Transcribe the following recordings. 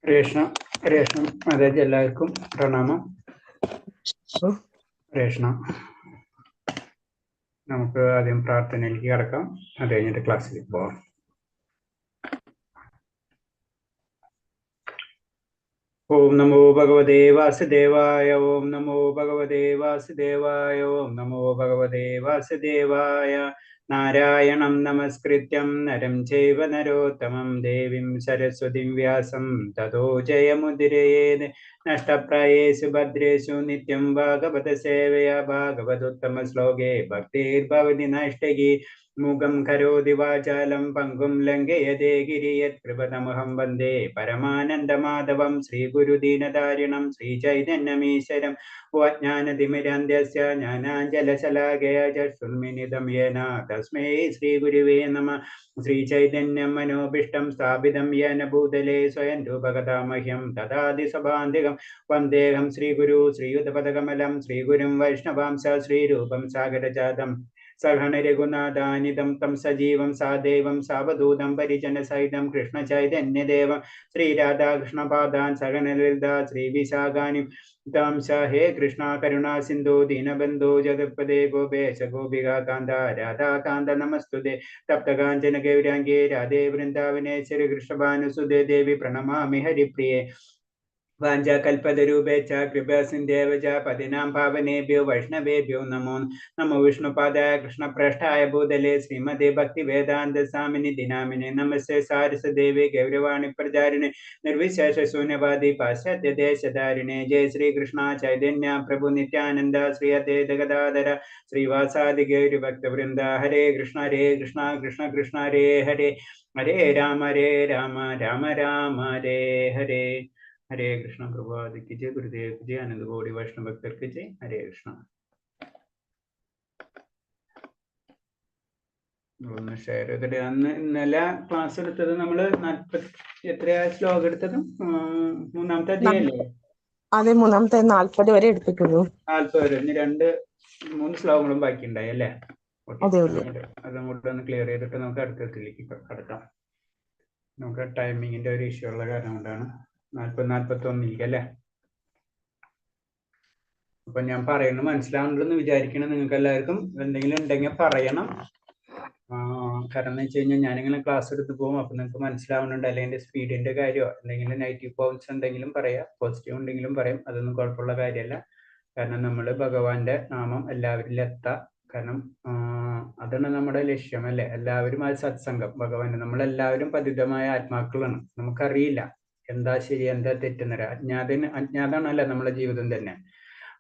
രേഷ്ണം അതായത് എല്ലാവർക്കും പ്രണാമം. രേഷ്ണം, നമുക്ക് ആദ്യം പ്രാർത്ഥനയിലേക്ക് കിടക്കാം. അത് കഴിഞ്ഞിട്ട് ക്ലാസ്സിലേക്ക് പോവാം. ഓം നമോ ഭഗവതേ വാസുദേവായ. ഓം നമോ ഭഗവതേ വാസുദേവായ. ഓം നമോ ഭഗവതേ വാസുദേവായ. നാരായണം നമസ്കൃത്യം നരം ചൈവ നരോത്തമം ദേവീം സരസ്വതിം വ്യാസം തതോ ജയമുദിരയേത്. നഷ്ടപ്രായേഷു ഭദ്രേഷു നിത്യം ഭാഗവത സേവയാ. ഭാഗവതോത്തമ ശ്ലോകേ ഭക്തിർഭവതി നഷ്ടകി. മുഖം കരോതി വാചാലം പങ്കും ലംഘയതേ ഗിരിയത്. കൃപതമഹം വന്ദേ പരമാനന്ദമാധവം. ശ്രീഗുരുദീനധാരിണം ശ്രീചൈതന്യമീശ്വരം. ജ്ഞാനതിമിരാന്ധ്യസ്യ ജ്ഞാനാഞ്ജലശലാകയ ചക്ഷുർമിലിതം യേന തസ്മൈ ശ്രീഗുരുവേ നമഃ. ശ്രീചൈതന്യം മനോഭീഷ്ടം സ്ഥാപിതം യേന ഭൂതലേ സ്വയം രൂപകഥാ മഹ്യം ദദാതി സ്വഭാന്തികം. വന്ദേഹം ശ്രീഗുരു ശ്രീയുതപദകമലം. ശ്രീഗുരും വൈഷ്ണവാംശ ശ്രീരൂപം സാഗരജാതം സഹന രഘുനാഥാനിതം തം സജീവം സാദേവം സാവധൂതം പരിജനസഹിതം കൃഷ്ണചൈതന്യദേവം ശ്രീരാധാകൃഷ്ണപാദാൻ സഹനലളിത ശ്രീവിശാഖാനി താംശ. ഹേ കൃഷ്ണ കരുണാ സിന്ധു ദീനബന്ധു ജഗത്പദേ ഗോപേശ ഗോപികാ കാന്ത രാധാകാന്ത നമസ്തുതേ. തപ്തകാഞ്ചന ഗൗരാംഗേ രാധേ വൃന്ദാവനേശ്വരി കൃഷ്ണഭാനുസുതേ ദേവി പ്രണമാമി ഹരിപ്രിയേ. വാഞ്ചാകൽപതരൂപേച്ഛ കൃപാസിന്ധേവ ച പതിനാം പാവനേഭ്യോ വൈഷ്ണവേഭ്യോ നമോ നമോ. വിഷ്ണുപാദായ കൃഷ്ണപ്രേഷ്ഠായ ഭൂതലേ ശ്രീമതേ ഭക്തിവേദാന്ത സ്വാമിനി ദിനാമിനെ നമസ്തേ. സാരസദേവി ഗൗരവാണി പ്രചാരിണി നിർവിശേഷ ശൂന്യവാദി പാശ്ചാത്യ ദേശധാരിണി. ജയ ശ്രീകൃഷ്ണ ചൈതന്യ പ്രഭു നിത്യാനന്ദ ശ്രീ അദ്വൈത ഗദാധര ശ്രീവാസാദി ഗൗരഭക്തവൃന്ദ. ഹരേ കൃഷ്ണ കൃഷ്ണ കൃഷ്ണ ഹരേ ഹരേ. ഹരേ രാമ രാമ രാമ ഹരേ ഹരേ. ഹരേ കൃഷ്ണ. പ്രഭാതിക്ക് ജയ, ഗുരുദേവ്ക്ക് ജയ, അനന്തകോടി വൈഷ്ണവ ഭക്തർക്ക് ജയ. ഹരേ കൃഷ്ണ. ഒന്ന് ഷെയർ ചെയ്തിട്ട് ഇന്നലെ ക്ലാസ് എടുത്തത് നമ്മള് എത്രയാ ശ്ലോകം എടുത്തത്? മൂന്നാമത്തെ അധ്യായല്ലേ? അതെ, മൂന്നാമത്തെ 40 വരെ എടുത്തിട്ടുള്ളൂ. 40 വരെ. ഇനി 2-3 ശ്ലോകങ്ങളും ബാക്കി ഉണ്ടായി അല്ലേ? അതങ്ങോട്ട് ഒന്ന് ക്ലിയർ ചെയ്തിട്ട് നമുക്ക് അടുത്തതിലേക്ക് കടക്കാം. നമുക്ക് ടൈമിങ്ങിന്റെ ഒരു ഇഷ്യൂ ഉള്ള കാരണം കൊണ്ടാണ് 40-41 അല്ലേ? അപ്പൊ ഞാൻ പറയുന്നത് മനസ്സിലാവുന്നുണ്ടെന്ന് വിചാരിക്കണം. നിങ്ങൾക്ക് എല്ലാവർക്കും എന്തെങ്കിലും ഉണ്ടെങ്കിൽ പറയണം. കാരണം എന്ന് വെച്ച് കഴിഞ്ഞാൽ ഞാനിങ്ങനെ ക്ലാസ് എടുത്ത് പോകും. അപ്പൊ നിങ്ങൾക്ക് മനസ്സിലാവുന്നുണ്ട്, അല്ലെങ്കിൽ സ്പീഡിന്റെ കാര്യമോ എന്തെങ്കിലും നെഗറ്റീവ് പോയിന്റ്സ് ഉണ്ടെങ്കിലും പറയാം, പോസിറ്റീവ് ഉണ്ടെങ്കിലും പറയാം. അതൊന്നും കുഴപ്പമുള്ള കാര്യമല്ല. കാരണം നമ്മൾ ഭഗവാന്റെ നാമം എല്ലാവരിലും എത്താം. കാരണം അതാണ് നമ്മുടെ ലക്ഷ്യം അല്ലേ? എല്ലാവരും അത് സത്സംഗം ഭഗവാന്റെ. നമ്മളെല്ലാവരും പതിതമായ ആത്മാക്കളാണ്. നമുക്കറിയില്ല എന്താ ശരി എന്താ തെറ്റുന്നവരെ. അജ്ഞാതാണല്ല നമ്മുടെ ജീവിതം തന്നെ.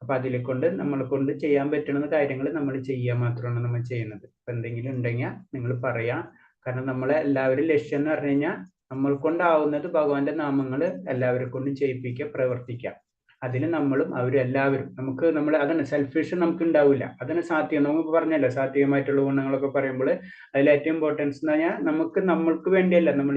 അപ്പൊ അതിലെ കൊണ്ട് നമ്മളെ കൊണ്ട് ചെയ്യാൻ പറ്റുന്ന കാര്യങ്ങൾ നമ്മൾ ചെയ്യുക മാത്രമാണ് നമ്മൾ ചെയ്യുന്നത്. അപ്പൊ എന്തെങ്കിലും ഉണ്ടെങ്കിൽ നിങ്ങൾ പറയാം. കാരണം നമ്മളെ എല്ലാവരും ലക്ഷ്യം എന്ന് പറഞ്ഞു കഴിഞ്ഞാൽ നമ്മൾ കൊണ്ടാവുന്നത് ഭഗവാന്റെ നാമങ്ങൾ എല്ലാവരെ കൊണ്ടും ചെയ്യിപ്പിക്കുക, പ്രവർത്തിക്കുക. അതിന് നമ്മളും അവരും എല്ലാവരും നമ്മൾ അതാണ് സെൽഫിഷ് നമുക്ക് ഉണ്ടാവില്ല. അതാണ് സാത്വികം. നമുക്ക് പറഞ്ഞല്ലോ സാത്വികമായിട്ടുള്ള ഗുണങ്ങളൊക്കെ പറയുമ്പോൾ അതിൽ ഏറ്റവും ഇമ്പോർട്ടൻസ് എന്ന് പറഞ്ഞാൽ നമ്മൾക്ക് വേണ്ടിയല്ല നമ്മൾ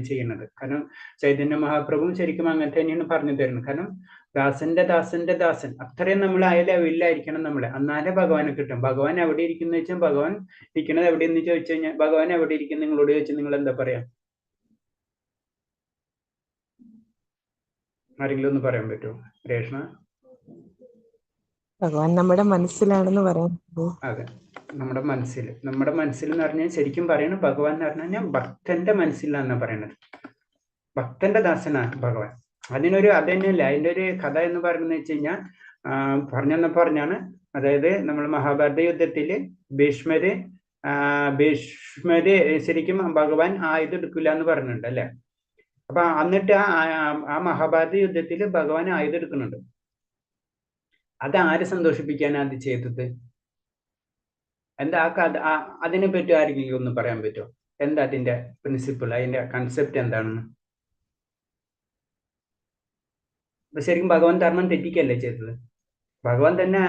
ചെയ്യുന്നത്. കാരണം ചൈതന്യ മഹാപ്രഭുവും ശരിക്കും അങ്ങനെ തന്നെയാണ് പറഞ്ഞു തരുന്നത്. കാരണം ദാസന്റെ ദാസൻ അത്രയും നമ്മൾ ആ ലെവലിലായിരിക്കണം നമ്മളെ. എന്നാലേ ഭഗവാനെ കിട്ടും. ഭഗവാൻ എവിടെ ഇരിക്കുന്ന വെച്ചാൽ ഭഗവാൻ ഇരിക്കുന്നത് എവിടെയെന്ന് ചോദിച്ചു കഴിഞ്ഞാൽ ഭഗവാൻ എവിടെ ഇരിക്കും നിങ്ങളോട് ചോദിച്ചാൽ നിങ്ങൾ എന്താ പറയാ? ആരെങ്കിലും ഒന്ന് പറയാൻ പറ്റുമോ? രേഷ്മ? ഭഗവാൻ നമ്മുടെ മനസ്സിലാണെന്ന് പറയാൻ. അതെ, നമ്മുടെ മനസ്സിൽ എന്ന് പറഞ്ഞാൽ ശരിക്കും പറയണ ഭഗവാൻ എന്ന് പറഞ്ഞു കഴിഞ്ഞാൽ ഭക്തന്റെ മനസ്സിലാന്നാ പറയണത്. ഭക്തന്റെ ദാസനാണ് ഭഗവാൻ. അത് തന്നെയല്ല അതിന്റെ ഒരു കഥ എന്ന് പറയുന്നത് വെച്ച് കഴിഞ്ഞാൽ പറഞ്ഞാണ്. അതായത് നമ്മൾ മഹാഭാരത യുദ്ധത്തില് ഭീഷ്മര് ശരിക്കും ഭഗവാൻ ആയുധം എടുക്കില്ല എന്ന് പറഞ്ഞിട്ടുണ്ട് അല്ലെ? അപ്പൊ എന്നിട്ട് ആ മഹാഭാരത യുദ്ധത്തിൽ ഭഗവാൻ ആയുധം എടുക്കുന്നുണ്ട്. അത് ആരെ സന്തോഷിപ്പിക്കാനാണ് അത് ചെയ്തത്? എന്താ ആ കഥ? അതിനെ പറ്റി ആരെങ്കിലും ഒന്ന് പറയാൻ പറ്റുമോ? എന്താ അതിന്റെ പ്രിൻസിപ്പിൾ, അതിന്റെ കൺസെപ്റ്റ് എന്താണെന്ന്? അപ്പൊ ശരിക്കും ഭഗവാൻ ധർമ്മം തെറ്റിക്കല്ലേ ചെയ്തത്? ഭഗവാൻ തന്നെ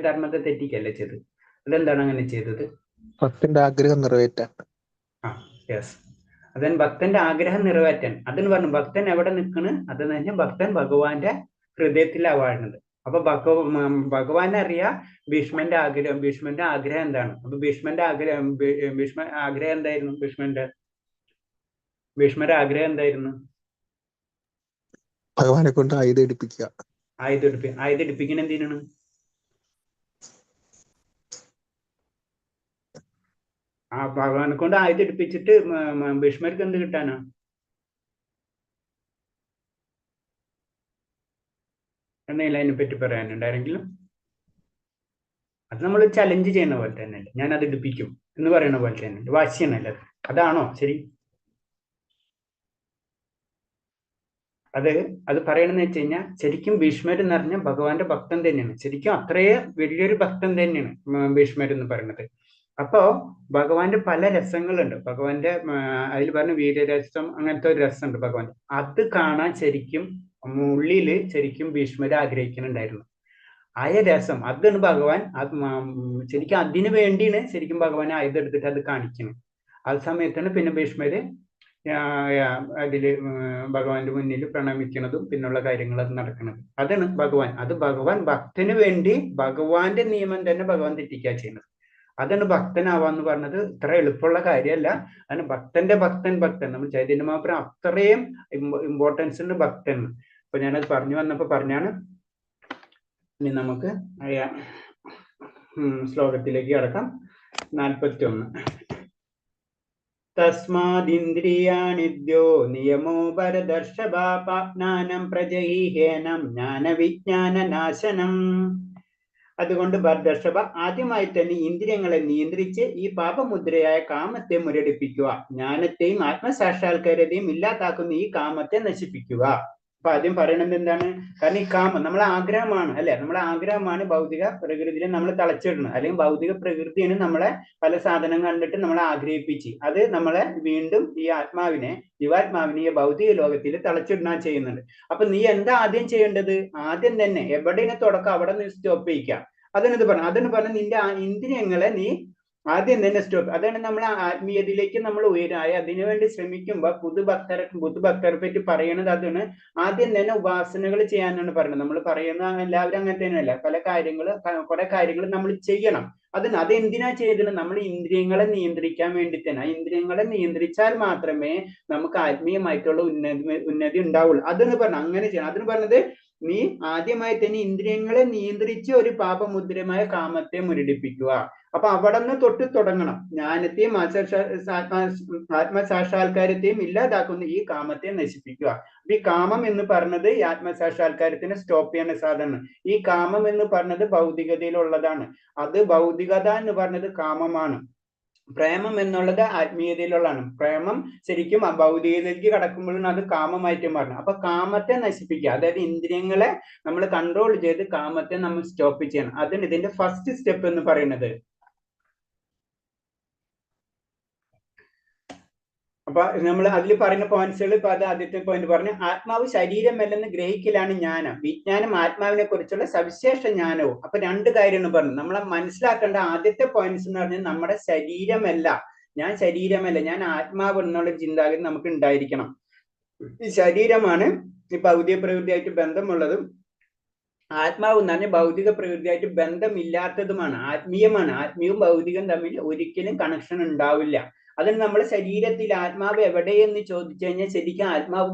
ധർമ്മത്തെ തെറ്റിക്കല്ലേ ചെയ്തത്? അതെന്താണ് അങ്ങനെ ചെയ്തത്? ഭക്തന്റെ ആഗ്രഹം നിറവേറ്റാൻ. യെസ്, അതൻ ഭക്തന്റെ ആഗ്രഹം നിറവേറ്റാൻ. അതെന്ന് പറഞ്ഞു ഭക്തൻ എവിടെ നിൽക്കണ്? അതെന്ന് പറഞ്ഞാൽ ഭക്തൻ ഭഗവാന്റെ ഹൃദയത്തിലാണ് വാഴുന്നത്. അപ്പൊ ഭഗവാനെ അറിയാം ഭീഷ്മന്റെ ആഗ്രഹം. ഭീഷ്മന്റെ ആഗ്രഹം എന്താണ്? അപ്പൊ ഭീഷ്മ ആഗ്രഹം എന്തായിരുന്നു? ഭീഷ്മന്റെ ഭീഷ്മരുടെ ആഗ്രഹം എന്തായിരുന്നു? ഭഗവാനെ കൊണ്ട് ആയുധം എടുപ്പിക്കുക. ആയുധം എടുപ്പിക്കണ എന്തിനാണ്? ആ ഭഗവാനെ കൊണ്ട് ആയുധം എടുപ്പിച്ചിട്ട് ഭീഷ്മർക്ക് എന്ത് കിട്ടാനാ? എന്തെങ്കിലും അതിനെ പറ്റി പറയാനുണ്ടായിരുന്നെങ്കിലും. അത് നമ്മൾ ചലഞ്ച് ചെയ്യുന്ന പോലെ തന്നെ അല്ലേ, ഞാൻ അത് എടുപ്പിക്കും എന്ന് പറയുന്ന പോലെ തന്നെ വാശിയാണല്ലേ അത്. അതാണോ ശരി? അത് പറയണെന്ന് വെച്ച് കഴിഞ്ഞാൽ ശരിക്കും ഭീഷ്മർ എന്ന് പറഞ്ഞാൽ ഭഗവാന്റെ ഭക്തൻ തന്നെയാണ്. ശരിക്കും അത്രയേ വലിയൊരു ഭക്തൻ തന്നെയാണ് ഭീഷ്മർ എന്ന് പറയുന്നത്. അപ്പോ ഭഗവാന്റെ പല രസങ്ങളുണ്ട്. ഭഗവാന്റെ അതിൽ പറഞ്ഞ വീരരസം, അങ്ങനത്തെ ഒരു രസമുണ്ട് ഭഗവാൻ. അത് കാണാൻ ശരിക്കും ഉള്ളില് ശരിക്കും ഭീഷ്മർ ആഗ്രഹിക്കുന്നുണ്ടായിരുന്നു. ആയ രസം അതാണ് ഭഗവാൻ. ശരിക്കും അതിനു വേണ്ടിയാണ് ശരിക്കും ഭഗവാൻ ആയുധം എടുത്തിട്ട് അത് കാണിക്കുന്നത്. ആ സമയത്താണ് പിന്നെ ഭീഷ്മര് അതില് ഭഗവാന്റെ മുന്നിൽ പ്രണമിക്കുന്നതും പിന്നുള്ള കാര്യങ്ങൾ അത് നടക്കുന്നത്. അതാണ് ഭഗവാൻ. അത് ഭഗവാൻ ഭക്തന് വേണ്ടി ഭഗവാന്റെ നിയമം തന്നെ ഭഗവാൻ തെറ്റിക്കുക ചെയ്യുന്നത്. അതാണ് ഭക്തനാവാന്ന് പറഞ്ഞത്. ഇത്ര എളുപ്പമുള്ള കാര്യമല്ല. അതിന് ഭക്തന്റെ ഭക്തൻ. നമ്മൾ ചൈതന്യ മഹാപ്രഭു അത്രയും ഇമ്പോർട്ടൻസ് ഉണ്ട് ഭക്തന്. അപ്പൊ ഞാനത് പറഞ്ഞു വന്നപ്പോ പറഞ്ഞാണ്. ഇനി നമുക്ക് ശ്ലോകത്തിലേക്ക് കടക്കാം. 41. തസ്മാദിന്ദ്രിയാണിദ്യോ നിയമോ ഭരതർഷഭാപാപ്നാനം പ്രജഹീഹേനം ജ്ഞാനവിജ്ഞാനനാശനം. അതുകൊണ്ട് ഭരതർഷഭ ആദ്യമായി തന്നെ ഇന്ദ്രിയങ്ങളെ നിയന്ത്രിച്ച് ഈ പാപമുദ്രയായ കാമത്തെ മുരടിപ്പിക്കുക. ജ്ഞാനത്തെയും ആത്മസാക്ഷാത്കാരത്തെയും ഇല്ലാതാക്കുന്ന ഈ കാമത്തെ നശിപ്പിക്കുക. അപ്പൊ ആദ്യം പറയണത് എന്താണ്? കാരണം ഈ കാമം നമ്മളെ ആഗ്രഹമാണ് അല്ലെ, നമ്മളെ ആഗ്രഹമാണ് ഭൗതിക പ്രകൃതിയിൽ നമ്മൾ തളച്ചിടുന്നത്. അല്ലെങ്കിൽ ഭൗതിക പ്രകൃതിയാണ് നമ്മളെ പല സാധനം കണ്ടിട്ട് നമ്മളെ ആഗ്രഹിപ്പിച്ച് അത് നമ്മളെ വീണ്ടും ഈ ആത്മാവിനെ, ജീവാത്മാവിനെ ഈ ഭൗതിക ലോകത്തിൽ തളച്ചിടുന്ന ചെയ്യുന്നുണ്ട്. അപ്പൊ നീ എന്താ ആദ്യം ചെയ്യേണ്ടത്? ആദ്യം തന്നെ എവിടെയാണ് തുടക്കം അവിടെ നീ സ്റ്റോപ്പ് ചെയ്യിക്കുക. അതാണ് പറഞ്ഞ നിന്റെ ഇന്ദ്രിയങ്ങളെ നീ ആദ്യം തന്നെ സ്റ്റോപ്പ്. അതാണ് നമ്മൾ ആത്മീയതയിലേക്ക് നമ്മൾ ഉയരായ അതിനുവേണ്ടി ശ്രമിക്കുമ്പോൾ പുതുഭക്തരെ പറ്റി പറയണത് അതാണ്. ആദ്യം തന്നെ ഉപാസനകൾ ചെയ്യാനാണ് പറയുന്നത്. നമ്മൾ പറയുന്ന എല്ലാവരും അങ്ങനെ തന്നെയല്ല, കുറെ കാര്യങ്ങൾ നമ്മൾ ചെയ്യണം. അതെന്തിനാ ചെയ്തത്? നമ്മൾ ഇന്ദ്രിയങ്ങളെ നിയന്ത്രിക്കാൻ വേണ്ടി തന്നെ. ആ ഇന്ദ്രിയങ്ങളെ നിയന്ത്രിച്ചാൽ മാത്രമേ നമുക്ക് ആത്മീയമായിട്ടുള്ള ഉന്നതി ഉണ്ടാവുള്ളൂ. അതെന്ന് പറഞ്ഞു അങ്ങനെ ചെയ്യണം. അതിന് പറഞ്ഞത് നീ ആദ്യമായി തന്നെ ഇന്ദ്രിയങ്ങളെ നിയന്ത്രിച്ച് ഒരു പാപമുദ്രമായ കാമത്തെ മുരടിപ്പിക്കുക. അപ്പൊ അവിടെ നിന്ന് തൊട്ട് തുടങ്ങണം. ജ്ഞാനത്തെയും ആത്മസാക്ഷാത്കാരത്തെയും ഇല്ലാതാക്കുന്ന ഈ കാമത്തെ നശിപ്പിക്കുക. ഈ കാമം എന്ന് പറഞ്ഞത് ഈ ആത്മസാക്ഷാത്കാരത്തിനെ സ്റ്റോപ്പ് ചെയ്യുന്ന സാധനമാണ്. ഈ കാമം എന്ന് പറഞ്ഞത് ഭൗതികതയിലുള്ളതാണ്. അത് ഭൗതികത എന്ന് പറഞ്ഞത് കാമമാണ്. പ്രേമം എന്നുള്ളത് ആത്മീയതയിലുള്ളതാണ്. പ്രേമം ശരിക്കും ഭൗതികതയിലേക്ക് കടക്കുമ്പോഴാണ് അത് കാമമായിട്ട് മാറുന്നത്. അപ്പൊ കാമത്തെ നശിപ്പിക്കുക, അതായത് ഇന്ദ്രിയങ്ങളെ നമ്മൾ കൺട്രോൾ ചെയ്ത് കാമത്തെ നമ്മൾ സ്റ്റോപ്പ് ചെയ്യണം. അതിന് ഇതിന്റെ ഫസ്റ്റ് സ്റ്റെപ്പ് എന്ന് പറയുന്നത്. അപ്പൊ നമ്മൾ അതിൽ പറയുന്ന പോയിന്റ്സുകൾ ഇപ്പൊ അത് ആദ്യത്തെ പോയിന്റ് പറഞ്ഞു. ആത്മാവ് ശരീരമല്ലെന്ന് ഗ്രഹിക്കലാണ് ജ്ഞാനം. വിജ്ഞാനം ആത്മാവിനെ കുറിച്ചുള്ള സവിശേഷ ജ്ഞാനവും. അപ്പൊ രണ്ട് കാര്യമാണ് പറഞ്ഞു. നമ്മളെ മനസ്സിലാക്കേണ്ട ആദ്യത്തെ പോയിന്റ്സ് എന്ന് പറഞ്ഞാൽ നമ്മുടെ ശരീരമല്ല, ഞാൻ ശരീരമല്ല, ഞാൻ ആത്മാവ് എന്നുള്ള ചിന്താഗതി നമുക്ക് ഉണ്ടായിരിക്കണം. ഈ ശരീരമാണ് ഈ ഭൗതിക പ്രകൃതിയായിട്ട് ബന്ധമുള്ളതും ആത്മാവ് എന്ന് പറഞ്ഞാൽ ഭൗതിക പ്രകൃതിയായിട്ട് ബന്ധമില്ലാത്തതുമാണ്, ആത്മീയമാണ്. ആത്മീയവും ഭൗതികവും തമ്മിൽ ഒരിക്കലും കണക്ഷൻ ഉണ്ടാവില്ല. അതിന് നമ്മുടെ ശരീരത്തിൽ ആത്മാവ് എവിടെയെന്ന് ചോദിച്ചു കഴിഞ്ഞാൽ ശരിക്കും ആത്മാവ്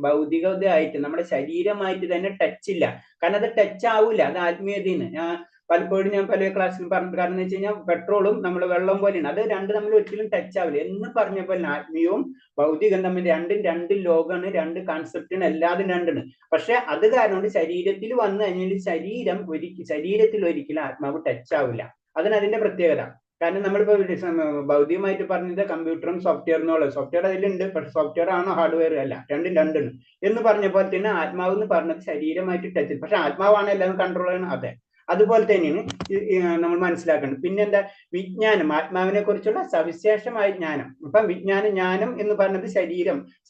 ഭൗതികതയായിട്ട് നമ്മുടെ ശരീരമായിട്ട് തന്നെ ടച്ച് ഇല്ല. കാരണം അത് ടച്ച് ആവില്ല, അത് ആത്മീയതയാണ്. പലപ്പോഴും ഞാൻ പല ക്ലാസ്സിലും പറഞ്ഞു. കാരണം എന്ന് വെച്ച് കഴിഞ്ഞാൽ പെട്രോളും നമ്മൾ വെള്ളം പോലെയാണ്, അത് രണ്ടും തമ്മിൽ ഒരിക്കലും ടച്ച് ആവില്ല എന്ന് പറഞ്ഞ പോലെ ആത്മീയവും ഭൗതികം തമ്മിൽ രണ്ട് ലോകമാണ്, രണ്ട് കൺസെപ്റ്റാണ്, എല്ലാതും രണ്ടാണ്. പക്ഷെ അത് കാരണം കൊണ്ട് ശരീരത്തിൽ വന്നു കഴിഞ്ഞാൽ ശരീരത്തിൽ ഒരിക്കലും ആത്മാവ് ടച്ച് ആവില്ല. അതിന്റെ പ്രത്യേകത. കാരണം നമ്മളിപ്പോ ഭൗതികമായിട്ട് പറഞ്ഞത് കമ്പ്യൂട്ടറും സോഫ്റ്റ്വെയറിനുള്ള സോഫ്റ്റ്വെയർ അതിലുണ്ട്, പക്ഷെ സോഫ്റ്റ്വെയർ ആണോ ഹാർഡ്വെയർ അല്ല, രണ്ടാണ്. എന്ന് പറഞ്ഞ പോലെ തന്നെ ആത്മാവ് എന്ന് പറഞ്ഞത് ശരീരമായിട്ട് ടച്ച്, പക്ഷെ ആത്മാവാണ് എല്ലാം കൺട്രോൾ ചെയ്യുന്നത്. അതെ, അതുപോലെ തന്നെയാണ് നമ്മൾ മനസ്സിലാക്കേണ്ടത്. പിന്നെന്താ? വിജ്ഞാനം, ആത്മാവിനെ കുറിച്ചുള്ള സവിശേഷമായ ജ്ഞാനം. അപ്പൊ ജ്ഞാനം എന്ന് പറഞ്ഞത്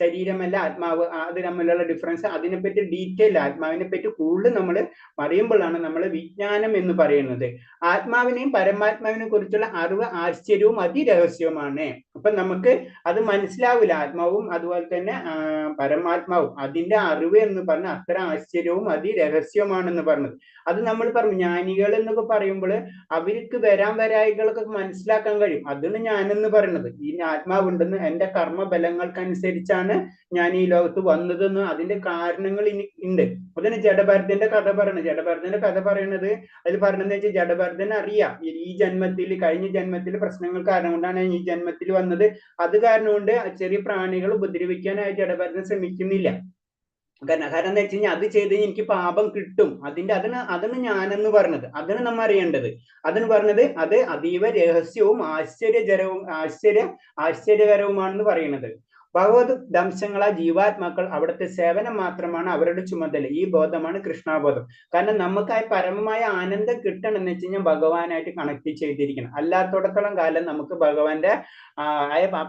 ശരീരമല്ല ആത്മാവ്, അത് തമ്മിലുള്ള ഡിഫറൻസ്. അതിനെപ്പറ്റി ഡീറ്റെയിൽ ആത്മാവിനെ പറ്റി കൂടുതൽ നമ്മൾ പറയുമ്പോഴാണ് നമ്മൾ വിജ്ഞാനം എന്ന് പറയുന്നത്. ആത്മാവിനെയും പരമാത്മാവിനെ കുറിച്ചുള്ള അറിവ് ആശ്ചര്യവും അതിരഹസ്യവുമാണ്. അപ്പൊ നമുക്ക് അത് മനസ്സിലാവില്ല. ആത്മാവും അതുപോലെ തന്നെ പരമാത്മാവും അതിന്റെ അറിവ് എന്ന് പറഞ്ഞ അത്ര ആശ്ചര്യവും അതിരഹസ്യമാണെന്ന് പറഞ്ഞത്. അത് നമ്മൾ പറഞ്ഞു ജ്ഞാനികൾ എന്നൊക്കെ പറയുമ്പോൾ അവർക്ക് വരായികളൊക്കെ മനസ്സിലാക്കാൻ കഴിയും. അതാണ് ഞാനെന്ന് പറയുന്നത്. ഈ ആത്മാവുണ്ടെന്ന് എന്റെ കർമ്മബലങ്ങൾക്കനുസരിച്ചാണ് ഞാൻ ഈ ലോകത്ത് വന്നതെന്ന് അതിന്റെ കാരണങ്ങൾ ഇനി ഉണ്ട്. അതാണ് ജഡഭരതന്റെ കഥ പറയുന്നത്. ജഡഭരതന്റെ കഥ പറയുന്നത് അതിൽ പറഞ്ഞതെന്ന് വെച്ചാൽ ജഡഭരതൻ അറിയാം ഈ ജന്മത്തിൽ, കഴിഞ്ഞ ജന്മത്തിൽ പ്രശ്നങ്ങൾ കാരണം കൊണ്ടാണ് ഈ ജന്മത്തിൽ വന്നത്. അത് കാരണം കൊണ്ട് ചെറിയ പ്രാണികൾ ഉപദ്രവിക്കാനായി ജഡഭരതൻ ശ്രമിക്കുന്നില്ല. കാരണം എന്താ വെച്ച് കഴിഞ്ഞാൽ അത് ചെയ്ത് എനിക്ക് പാപം കിട്ടും. അതാണ് ഞാനെന്ന് പറഞ്ഞത്. അതാണ് നമ്മൾ അറിയേണ്ടത്. അതാണ് പറഞ്ഞത് അത് അതീവ രഹസ്യവും ആശ്ചര്യകരവുമാണെന്ന് പറയുന്നത്. ഭഗവത് ദംശങ്ങളാ ജീവാത്മാക്കൾ അവിടുത്തെ സേവനം മാത്രമാണ് അവരുടെ ചുമതല. ഈ ബോധമാണ് കൃഷ്ണബോധം. കാരണം നമുക്ക് ആ പരമമായ ആനന്ദം കിട്ടണം എന്ന് വെച്ച് കഴിഞ്ഞാൽ ഭഗവാനായിട്ട് കണക്ട് ചെയ്തിരിക്കണം. അല്ലാത്തോടത്തോളം കാലം നമുക്ക് ഭഗവാന്റെ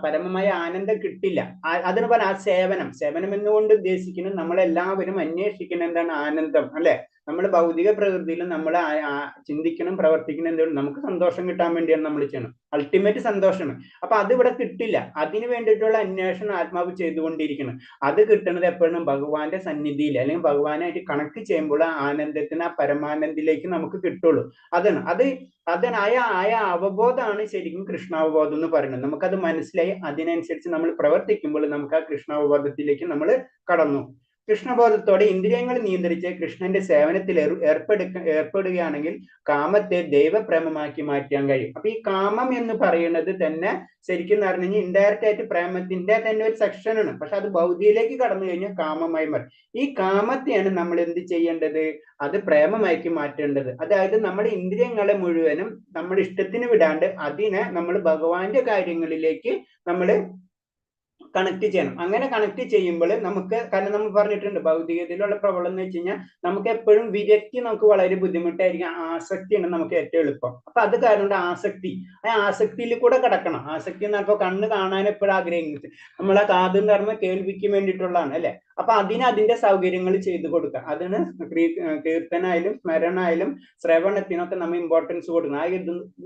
പരമമായ ആനന്ദം കിട്ടില്ല. അതിന് പറഞ്ഞ ആ സേവനം എന്നുകൊണ്ട് ഉദ്ദേശിക്കുന്നത് നമ്മളെല്ലാവരും അന്വേഷിക്കണം എന്താണ് ആനന്ദം, അല്ലെ? നമ്മൾ ഭൗതിക പ്രകൃതിയിൽ നമ്മൾ ചിന്തിക്കണം, പ്രവർത്തിക്കണം, എന്താണ് നമുക്ക് സന്തോഷം കിട്ടാൻ വേണ്ടിയാണ് നമ്മൾ ചെയ്യണം. അൾട്ടിമേറ്റ് സന്തോഷമാണ്. അപ്പൊ അത് ഇവിടെ കിട്ടില്ല. അതിന് വേണ്ടിയിട്ടുള്ള അന്വേഷണം ആത്മാവ് ചെയ്തുകൊണ്ടിരിക്കണം. അത് കിട്ടുന്നത് എപ്പോഴും ഭഗവാന്റെ സന്നിധിയിൽ അല്ലെങ്കിൽ ഭഗവാനായിട്ട് കണക്ട് ചെയ്യുമ്പോൾ ആ ആനന്ദത്തിന്, ആ പരമാനന്ദിലേക്ക് നമുക്ക് കിട്ടുള്ളൂ. അതാണ് ആയ അവബോധമാണ് ശരിക്കും കൃഷ്ണാവബോധം എന്ന് പറയുന്നത്. നമുക്കത് മനസ്സിലായി അതിനനുസരിച്ച് നമ്മൾ പ്രവർത്തിക്കുമ്പോൾ നമുക്ക് ആ കൃഷ്ണാവബോധത്തിലേക്ക് നമ്മൾ കടന്നു. കൃഷ്ണബോധത്തോടെ ഇന്ദ്രിയങ്ങൾ നിയന്ത്രിച്ച് കൃഷ്ണന്റെ സേവനത്തിൽ ഏർപ്പെടുകയാണെങ്കിൽ കാമത്തെ ദൈവപ്രേമമാക്കി മാറ്റാൻ കഴിയും. അപ്പൊ ഈ കാമം എന്ന് പറയുന്നത് തന്നെ ശരിക്കും പറഞ്ഞു കഴിഞ്ഞാൽ ഇൻഡയറക്റ്റ് ആയിട്ട് പ്രേമത്തിന്റെ തന്നെ ഒരു സെക്ഷനാണ്. പക്ഷെ അത് ഭൗതിയിലേക്ക് കടന്നു കഴിഞ്ഞാൽ കാമമായി മാറും. ഈ കാമത്തെയാണ് നമ്മൾ എന്ത് ചെയ്യേണ്ടത്? അത് പ്രേമമാക്കി മാറ്റേണ്ടത്. അതായത് നമ്മുടെ ഇന്ദ്രിയങ്ങളെ മുഴുവനും നമ്മുടെ ഇഷ്ടത്തിന് വിടാണ്ട് അതിനെ നമ്മൾ ഭഗവാന്റെ കാര്യങ്ങളിലേക്ക് നമ്മൾ കണക്ട് ചെയ്യണം. അങ്ങനെ കണക്ട് ചെയ്യുമ്പോൾ നമുക്ക്, കാരണം നമ്മൾ പറഞ്ഞിട്ടുണ്ട് ഭൗതികതയിലുള്ള പ്രോബ്ലം എന്ന് വെച്ച് കഴിഞ്ഞാൽ നമുക്ക് എപ്പോഴും വിരക്തി നമുക്ക് വളരെ ബുദ്ധിമുട്ടായിരിക്കും. ആസക്തിയാണ് നമുക്ക് ഏറ്റവും എളുപ്പം. അപ്പൊ അത് കാരണം ആ ആസക്തിയിൽ കൂടെ കിടക്കണം. ആസക്തി എന്ന് പറഞ്ഞപ്പോൾ കണ്ണ് കാണാൻ എപ്പോഴും ആഗ്രഹിക്കുന്നത്, നമ്മളെ കാതും കർമ്മ കേൾവിക്ക് വേണ്ടിയിട്ടുള്ളതാണ്, അല്ലെ? അപ്പൊ അതിന്റെ സൗകര്യങ്ങൾ ചെയ്തു കൊടുക്കുക. അതിന് കീർത്തനായാലും സ്മരണായാലും ശ്രവണത്തിനൊക്കെ നമ്മൾ ഇമ്പോർട്ടൻസ് കൊടുക്കണം. ആ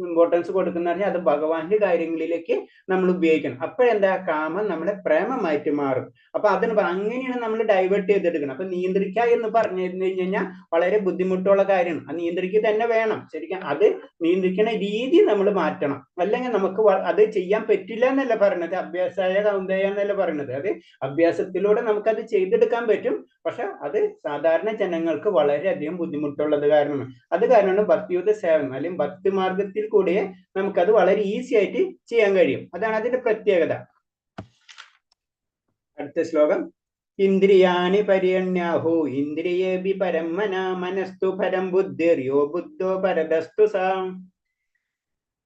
ഇമ്പോർട്ടൻസ് കൊടുക്കുന്ന പറഞ്ഞാൽ അത് ഭഗവാന്റെ കാര്യങ്ങളിലേക്ക് നമ്മൾ ഉപയോഗിക്കണം. അപ്പോഴെന്താ കാമം നമ്മളെ പ്രേമമായിട്ട് മാറും. അപ്പൊ അങ്ങനെയാണ് നമ്മൾ ഡൈവേർട്ട് ചെയ്തെടുക്കണം. അപ്പൊ നിയന്ത്രിക്കുക എന്ന് പറഞ്ഞു കഴിഞ്ഞാൽ വളരെ ബുദ്ധിമുട്ടുള്ള കാര്യമാണ്. അത് നിയന്ത്രിക്കുക തന്നെ വേണം. ശരിക്കും അത് നിയന്ത്രിക്കുന്ന രീതി നമ്മൾ മാറ്റണം. അല്ലെങ്കിൽ നമുക്ക് അത് ചെയ്യാൻ പറ്റില്ല എന്നല്ല പറയുന്നത്, അഭ്യാസായ കൗന്ദയ എന്നല്ല പറയുന്നത്. അത് അഭ്യാസത്തിലൂടെ നമുക്കത് ചെയ്തെടുക്കാൻ പറ്റും. പക്ഷെ അത് സാധാരണ ജനങ്ങൾക്ക് വളരെയധികം ബുദ്ധിമുട്ടുള്ളത് കാരണമാണ്. അത് കാരണമാണ് ഭക്തിയുത സേവനം അല്ലെങ്കിൽ ഭക്തി മാർഗത്തിൽ കൂടിയേ നമുക്കത് വളരെ ഈസി ആയിട്ട് ചെയ്യാൻ കഴിയും. അതാണ് അതിന്റെ പ്രത്യേകത. അടുത്ത ശ്ലോകം. ഇന്ദ്രിയാണി പര്യണ്യാഹു ഇന്ദ്രിയേഭി പരം മനസ്തു പരം ബുദ്ധിർയോ ബുദ്ധോ പരതസ്തു സാം.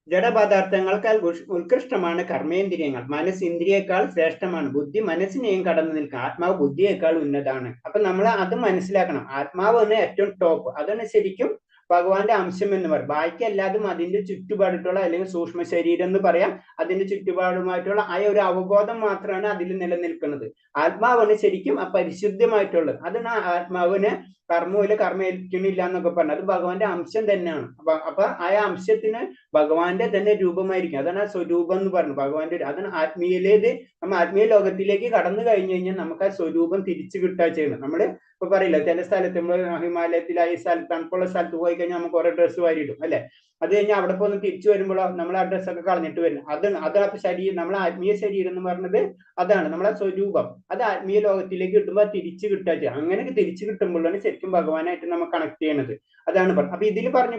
ജഡപദാർത്ഥങ്ങൾക്കാൾ ഉത്കൃഷ്ടമാണ് കർമ്മേന്ദ്രിയങ്ങൾ. മനസ്സ് ഇന്ദ്രിയേക്കാൾ ശ്രേഷ്ഠമാണ്. ബുദ്ധി മനസ്സിനെയും കടന്നു നിൽക്കുക. ആത്മാവ് ബുദ്ധിയേക്കാൾ ഉന്നതാണ്. അപ്പൊ നമ്മൾ അത് മനസ്സിലാക്കണം. ആത്മാവ് ആണ് ഏറ്റവും ടോപ്പ്. അതാണ് ശരിക്കും ഭഗവാന്റെ അംശം എന്ന് പറയും. ബാക്കി എല്ലാതും അതിന്റെ ചുറ്റുപാടിട്ടുള്ള അല്ലെങ്കിൽ സൂക്ഷ്മ ശരീരം എന്ന് പറയാം, അതിന്റെ ചുറ്റുപാടുമായിട്ടുള്ള ആ ഒരു അവബോധം മാത്രമാണ് അതിൽ നിലനിൽക്കുന്നത്. ആത്മാവാണ് ശരിക്കും ആ പരിശുദ്ധമായിട്ടുള്ളത്. അതാണ് ആ ആത്മാവിന് കർമ്മമില്ല, കർമ്മ ഏൽക്കണില്ല എന്നൊക്കെ പറഞ്ഞത്. അത് ഭഗവാന്റെ അംശം തന്നെയാണ്. അപ്പൊ ആ അംശത്തിന് ഭഗവാന്റെ തന്നെ രൂപമായിരിക്കും. അതാണ് ആ സ്വരൂപം എന്ന് പറയുന്നത്. ഭഗവാന്റെ അതാണ് ആത്മീയലേത്. നമ്മൾ ആത്മീയ ലോകത്തിലേക്ക് കടന്നു കഴിഞ്ഞു കഴിഞ്ഞാൽ നമുക്ക് ആ സ്വരൂപം തിരിച്ചു കിട്ടുക ചെയ്യണം. നമ്മള് ഇപ്പൊ പറയില്ല, ചില സ്ഥലത്ത് നമ്മൾ ഹിമാലയത്തിലായി സ്ഥലത്ത് തണുപ്പുള്ള സ്ഥലത്ത് പോയി കഴിഞ്ഞാൽ നമുക്ക് ഓരോ ഡ്രസ്സ് വാരിയിടും, അല്ലെ? അത് കഴിഞ്ഞാൽ അവിടെ പോയി തിരിച്ചു വരുമ്പോൾ നമ്മൾ ആ ഡ്രസ്സൊക്കെ കളഞ്ഞിട്ട് വരും. അതാണ് ശരീരം, നമ്മളെ ആത്മീയ ശരീരം എന്ന് പറഞ്ഞത് അതാണ് നമ്മളെ സ്വരൂപം. അത് ആത്മീയ ലോകത്തിലേക്ക് കിട്ടുമ്പോൾ തിരിച്ചു കിട്ടുക ചെയ്യാം. അങ്ങനെ തിരിച്ചു കിട്ടുമ്പോഴാണ് ശരിക്കും ഭഗവാനായിട്ട് നമ്മൾ കണക്ട് ചെയ്യണത്. അതാണ് പറഞ്ഞത്. അപ്പൊ ഇതിൽ പറഞ്ഞ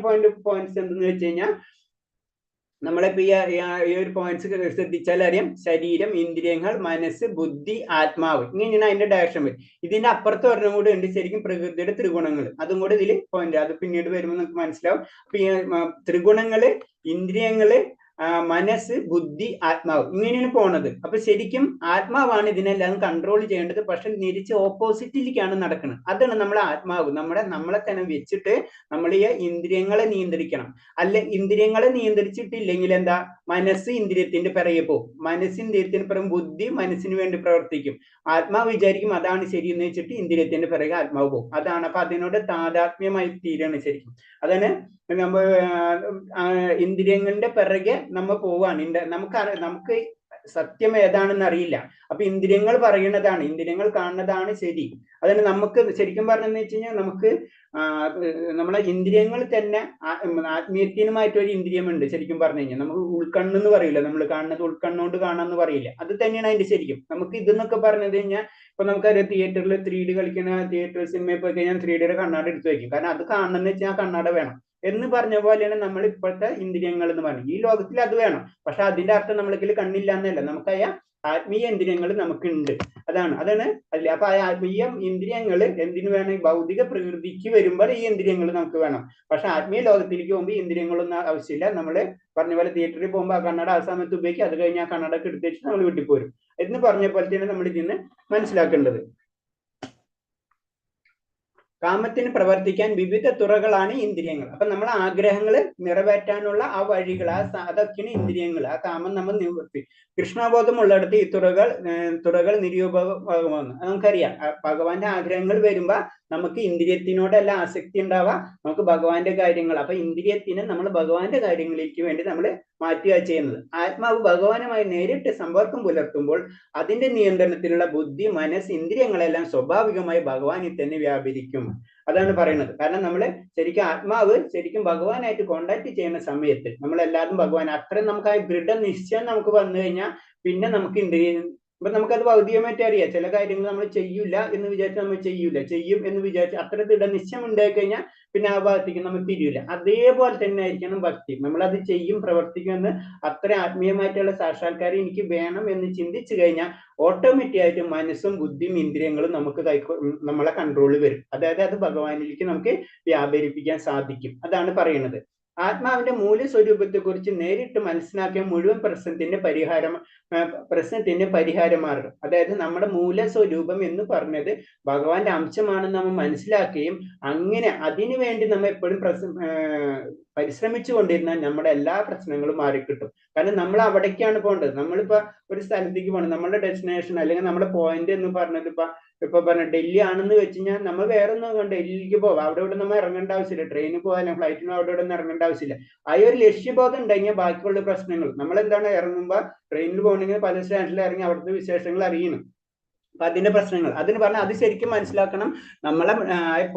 പോയിന്റ്സ് എന്തെന്ന് വെച്ച് കഴിഞ്ഞാൽ നമ്മളിപ്പോ ഈ ഒരു പോയിന്റ്സ് ശ്രദ്ധിച്ചാൽ അറിയാം. ശരീരം, ഇന്ദ്രിയങ്ങൾ, മനസ്സ്, ബുദ്ധി, ആത്മാവ്, ഇങ്ങനെയാണ് അതിന്റെ ഡയറക്ഷൻ വരും. ഇതിന്റെ അപ്പുറത്ത് ഒരെണ്ണം കൂടെ ഉണ്ട് ശരിക്കും, പ്രകൃതിയുടെ ത്രിഗുണങ്ങൾ. അതും കൂടെ ഇതിൽ പോയിന്റ്, അത് പിന്നീട് വരുമ്പോൾ നമുക്ക് മനസ്സിലാവും. അപ്പൊ ഈ ത്രിഗുണങ്ങള്, ഇന്ദ്രിയങ്ങള്, മനസ്സ്, ബുദ്ധി, ആത്മാവ്, ഇങ്ങനെയാണ് പോണത്. അപ്പൊ ശരിക്കും ആത്മാവാണ് ഇതിനെല്ലാം കൺട്രോൾ ചെയ്യേണ്ടത്. പക്ഷെ തിരിച്ച് ഓപ്പോസിറ്റിലേക്കാണ് നടക്കുന്നത്. അതാണ് നമ്മളെ ആത്മാവ്. നമ്മളെ തന്നെ വെച്ചിട്ട് നമ്മൾ ഈ ഇന്ദ്രിയങ്ങളെ നിയന്ത്രിക്കണം. അല്ല, ഇന്ദ്രിയങ്ങളെ നിയന്ത്രിച്ചിട്ടില്ലെങ്കിൽ എന്താ, മനസ്സ് ഇന്ദ്രിയത്തിന്റെ പിറകെ പോകും. മനസ്സ് ഇന്ദ്രിയത്തിന് പിറകെ ബുദ്ധി മനസ്സിന് വേണ്ടി പ്രവർത്തിക്കും. ആത്മാവ് വിചാരിക്കും അതാണ് ശരിയെന്ന് വെച്ചിട്ട് ഇന്ദ്രിയത്തിന്റെ പിറകെ ആത്മാവ് പോകും. അതാണ്. അപ്പൊ അതിനോട് താതാത്മ്യമായി തീരാണ് ശരിക്കും. അതാണ് നമ്മൾ ഇന്ദ്രിയങ്ങളുടെ പിറകെ നമ്മൾ പോവാണ്. നമുക്ക് സത്യം ഏതാണെന്ന് അറിയില്ല. അപ്പൊ ഇന്ദ്രിയങ്ങൾ പറയുന്നതാണ്, ഇന്ദ്രിയങ്ങൾ കാണുന്നതാണ് ശരി. അതിന് നമുക്ക് ശരിക്കും പറഞ്ഞെന്ന് വെച്ച് കഴിഞ്ഞാൽ നമുക്ക് നമ്മളെ ഇന്ദ്രിയങ്ങൾ തന്നെ ആത്മീയത്തിനുമായിട്ട് ഒരു ഇന്ദ്രിയമുണ്ട്. ശരിക്കും പറഞ്ഞു കഴിഞ്ഞാൽ നമുക്ക് ഉൾക്കണ്ണെന്ന് പറയില്ല, നമ്മൾ കാണുന്നത് ഉൾക്കണ്ണുകൊണ്ട് കാണാന്ന് പറയില്ല. അത് തന്നെയാണ് അതിന്റെ ശരിക്കും. നമുക്ക് ഇതെന്നൊക്കെ പറഞ്ഞത് കഴിഞ്ഞാൽ ഇപ്പൊ നമുക്കറിയാം തിയേറ്ററിൽ 3D കളിക്കുന്ന തിയേറ്റർ സിനിമയിൽ പോയി കഴിഞ്ഞാൽ 3Dയുടെ കണ്ണാട എടുത്ത് വെക്കും. കാരണം അത് കാണണമെന്ന് വെച്ചാൽ കണ്ണാട വേണം എന്ന് പറഞ്ഞ പോലെയാണ് നമ്മൾ ഇപ്പോഴത്തെ ഇന്ദ്രിയങ്ങൾ എന്ന് പറഞ്ഞു. ഈ ലോകത്തിൽ അത് വേണം, പക്ഷെ അതിന്റെ അർത്ഥം നമ്മൾക്ക് കണ്ണില്ല എന്നല്ല, നമുക്കായ ആത്മീയ ഇന്ദ്രിയങ്ങൾ നമുക്കുണ്ട്. അതാണ് അതിൽ. അപ്പൊ ആ ആത്മീയ ഇന്ദ്രിയങ്ങൾ എന്തിനു വേണം? ഭൗതിക പ്രകൃതിക്ക് വരുമ്പോൾ ഈ ഇന്ദ്രിയങ്ങൾ നമുക്ക് വേണം. പക്ഷെ ആത്മീയ ലോകത്തിലേക്ക് പോകുമ്പോൾ ഇന്ദ്രിയങ്ങളൊന്നും ആവശ്യമില്ല. നമ്മൾ പറഞ്ഞ പോലെ തിയേറ്ററിൽ പോകുമ്പോൾ ആ കണ്ണട ആ സമയത്ത് ഉപയോഗിക്കുക, അത് കഴിഞ്ഞ് ആ കണ്ണടക്ക് എടുത്ത് വെച്ചിട്ട് നമ്മൾ വീട്ടിൽ പോരും എന്ന് പറഞ്ഞ പോലെ തന്നെ നമ്മൾ ഇതിന് മനസ്സിലാക്കേണ്ടത്. കാമത്തിന് പ്രവർത്തിക്കാൻ വിവിധ തുറകളാണ് ഇന്ദ്രിയങ്ങൾ. അപ്പൊ നമ്മളെ ആഗ്രഹങ്ങൾ നിറവേറ്റാനുള്ള ആ വഴികൾ, അതൊക്കെയാണ് ഇന്ദ്രിയങ്ങൾ. ആ കാമം നമ്മൾ നിവർത്തി കൃഷ്ണബോധം ഉള്ളിടത്ത് ഈ തുറകൾ നിരൂപകമാകുമെന്ന് നമുക്കറിയാം. ഭഗവാന്റെ ആഗ്രഹങ്ങൾ വരുമ്പോ നമുക്ക് ഇന്ദ്രിയത്തിനോടല്ല ആസക്തി ഉണ്ടാവാം, നമുക്ക് ഭഗവാന്റെ കാര്യങ്ങൾ. അപ്പൊ ഇന്ദ്രിയത്തിന് നമ്മൾ ഭഗവാന്റെ കാര്യങ്ങളിലേക്ക് വേണ്ടി നമ്മൾ മാറ്റുക ചെയ്യുന്നത്. ആത്മാവ് ഭഗവാനുമായി നേരിട്ട് സമ്പർക്കം പുലർത്തുമ്പോൾ അതിന്റെ നിയന്ത്രണത്തിലുള്ള ബുദ്ധി, മനസ്സ്, ഇന്ദ്രിയങ്ങളെല്ലാം സ്വാഭാവികമായി ഭഗവാനിൽ തന്നെ വ്യാപരിക്കും. അതാണ് പറയുന്നത്. കാരണം നമ്മൾ ശരിക്കും ആത്മാവ് ശരിക്കും ഭഗവാനായിട്ട് കോണ്ടാക്ട് ചെയ്യുന്ന സമയത്ത് നമ്മളെല്ലാവരും ഭഗവാൻ അത്രയും നമുക്ക് ആ ദൃഢനിശ്ചയം നമുക്ക് വന്നു കഴിഞ്ഞാൽ പിന്നെ നമുക്ക് അപ്പൊ നമുക്കത് ഭൗതികമായിട്ട് അറിയാം. ചില കാര്യങ്ങൾ നമ്മൾ ചെയ്യൂല എന്ന് വിചാരിച്ച് നമ്മൾ ചെയ്യൂല, ചെയ്യും എന്ന് വിചാരിച്ച് അത്ര ദൃഢനിശ്ചയം ഉണ്ടായി കഴിഞ്ഞാൽ പിന്നെ ആ ഭാഗത്തേക്ക് നമ്മൾ തിരിയില്ല. അതേപോലെ തന്നെ ആയിരിക്കണം ഭക്തി. നമ്മളത് ചെയ്യും, പ്രവർത്തിക്കുമെന്ന് അത്ര ആത്മീയമായിട്ടുള്ള സാക്ഷാത്കാരം എനിക്ക് വേണം എന്ന് ചിന്തിച്ചു കഴിഞ്ഞാൽ ഓട്ടോമാറ്റിക് ആയിട്ട് മനസ്സും ബുദ്ധിയും ഇന്ദ്രിയങ്ങളും നമുക്ക് നമ്മളെ കൺട്രോളിൽ വരും. അതായത് അത് ഭഗവാനിലേക്ക് നമുക്ക് വ്യാപരിപ്പിക്കാൻ സാധിക്കും. അതാണ് പറയുന്നത്. ആത്മാവിന്റെ മൂല്യസ്വരൂപത്തെ കുറിച്ച് നേരിട്ട് മനസ്സിലാക്കിയ മുഴുവൻ പ്രശ്നത്തിന്റെ പരിഹാരമാർഗം. അതായത് നമ്മുടെ മൂലസ്വരൂപം എന്ന് പറഞ്ഞത് ഭഗവാന്റെ അംശമാണെന്ന് നമ്മൾ മനസ്സിലാക്കുകയും അങ്ങനെ അതിനു വേണ്ടി നമ്മൾ എപ്പോഴും പരിശ്രമിച്ചു കൊണ്ടിരുന്നാൽ നമ്മുടെ എല്ലാ പ്രശ്നങ്ങളും മാറിക്കിട്ടും. കാരണം നമ്മൾ അവിടേക്കാണ് പോകേണ്ടത്. നമ്മളിപ്പോ ഒരു സ്ഥലത്തേക്ക് പോകണം, നമ്മുടെ ഡെസ്റ്റിനേഷൻ അല്ലെങ്കിൽ നമ്മുടെ പോയിന്റ് എന്ന് പറഞ്ഞത് ഇപ്പൊ പറഞ്ഞ ഡൽഹി ആണെന്ന് വെച്ച് കഴിഞ്ഞാൽ നമ്മൾ വേറെ ഒന്നും ഡൽഹിക്ക് പോവാം, അവിടെ ഇവിടെ നമ്മൾ ഇറങ്ങേണ്ട ആവശ്യമില്ല. ട്രെയിനിൽ പോകാനോ ഫ്ലൈറ്റിനോ അവിടെ ഇവിടെ ഒന്നും ഇറങ്ങേണ്ട ആവശ്യമില്ല. ആ ഒരു ലക്ഷ്യബോധം ഉണ്ടെങ്കിൽ ബാക്കിയുള്ള പ്രശ്നങ്ങൾ നമ്മൾ എന്താണ് ഇറങ്ങുമ്പോൾ ട്രെയിനിൽ പോകണമെങ്കിൽ പല സ്റ്റേഷനിൽ ഇറങ്ങി അവിടുത്തെ വിശേഷങ്ങൾ അറിയണം. അപ്പൊ അതിന്റെ പ്രശ്നങ്ങൾ അതിന് പറഞ്ഞാൽ അത് ശരിക്കും മനസ്സിലാക്കണം. നമ്മളെ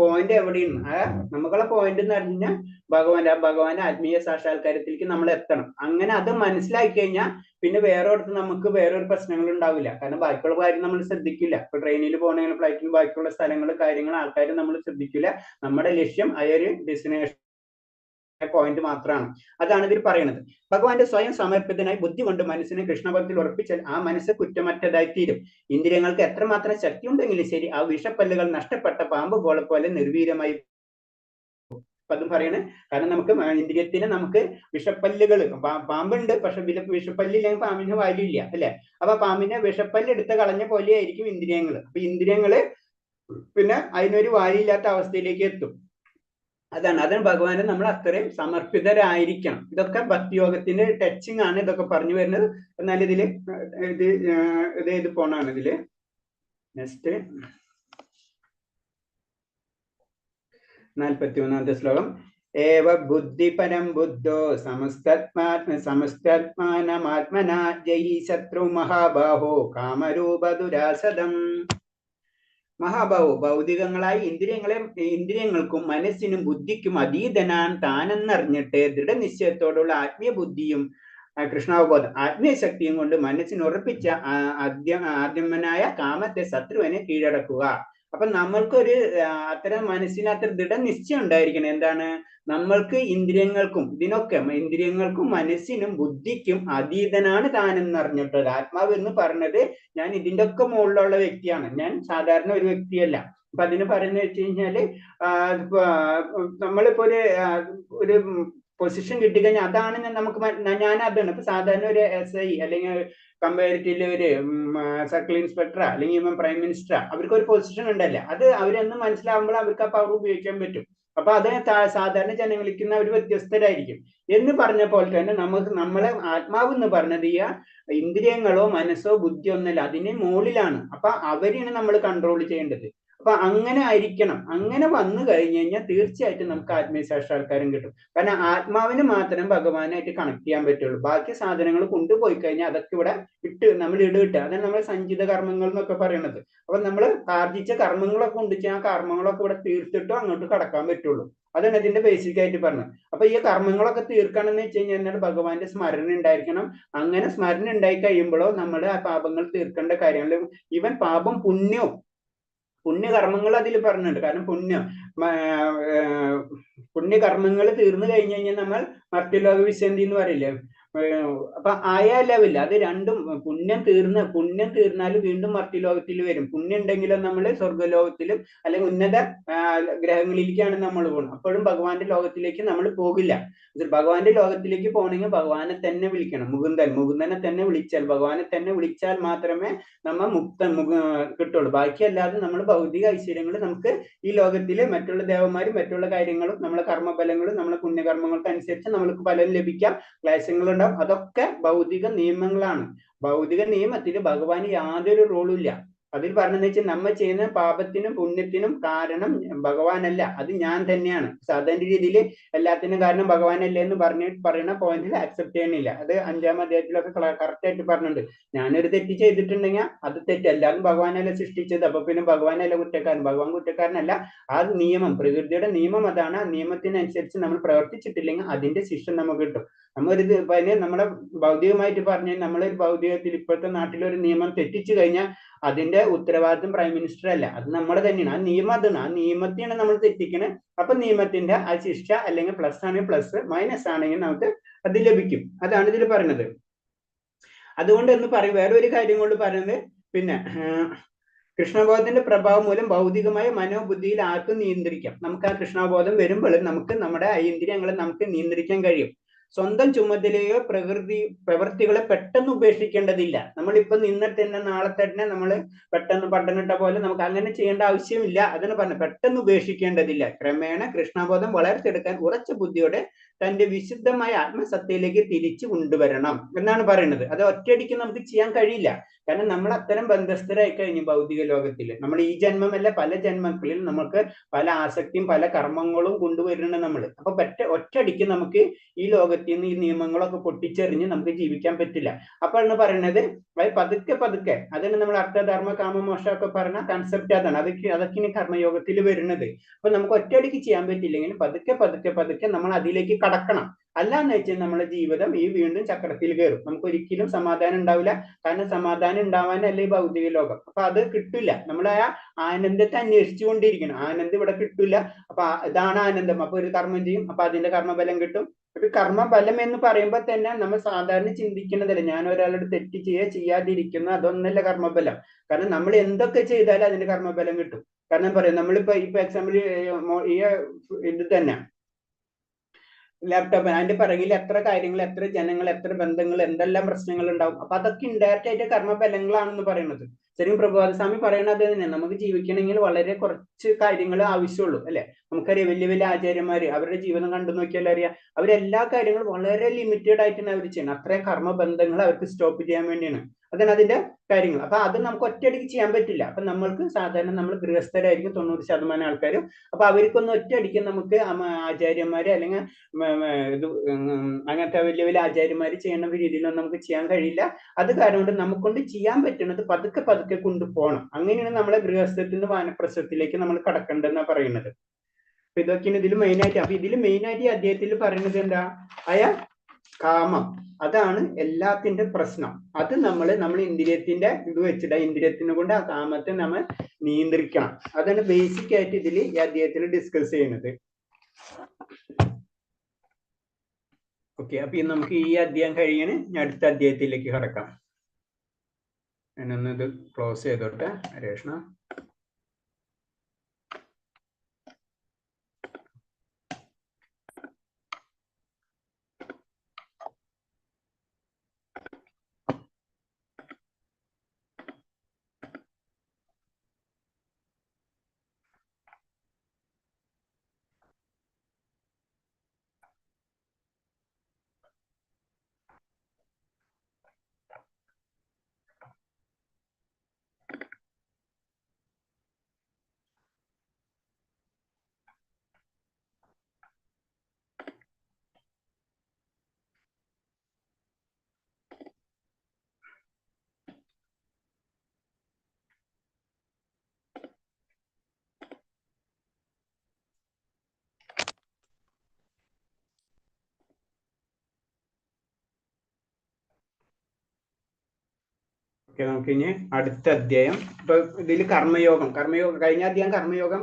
പോയിന്റ് എവിടെയാണ്, നമുക്കുള്ള പോയിന്റ് എന്ന് പറഞ്ഞു കഴിഞ്ഞാൽ ഭഗവാന്റെ ആത്മീയ സാക്ഷാത്കാരത്തിലേക്ക് നമ്മൾ എത്തണം. അങ്ങനെ അത് മനസ്സിലാക്കി കഴിഞ്ഞാൽ പിന്നെ വേറൊരിടത്ത് നമുക്ക് വേറൊരു പ്രശ്നങ്ങൾ ഉണ്ടാവില്ല. കാരണം ബാക്കിയുള്ള കാര്യം നമ്മൾ ശ്രദ്ധിക്കില്ല. ഇപ്പൊ ട്രെയിനിൽ പോകണമെങ്കിൽ ഫ്ലൈറ്റിൽ ബാക്കിയുള്ള സ്ഥലങ്ങൾ, കാര്യങ്ങൾ, ആൾക്കാർ നമ്മൾ ശ്രദ്ധിക്കില്ല. നമ്മുടെ ലക്ഷ്യം ആ ഒരു ഡെസ്റ്റിനേഷൻ പോയിന്റ് മാത്രമാണ്. അതാണ് ഇതിൽ പറയുന്നത്. ഭഗവാന്റെ സ്വയം സമർപ്പിതനായി ബുദ്ധി കൊണ്ട് മനസ്സിനെ കൃഷ്ണഭക്തിയിൽ ഉറപ്പിച്ചാൽ ആ മനസ്സ് കുറ്റമറ്റതായി തീരും. ഇന്ദ്രിയങ്ങൾക്ക് എത്രമാത്രം ശക്തി ഉണ്ടെങ്കിലും ശരി, ആ വിഷപ്പല്ലുകൾ നഷ്ടപ്പെട്ട പാമ്പ് ഗോളെ പോലെ നിർവീര്യമായി. അതും പറയണേ. കാരണം നമുക്ക് ഇന്ദ്രിയത്തിന് നമുക്ക് വിഷപ്പല്ലുകൾ, പാമ്പുണ്ട് പക്ഷെ വിഷപ്പല്ലില്ലെങ്കിൽ പാമ്പിന് വാല്യില്ല അല്ലെ. അപ്പൊ പാമ്പിനെ വിഷപ്പല്ല് എടുത്ത് കളഞ്ഞ പോലെയായിരിക്കും ഇന്ദ്രിയങ്ങൾ. അപ്പൊ ഇന്ദ്രിയങ്ങള് പിന്നെ അതിനൊരു വാല്യില്ലാത്ത അവസ്ഥയിലേക്ക് എത്തും. അതാണ് ഭഗവാന് നമ്മൾ അത്രയും സമർപ്പിതരായിരിക്കണം. ഇതൊക്കെ ഭക്തിയോഗത്തിന്റെ ടച്ചിങ് ആണ് ഇതൊക്കെ പറഞ്ഞു വരുന്നത്. എന്നാൽ ഇത് പോണാണ് ഇതില്. നെക്സ്റ്റ് 41ാമത്തെ ശ്ലോകം. ഏവ ബുദ്ധി പരം ബുദ്ധോ സമസ്താത്മാനമാത്മനാ ജയി ശത്രു മഹാബാഹോ കാമരൂപ ദുരാസദം. മഹാബാഹു ഭൗതികങ്ങളായി ഇന്ദ്രിയങ്ങൾക്കും മനസ്സിനും ബുദ്ധിക്കും അതീതനാൻ താനെന്നറിഞ്ഞിട്ട് ദൃഢനിശ്ചയത്തോടുള്ള ആത്മീയ ബുദ്ധിയും കൃഷ്ണാവബോധം ആത്മീയ ശക്തിയും കൊണ്ട് മനസ്സിന് ഉറപ്പിച്ച ആദ്യമനായ കാമത്തെ ശത്രുവിനെ കീഴടക്കുക. അപ്പൊ നമ്മൾക്കൊരു അത്തരം മനസ്സിന് അത്ര ദൃഢനിശ്ചയം ഉണ്ടായിരിക്കണം. എന്താണ്? നമ്മൾക്ക് ഇന്ദ്രിയങ്ങൾക്കും മനസ്സിനും ബുദ്ധിക്കും അതീതനാണ് താനെന്നറിഞ്ഞിട്ടത്. ആത്മാവ് എന്ന് പറഞ്ഞത് ഞാൻ ഇതിന്റെ ഒക്കെ മുകളിലുള്ള വ്യക്തിയാണ്, ഞാൻ സാധാരണ ഒരു വ്യക്തിയല്ല. അപ്പൊ അതിന് പറയുന്നത് വെച്ച് കഴിഞ്ഞാല് നമ്മളിപ്പോ ഒരു പൊസിഷൻ കിട്ടിക്കഴിഞ്ഞാൽ അതാണ് ഞാൻ അതാണ്. ഇപ്പൊ സാധാരണ ഒരു SI അല്ലെങ്കിൽ കമ്പാരിറ്റീവ്ലി ഒരു സർക്കിൾ ഇൻസ്പെക്ടർ അല്ലെങ്കിൽ പ്രൈം മിനിസ്റ്റർ, അവർക്ക് ഒരു പൊസിഷൻ ഉണ്ടല്ലേ, അത് അവരെന്ന് മനസ്സിലാവുമ്പോൾ അവർക്ക് ആ പവർ ഉപയോഗിക്കാൻ പറ്റും. അപ്പൊ അത് സാധാരണ ജനങ്ങളിക്കുന്ന ഒരു വ്യത്യസ്തരായിരിക്കും എന്ന് പറഞ്ഞ പോലെ തന്നെ നമ്മളെ ആത്മാവ് എന്ന് പറഞ്ഞത് ഈ ഇന്ദ്രിയങ്ങളോ മനസ്സോ ബുദ്ധിയോ ഒന്നല്ല, അതിന് മുകളിലാണ്. അപ്പൊ അവരെയാണ് നമ്മൾ കൺട്രോൾ ചെയ്യേണ്ടത്. അപ്പൊ അങ്ങനെ ആയിരിക്കണം. അങ്ങനെ വന്നു കഴിഞ്ഞു കഴിഞ്ഞാൽ തീർച്ചയായിട്ടും നമുക്ക് ആത്മീയശാസ്ത്രാൾക്കാരും കിട്ടും. കാരണം ആത്മാവിന് മാത്രം ഭഗവാനായിട്ട് കണക്ട് ചെയ്യാൻ പറ്റുള്ളൂ. ബാക്കി സാധനങ്ങൾ കൊണ്ടുപോയി കഴിഞ്ഞാൽ അതൊക്കെ ഇവിടെ നമ്മൾ ഇടുകിട്ടുക. അതാണ് നമ്മൾ സഞ്ചിത കർമ്മങ്ങൾ എന്നൊക്കെ പറയുന്നത്. അപ്പൊ നമ്മൾ ആർജിച്ച കർമ്മങ്ങളൊക്കെ ഉണ്ട്, ആ കർമ്മങ്ങളൊക്കെ ഇവിടെ തീർത്തിട്ടോ അങ്ങോട്ട് കടക്കാൻ പറ്റുള്ളൂ. അതാണ് ഇതിന്റെ ബേസിക് ആയിട്ട് പറഞ്ഞത്. അപ്പൊ ഈ കർമ്മങ്ങളൊക്കെ തീർക്കണമെന്ന് വെച്ച് കഴിഞ്ഞാൽ ഭഗവാന്റെ സ്മരണ ഉണ്ടായിരിക്കണം. അങ്ങനെ സ്മരണ ഉണ്ടായി കഴിയുമ്പോഴോ നമ്മുടെ ആ പാപങ്ങൾ തീർക്കേണ്ട കാര്യങ്ങൾ, ഈവൻ പാപം പുണ്യവും പുണ്യകർമ്മങ്ങൾ അതിൽ പറഞ്ഞിട്ടുണ്ട്. കാരണം പുണ്യകർമ്മങ്ങൾ തീർന്നു കഴിഞ്ഞു കഴിഞ്ഞാൽ നമ്മൾ മർത്യലോക വിശന്തി എന്ന് പറയില്ലേ. അപ്പൊ ആയ ലെവലിൽ അത് രണ്ടും, പുണ്യം തീർന്നാൽ വീണ്ടും മർത്യലോകത്തിൽ വരും. പുണ്യം ഉണ്ടെങ്കിലും നമ്മൾ സ്വർഗലോകത്തിലും അല്ലെങ്കിൽ ഉന്നത ഗ്രഹങ്ങളിലേക്കാണ് നമ്മൾ പോകുന്നത്. അപ്പോഴും ഭഗവാന്റെ ലോകത്തിലേക്ക് നമ്മൾ പോകില്ല. ഭഗവാന്റെ ലോകത്തിലേക്ക് പോകണമെങ്കിൽ ഭഗവാനെ തന്നെ വിളിക്കണം. മുകുന്ദനെ തന്നെ വിളിച്ചാൽ, ഭഗവാനെ തന്നെ വിളിച്ചാൽ മാത്രമേ നമ്മൾ കിട്ടുള്ളൂ. ബാക്കിയല്ലാതെ നമ്മൾ ഭൗതിക ഐശ്വര്യങ്ങൾ നമുക്ക് ഈ ലോകത്തില് മറ്റുള്ള ദേവന്മാരും മറ്റുള്ള കാര്യങ്ങളും നമ്മളെ കർമ്മഫലങ്ങളും നമ്മളെ പുണ്യകർമ്മങ്ങൾക്ക് അനുസരിച്ച് നമ്മൾക്ക് ഫലം ലഭിക്കാം, ക്ലേശങ്ങളുണ്ടാവും. അതൊക്കെ ഭൗതിക നിയമങ്ങളാണ്. ഭൗതിക നിയമത്തിൽ ഭഗവാന് യാതൊരു റോളും ഇല്ല. അതിൽ പറഞ്ഞതെന്ന് വെച്ചാൽ നമ്മൾ ചെയ്യുന്ന പാപത്തിനും പുണ്യത്തിനും കാരണം ഭഗവാനല്ല, അത് ഞാൻ തന്നെയാണ്. സാധാരണ രീതിയിൽ എല്ലാത്തിനും കാരണം ഭഗവാനല്ലേ എന്ന് പറയുന്ന പോയിന്റിൽ അക്സെപ്റ്റ് ചെയ്യണില്ല. അത് 5-ാം അധ്യായത്തിലൊക്കെ കറക്റ്റ് ആയിട്ട് പറഞ്ഞിട്ടുണ്ട്. ഞാനൊരു തെറ്റ് ചെയ്തിട്ടുണ്ടെങ്കിൽ അത് തെറ്റ്, എല്ലാവരും ഭഗവാനല്ല സൃഷ്ടിച്ചത്, അപ്പൊ പിന്നെ ഭഗവാനല്ല കുറ്റക്കാരൻ, ഭഗവാൻ കുറ്റക്കാരനല്ല. ആ നിയമം, പ്രകൃതിയുടെ നിയമം അതാണ്. ആ നിയമത്തിനനുസരിച്ച് നമ്മൾ പ്രവർത്തിച്ചിട്ടില്ലെങ്കിൽ അതിന്റെ ശിക്ഷ നമുക്ക് കിട്ടും. നമ്മുടെ ഭൗതികമായിട്ട് പറഞ്ഞാൽ നമ്മളൊരു ഭൗതികത്തിൽ ഇപ്പോഴത്തെ നാട്ടിലൊരു നിയമം തെറ്റിച്ചു കഴിഞ്ഞാൽ അതിന്റെ ഉത്തരവാദിത്വം പ്രൈം മിനിസ്റ്റർ അല്ല, അത് നമ്മുടെ തന്നെയാണ്. ആ നിയമം അതാണ്, ആ നിയമത്തെയാണ് നമ്മൾ തെറ്റിക്കണേ. അപ്പൊ നിയമത്തിന്റെ ആ ശിക്ഷ അല്ലെങ്കിൽ പ്ലസ് ആണെങ്കിൽ പ്ലസ്, മൈനസ് ആണെങ്കിൽ നമുക്ക് അത് ലഭിക്കും. അതാണ് ഇതിൽ പറയുന്നത്. അതുകൊണ്ട് എന്ന് പറയും വേറെ ഒരു കാര്യം കൊണ്ട് പറയുന്നത്, പിന്നെ കൃഷ്ണബോധത്തിന്റെ പ്രഭാവം മൂലം ഭൗതികമായ മനോബുദ്ധിയിൽ ആർക്കും നിയന്ത്രിക്കാം. നമുക്ക് ആ കൃഷ്ണബോധം വരുമ്പോൾ നമുക്ക് നമ്മുടെ ഇന്ദ്രിയങ്ങളെ നമുക്ക് നിയന്ത്രിക്കാൻ കഴിയും. സ്വന്തം ചുമതലയോ പ്രവൃത്തികളെ പെട്ടെന്ന് ഉപേക്ഷിക്കേണ്ടതില്ല. നമ്മളിപ്പോ നിന്നിട്ട് തന്നെ നാളെ തന്നെ നമ്മൾ പെട്ടെന്ന് പട്ടണിട്ട പോലെ നമുക്ക് അങ്ങനെ ചെയ്യേണ്ട ആവശ്യമില്ല. അതാണ് പറഞ്ഞത്, പെട്ടെന്ന് ഉപേക്ഷിക്കേണ്ടതില്ല. ക്രമേണ കൃഷ്ണബോധം വളർത്തിയെടുക്കാൻ ഉറച്ച ബുദ്ധിയോടെ തന്റെ വിശുദ്ധമായ ആത്മസത്തയിലേക്ക് തിരിച്ചു കൊണ്ടുവരണം എന്നാണ് പറയുന്നത്. അത് ഒറ്റയടിക്ക് നമുക്ക് ചെയ്യാൻ കഴിയില്ല. കാരണം നമ്മൾ അത്തരം ബന്ധസ്ഥരായി കഴിഞ്ഞു ഭൗതിക ലോകത്തിൽ. നമ്മൾ ഈ ജന്മമല്ല പല ജന്മങ്ങളിൽ നമുക്ക് പല ആസക്തിയും പല കർമ്മങ്ങളും കൊണ്ടുവരുന്നുണ്ട് നമ്മൾ. അപ്പൊ ഒറ്റയടിക്ക് നമുക്ക് ഈ ലോകത്തിൽ നിന്ന് ഈ നിയമങ്ങളൊക്കെ പൊട്ടിച്ചെറിഞ്ഞ് നമുക്ക് ജീവിക്കാൻ പറ്റില്ല. അപ്പോഴാണ് പറയുന്നത് പതുക്കെ അതാണ് നമ്മൾ അർത്ഥധർമ്മ കാമമോക്ഷമൊക്കെ പറഞ്ഞ കൺസെപ്റ്റ് അതാണ്. അതൊക്കെയാണ് കർമ്മയോഗത്തിൽ വരുന്നത്. അപ്പൊ നമുക്ക് ഒറ്റയടിക്ക് ചെയ്യാൻ പറ്റില്ലെങ്കിലും പതുക്കെ നമ്മൾ അതിലേക്ക് കടക്കണം. അല്ലാന്ന് വെച്ചാൽ നമ്മുടെ ജീവിതം ഈ വീണ്ടും ചക്രത്തിൽ കയറും. നമുക്ക് ഒരിക്കലും സമാധാനം ഉണ്ടാവില്ല. കാരണം സമാധാനം ഉണ്ടാവാനല്ലേ ഈ ഭൗതിക ലോകം. അപ്പൊ അത് കിട്ടില്ല. നമ്മൾ ആ ആനന്ദത്തെ അന്വേഷിച്ചു കൊണ്ടിരിക്കണം. ആനന്ദം ഇവിടെ കിട്ടില്ല. അപ്പൊ ഇതാണ് ആനന്ദം. അപ്പൊ ഒരു കർമ്മം ചെയ്യും, അപ്പൊ അതിന്റെ കർമ്മഫലം കിട്ടും. അപ്പൊ കർമ്മഫലം എന്ന് പറയുമ്പോൾ തന്നെ നമ്മൾ സാധാരണ ചിന്തിക്കുന്നതല്ല, ഞാൻ ഒരാളോട് തെറ്റ് ചെയ്യാതിരിക്കുന്നു, അതൊന്നല്ല കർമ്മഫലം. കാരണം നമ്മൾ എന്തൊക്കെ ചെയ്താലും അതിന്റെ കർമ്മഫലം കിട്ടും. കാരണം പറയാം, നമ്മളിപ്പോ എക്സാമ്പിൾ ഈ ഇത് തന്നെ ലാപ്ടോപ്പ്, അതിന്റെ പിറകിൽ എത്ര കാര്യങ്ങൾ, എത്ര ജനങ്ങൾ, എത്ര ബന്ധങ്ങൾ, എന്തെല്ലാം പ്രശ്നങ്ങൾ ഉണ്ടാവും. അപ്പൊ അതൊക്കെ ഇൻഡയറക്റ്റ് ആയിട്ട് കർമ്മഫലങ്ങളാണെന്ന് പറയുന്നത്. ശരിക്കും പ്രഭാതസ്വാമി പറയണത് തന്നെ, നമുക്ക് ജീവിക്കണമെങ്കിൽ വളരെ കുറച്ച് കാര്യങ്ങൾ ആവശ്യമുള്ളൂ അല്ലെ. നമുക്കറിയാം വലിയ വലിയ ആചാര്യന്മാര് അവരുടെ ജീവിതം കണ്ടു നോക്കിയാൽ അറിയാം, അവരെല്ലാ കാര്യങ്ങളും വളരെ ലിമിറ്റഡ് ആയിട്ടാണ് അവർ ചെയ്യുന്നത്. അത്രയും കർമ്മബന്ധങ്ങൾ അവർക്ക് സ്റ്റോപ്പ് ചെയ്യാൻ വേണ്ടിയാണ്. അതാണ് അതിന്റെ കാര്യങ്ങൾ. അപ്പൊ അത് നമുക്ക് ഒറ്റയടിക്ക് ചെയ്യാൻ പറ്റില്ല. അപ്പൊ നമ്മൾക്ക് സാധാരണ നമ്മൾ ഗൃഹസ്ഥരായിരിക്കും 90% ആൾക്കാരും. അപ്പൊ അവർക്കൊന്നും ഒറ്റയടിക്ക് നമുക്ക് ആചാര്യന്മാരെ അല്ലെങ്കിൽ അങ്ങനത്തെ വലിയ വലിയ ആചാര്യന്മാര് ചെയ്യുന്ന രീതിയിലൊന്നും നമുക്ക് ചെയ്യാൻ കഴിയില്ല. അത് കാരണം കൊണ്ട് നമുക്കൊണ്ട് ചെയ്യാൻ പറ്റുന്നത് പതുക്കെ കൊണ്ടുപോകണം. അങ്ങനെയാണ് നമ്മളെ ഗൃഹസ്ഥത്തിൽ നിന്ന് വാനപ്രസ്ഥത്തിലേക്ക് നമ്മൾ കടക്കേണ്ടതെന്നാണ് പറയുന്നത്. അപ്പൊ ഇതൊക്കെയാണ് ഇതിൽ മെയിനായിട്ട്. അപ്പൊ ഇതിൽ മെയിനായിട്ട് ഈ അദ്ദേഹത്തിൽ പറയുന്നത് എന്താ, കാമം, അതാണ് എല്ലാത്തിന്റെ പ്രശ്നം. അത് നമ്മൾ ഇന്ദ്രിയത്തിന്റെ ഇത് വെച്ചിട്ട് ഇന്ദ്രിയത്തിനെ കൊണ്ട് ആ കാമത്തെ നമ്മൾ നിയന്ത്രിക്കണം. അതാണ് ബേസിക് ആയിട്ട് ഇതിൽ ഈ അദ്ദേഹത്തിൽ ഡിസ്കസ് ചെയ്യുന്നത്. ഓക്കെ, അപ്പൊ നമുക്ക് ഈ അധ്യായം കഴിയാൻ അടുത്ത അധ്യായത്തിലേക്ക് കടക്കാം. ഞാനൊന്ന് ഇത് ക്ലോസ് ചെയ്തോട്ടെ ഹരേഷ്ണ. നമുക്ക് ഇനി അടുത്ത അധ്യായം. ഇപ്പൊ ഇതിൽ കർമ്മയോഗം കഴിഞ്ഞ അധ്യായം കർമ്മയോഗം,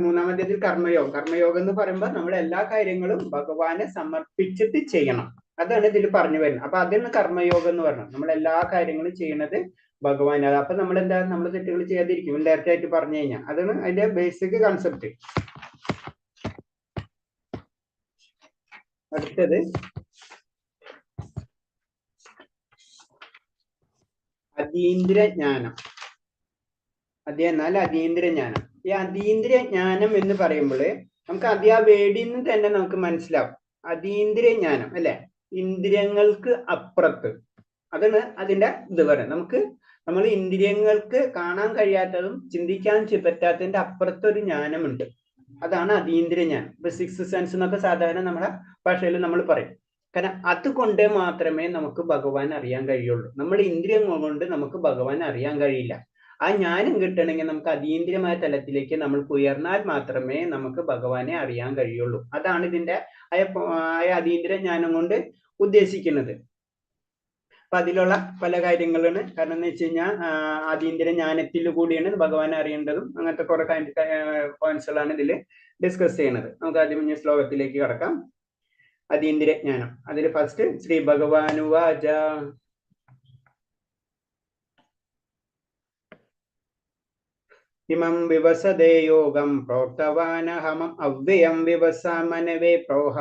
മൂന്നാം അധ്യായത്തിൽ കർമ്മയോഗം എന്ന് പറയുമ്പോൾ നമ്മൾ എല്ലാ കാര്യങ്ങളും ഭഗവാനെ സമർപ്പിച്ചിട്ട് ചെയ്യണം. അതാണ് ഇതിൽ പറഞ്ഞു വരുന്നത്. അപ്പൊ അതിന് കർമ്മയോഗം എന്ന് പറഞ്ഞത് നമ്മൾ എല്ലാ കാര്യങ്ങളും ചെയ്യുന്നത് ഭഗവാൻ. അപ്പൊ നമ്മൾ എന്താ, നമ്മൾ തെറ്റുകൾ ചെയ്യാതിരിക്കും ഡയറക്റ്റ് ആയിട്ട് പറഞ്ഞു കഴിഞ്ഞാൽ. അതാണ് അതിന്റെ ബേസിക് കൺസെപ്റ്റ്. അടുത്തത് അതീന്ദ്രിയ ജ്ഞാനം. എന്നാൽ അതീന്ദ്രിയ ജ്ഞാനം. ഈ അതീന്ദ്രിയ ജ്ഞാനം എന്ന് പറയുമ്പോൾ നമുക്ക് ആ വേടിയിൽ നിന്ന് തന്നെ നമുക്ക് മനസ്സിലാവും. അതീന്ദ്രിയ ജ്ഞാനം അല്ലെ, ഇന്ദ്രിയങ്ങൾക്ക് അപ്പുറത്ത്. അതാണ് അതിന്റെ ഇത് പറയുന്നത്. നമ്മൾ ഇന്ദ്രിയങ്ങൾക്ക് കാണാൻ കഴിയാത്തതും ചിന്തിക്കാൻ പറ്റാത്തതിന്റെ അപ്പുറത്തൊരു ജ്ഞാനമുണ്ട്. അതാണ് അതീന്ദ്രിയ ജ്ഞാനം. ഇപ്പൊ സിക്സ് സെൻസ് എന്നൊക്കെ സാധാരണ നമ്മുടെ ഭാഷയിൽ നമ്മൾ പറയും. കാരണം അതുകൊണ്ട് മാത്രമേ നമുക്ക് ഭഗവാൻ അറിയാൻ കഴിയുള്ളൂ. നമ്മുടെ ഇന്ദ്രിയങ്ങൾ കൊണ്ട് നമുക്ക് ഭഗവാൻ അറിയാൻ കഴിയില്ല. ആ ജ്ഞാനം കിട്ടണമെങ്കിൽ നമുക്ക് അതീന്ദ്രിയമായ തലത്തിലേക്ക് നമ്മൾക്ക് ഉയർന്നാൽ മാത്രമേ നമുക്ക് ഭഗവാനെ അറിയാൻ കഴിയുള്ളൂ. അതാണ് ഇതിന്റെ അതീന്ദ്രിയ ജ്ഞാനം കൊണ്ട് ഉദ്ദേശിക്കുന്നത്. അപ്പൊ അതിലുള്ള പല കാര്യങ്ങളാണ്. കാരണം എന്ന് വെച്ച് കഴിഞ്ഞാൽ അതീന്ദ്രിയ ജ്ഞാനത്തിൽ കൂടിയാണ് ഭഗവാനെ അറിയേണ്ടതും. അങ്ങനത്തെ കുറെ പോയിന്റ്സുകളാണ് ഇതിൽ ഡിസ്കസ് ചെയ്യുന്നത്. നമുക്ക് ആദ്യം ശ്ലോകത്തിലേക്ക് കടക്കാം. അതീന്ദ്രിയ ജ്ഞാനം. അതിൽ ഫസ്റ്റ് ശ്രീ ഭഗവാനുവാച ഇമം വിവസദേ യോഗം പ്രോക്തവാനഹമം അവ്യയം വിവസാമനവേ പ്രോഹ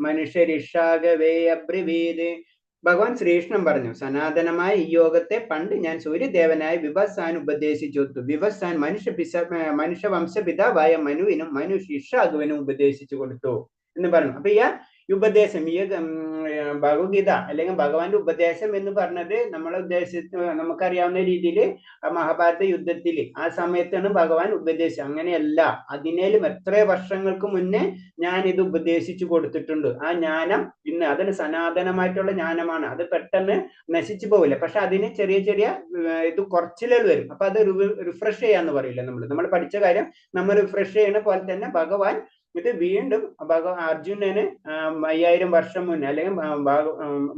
മനുഷ്യരിഷാഗവേ അബ്രവീത്. ഭഗവാൻ ശ്രീകൃഷ്ണൻ പറഞ്ഞു, സനാതനമായ ഈ യോഗത്തെ പണ്ട് ഞാൻ സൂര്യദേവനായ വിവസ്വാൻ ഉപദേശിച്ചു. വിവസ്വാൻ മനുഷ്യവംശപിതാവായ മനുവിനും മനുഷ്യരിഷാഗുവിനും ഉപദേശിച്ചു കൊടുത്തു എന്ന് പറഞ്ഞു. അപ്പൊ ഈ ഉപദേശം, ഈ ഭഗവത്ഗീത അല്ലെങ്കിൽ ഭഗവാന്റെ ഉപദേശം എന്ന് പറഞ്ഞത് നമ്മളെ നമുക്കറിയാവുന്ന രീതിയിൽ മഹാഭാരത യുദ്ധത്തിൽ ആ സമയത്താണ് ഭഗവാൻ ഉപദേശം. അങ്ങനെയല്ല, അതിനേലും എത്ര വർഷങ്ങൾക്ക് മുന്നേ ഞാൻ ഇത് ഉപദേശിച്ചു കൊടുത്തിട്ടുണ്ട്. ആ ജ്ഞാനം ഇന്ന് അതിന് സനാതനമായിട്ടുള്ള ജ്ഞാനമാണ്. അത് പെട്ടെന്ന് നശിച്ചു പോവില്ല. പക്ഷെ അതിന് ചെറിയ ചെറിയ ഇത് കുറച്ചിലുകൾ വരും. അപ്പൊ അത് റിഫ്രഷ് ചെയ്യാന്ന് പറയില്ല. നമ്മൾ പഠിച്ച കാര്യം നമ്മൾ റിഫ്രഷ് ചെയ്യുന്ന പോലെ തന്നെ ഭഗവാൻ ഇത് വീണ്ടും അർജുനന് 5000 വർഷം മുന്നേ അല്ലെങ്കിൽ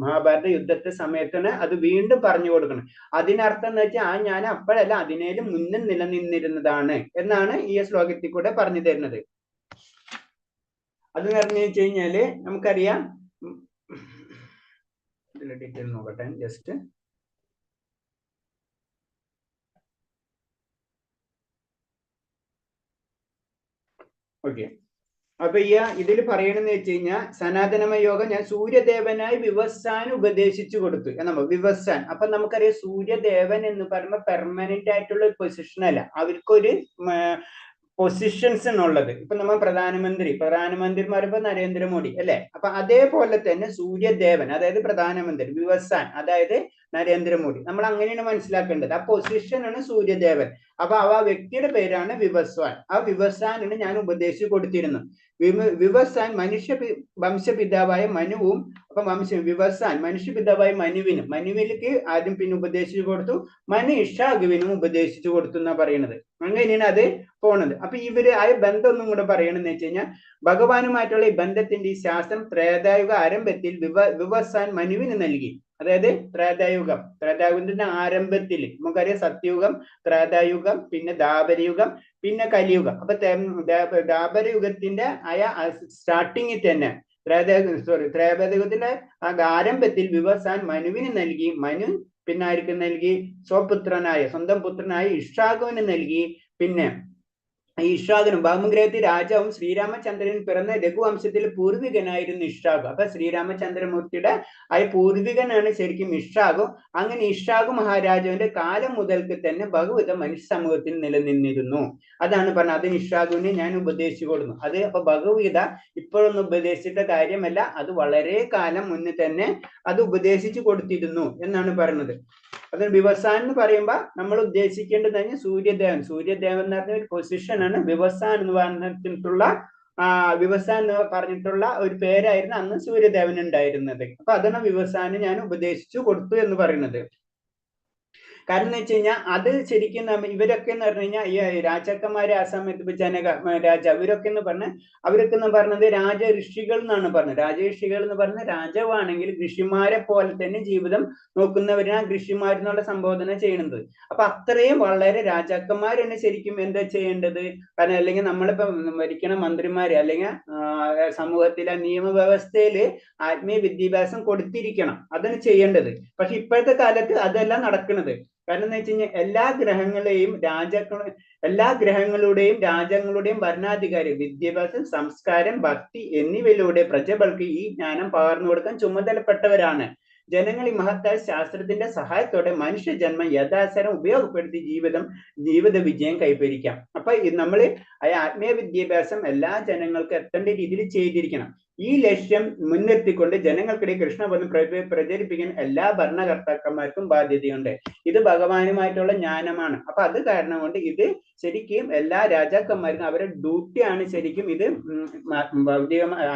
മഹാഭാരത യുദ്ധത്തെ സമയത്തിന് അത് വീണ്ടും പറഞ്ഞു കൊടുക്കണം. അതിനർത്ഥം എന്ന് വെച്ചാൽ ആ ജ്ഞാനം അപ്പോഴല്ല, അതിനേലും മുന്നിൽ നിലനിന്നിരുന്നതാണ് എന്നാണ് ഈ ശ്ലോകത്തിൽ കൂടെ പറഞ്ഞു തരുന്നത്. അത് പറഞ്ഞു വെച്ച് കഴിഞ്ഞാല് നമുക്കറിയാം, ഇതിലെ ഡീറ്റെയിൽ നോക്കട്ടെ ജസ്റ്റ്. ഓക്കെ, അപ്പൊ ഇതിൽ പറയണെന്ന് വെച്ച് കഴിഞ്ഞാൽ സനാതനമയ യോഗം ഞാൻ സൂര്യദേവനായി വിവസ്വാൻ ഉപദേശിച്ചു കൊടുത്തു എന്നാ. വിവസ്വാൻ, അപ്പൊ നമുക്കറിയാം സൂര്യദേവൻ എന്ന് പറയുമ്പോൾ പെർമനന്റ് ആയിട്ടുള്ള ഒരു പൊസിഷൻ അല്ല, അവർക്കൊരു പൊസിഷൻസ് എന്നുള്ളത്. ഇപ്പൊ നമ്മൾ പ്രധാനമന്ത്രിമാർ ഇപ്പൊ നരേന്ദ്രമോദി അല്ലെ. അപ്പൊ അതേപോലെ തന്നെ സൂര്യദേവൻ അതായത് പ്രധാനമന്ത്രി, വിവസ്വാൻ അതായത് നരേന്ദ്രമോദി. നമ്മൾ അങ്ങനെയാണ് മനസ്സിലാക്കേണ്ടത്. ആ പൊസിഷനാണ് സൂര്യദേവൻ. അപ്പൊ ആ വ്യക്തിയുടെ പേരാണ് വിവസ്വാൻ. ആ വിവസ്വാനാണ് ഞാൻ ഉപദേശിച്ചു കൊടുത്തിരുന്നു. വിവസ്വാൻ വംശപിതാവായ മനുവും, അപ്പൊ വിവസ്വാൻ മനുഷ്യപിതാവായ മനുവിലേക്ക് ആദ്യം പിന്നെ ഉപദേശിച്ചു കൊടുത്തു, ഇഷാഗുവിനും ഉപദേശിച്ചു കൊടുത്തു എന്നാ പറയുന്നത്. അങ്ങനെയാണ് അത് പോണത്. അപ്പൊ ഇവര് ആ ബന്ധം ഒന്നും കൂടെ പറയണെന്ന് വെച്ച് കഴിഞ്ഞാൽ ഭഗവാനുമായിട്ടുള്ള ഈ ബന്ധത്തിന്റെ ഈ ശാസ്ത്രം ത്രേതായുഗ ആരംഭത്തിൽ വിവസ്വാൻ മനുവിന് നൽകി. അതായത് ത്രേതായുഗത്തിന്റെ ആരംഭത്തിൽ നമുക്കറിയാം സത്യയുഗം, ത്രേതായുഗം, പിന്നെ ദ്വാപരയുഗം, പിന്നെ കലിയുഗം. അപ്പൊ ദ്വാപരയുഗത്തിന്റെ സ്റ്റാർട്ടിങ്ങിൽ തന്നെ ത്രേതായുഗത്തിന്റെ ആരംഭത്തിൽ വിവസ്വാൻ മനുവിന് നൽകി. മനു പിന്നെ ആർക്ക് നൽകി? സ്വന്തം പുത്രനായ ഇഷാകുവിന് നൽകി. പിന്നെ ഇഷാകനും ബാമഗ്രഹത്തിൽ രാജാവും ശ്രീരാമചന്ദ്രൻ പിറന്ന രഘുവംശത്തിൽ പൂർവികനായിരുന്നു ഇഷാകു. അപ്പൊ ശ്രീരാമചന്ദ്രമൂർത്തിയുടെ ആ പൂർവികനാണ് ശരിക്കും ഇഷാകു. അങ്ങനെ ഇഷാകു മഹാരാജാവിന്റെ കാലം മുതൽക്ക് തന്നെ ഭഗവത മനുഷ്യ സമൂഹത്തിൽ നിലനിന്നിരുന്നു. അതാണ് പറഞ്ഞത്, അതിന് ഇഷാകുവിനെ ഞാൻ ഉപദേശിച്ചു കൊടുക്കുന്നു. അത് അപ്പൊ ഭഗവത്ഗീത ഇപ്പോഴൊന്നും ഉപദേശിച്ചിട്ട കാര്യമല്ല, അത് വളരെ കാലം മുന്നേ തന്നെ അത് ഉപദേശിച്ചു കൊടുത്തിരുന്നു എന്നാണ് പറയുന്നത്. അത് വിവസ്വാൻ എന്ന് പറയുമ്പോൾ നമ്മൾ ഉദ്ദേശിക്കേണ്ടത് തന്നെ സൂര്യദേവൻ എന്ന് പറഞ്ഞ ഒരു പൊസിഷനാണ്. വിവസ്വാൻ എന്ന് പറഞ്ഞിട്ടുള്ള ഒരു പേരായിരുന്നു അന്ന് സൂര്യദേവൻ ഉണ്ടായിരുന്നത്. അപ്പൊ അതാണ് വിവസ്വാന് ഞാൻ ഉപദേശിച്ചു കൊടുത്തു എന്ന് പറയുന്നത്. കാരണം എന്ന് വെച്ച് കഴിഞ്ഞാൽ അത് ശരിക്കും ഇവരൊക്കെ എന്ന് പറഞ്ഞു കഴിഞ്ഞാൽ ഈ രാജാക്കന്മാരെ ആ സമയത്ത് ഇപ്പൊ ഇവരൊക്കെ എന്ന് പറഞ്ഞാൽ അവരൊക്കെ എന്ന് പറഞ്ഞത് രാജ ഋഷികൾ എന്നാണ് പറഞ്ഞത്. രാജ ഋഷികൾ എന്ന് പറഞ്ഞ രാജാവാണെങ്കിൽ ഋഷിമാരെ പോലെ തന്നെ ജീവിതം നോക്കുന്നവരാണ് ഋഷിമാരെന്നുള്ള സംബോധന ചെയ്യുന്നത്. അപ്പൊ അത്രയും വളരെ രാജാക്കന്മാരാണ് ശരിക്കും എന്താ ചെയ്യേണ്ടത്. കാരണം അല്ലെങ്കിൽ നമ്മളിപ്പോ ഭരിക്കണ മന്ത്രിമാര് അല്ലെങ്കിൽ സമൂഹത്തിലെ നിയമവ്യവസ്ഥയില് ആത്മീയ വിദ്യാഭ്യാസം കൊടുത്തിരിക്കണം, അതാണ് ചെയ്യേണ്ടത്. പക്ഷെ ഇപ്പോഴത്തെ കാലത്ത് അതല്ല നടക്കുന്നത്. കാരണം എന്ന് വെച്ച് കഴിഞ്ഞാൽ എല്ലാ ഗ്രഹങ്ങളുടെയും രാജ്യങ്ങളുടെയും ഭരണാധികാരി വിദ്യാഭ്യാസം, സംസ്കാരം, ഭക്തി എന്നിവയിലൂടെ പ്രജകൾക്ക് ഈ ജ്ഞാനം പകർന്നു കൊടുക്കാൻ ചുമതലപ്പെട്ടവരാണ്. ജനങ്ങൾ ഈ മഹത്തായ ശാസ്ത്രത്തിന്റെ സഹായത്തോടെ മനുഷ്യജന്മം യഥാസരം ഉപയോഗപ്പെടുത്തി ജീവിത വിജയം കൈവരിക്കാം. അപ്പൊ നമ്മള് ആത്മീയ വിദ്യാഭ്യാസം എല്ലാ ജനങ്ങൾക്കും എത്തേണ്ട രീതിയിൽ ചെയ്തിരിക്കണം. ഈ ലക്ഷ്യം മുൻനിർത്തിക്കൊണ്ട് ജനങ്ങൾക്കിടയിൽ കൃഷ്ണബന്ധം പ്രചരിപ്പിക്കാൻ എല്ലാ ഭരണകർത്താക്കന്മാർക്കും ബാധ്യതയുണ്ട്. ഇത് ഭഗവാനുമായിട്ടുള്ള ജ്ഞാനമാണ്. അപ്പൊ അത് കാരണം കൊണ്ട് ഇത് ശരിക്കും എല്ലാ രാജാക്കന്മാർക്കും അവരുടെ ഡ്യൂട്ടിയാണ് ശരിക്കും ഇത്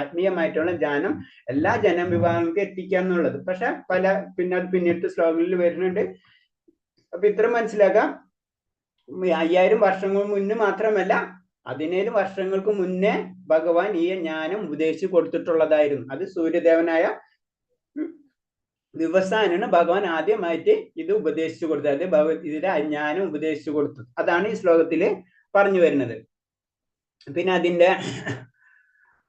ആത്മീയമായിട്ടുള്ള ജ്ഞാനം എല്ലാ ജനവിഭാഗങ്ങൾക്ക് എത്തിക്കുക എന്നുള്ളത്. പക്ഷെ പിന്നീട് ശ്ലോകങ്ങളിൽ വരുന്നുണ്ട്. അപ്പൊ ഇത്ര മനസ്സിലാക്കാം. 5000 വർഷങ്ങൾക്ക് മുന്നേ മാത്രമല്ല 17 വർഷങ്ങൾക്ക് മുന്നേ ഭഗവാൻ ഈ ജ്ഞാനം ഉപദേശിച്ചു കൊടുത്തിട്ടുള്ളതായിരുന്നു. അത് സൂര്യദേവനായ ദിവസാനാണ് ഭഗവാൻ ആദ്യമായിട്ട് ഇത് ഉപദേശിച്ചു കൊടുത്തത്. അത് ഇതിന്റെ ജ്ഞാനം ഉപദേശിച്ചു കൊടുത്തത്. അതാണ് ഈ ശ്ലോകത്തില് പറഞ്ഞു വരുന്നത്. പിന്നെ അതിന്റെ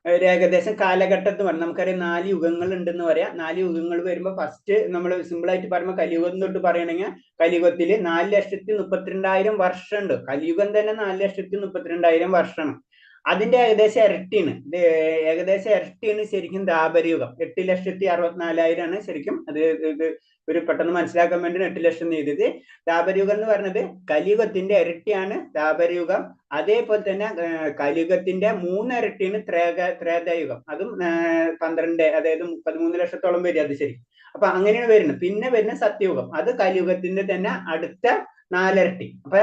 ഒരു ഏകദേശം കാലഘട്ടത്ത് പറഞ്ഞു നമുക്കറിയാം 4 യുഗങ്ങൾ ഉണ്ടെന്ന് പറയാം. 4 യുഗങ്ങൾ വരുമ്പോൾ ഫസ്റ്റ് നമ്മൾ സിമ്പിൾ ആയിട്ട് പറയുമ്പോൾ കലിയുഗം തൊട്ട് പറയണെങ്കിൽ കലിയുഗത്തില് 4,32,000 വർഷമുണ്ട്. കലിയുഗം തന്നെ 4,32,000 വർഷമാണ്. അതിന്റെ ഏകദേശം ഇരട്ടിയാണ് ശരിക്കും ദ്വാപരയുഗം. 8,64,000 ശരിക്കും. അത് ഒരു പെട്ടെന്ന് മനസ്സിലാക്കാൻ വേണ്ടി 8 ലക്ഷം എഴുതിയത്. ദ്വാപരയുഗം എന്ന് പറഞ്ഞത് കലിയുഗത്തിന്റെ ഇരട്ടിയാണ് ദ്വാപരയുഗം. അതേപോലെ തന്നെ കലിയുഗത്തിന്റെ 3 ഇരട്ടിയാണ് ത്രേതായുഗം. അതും 12, അതായത് 33 ലക്ഷത്തോളം വരും അത് ശരിക്കും. അപ്പൊ അങ്ങനെയാണ് വരുന്നത്. പിന്നെ വരുന്ന സത്യയുഗം, അത് കലിയുഗത്തിന്റെ തന്നെ അടുത്ത 4 ഇരട്ടി. അപ്പൊ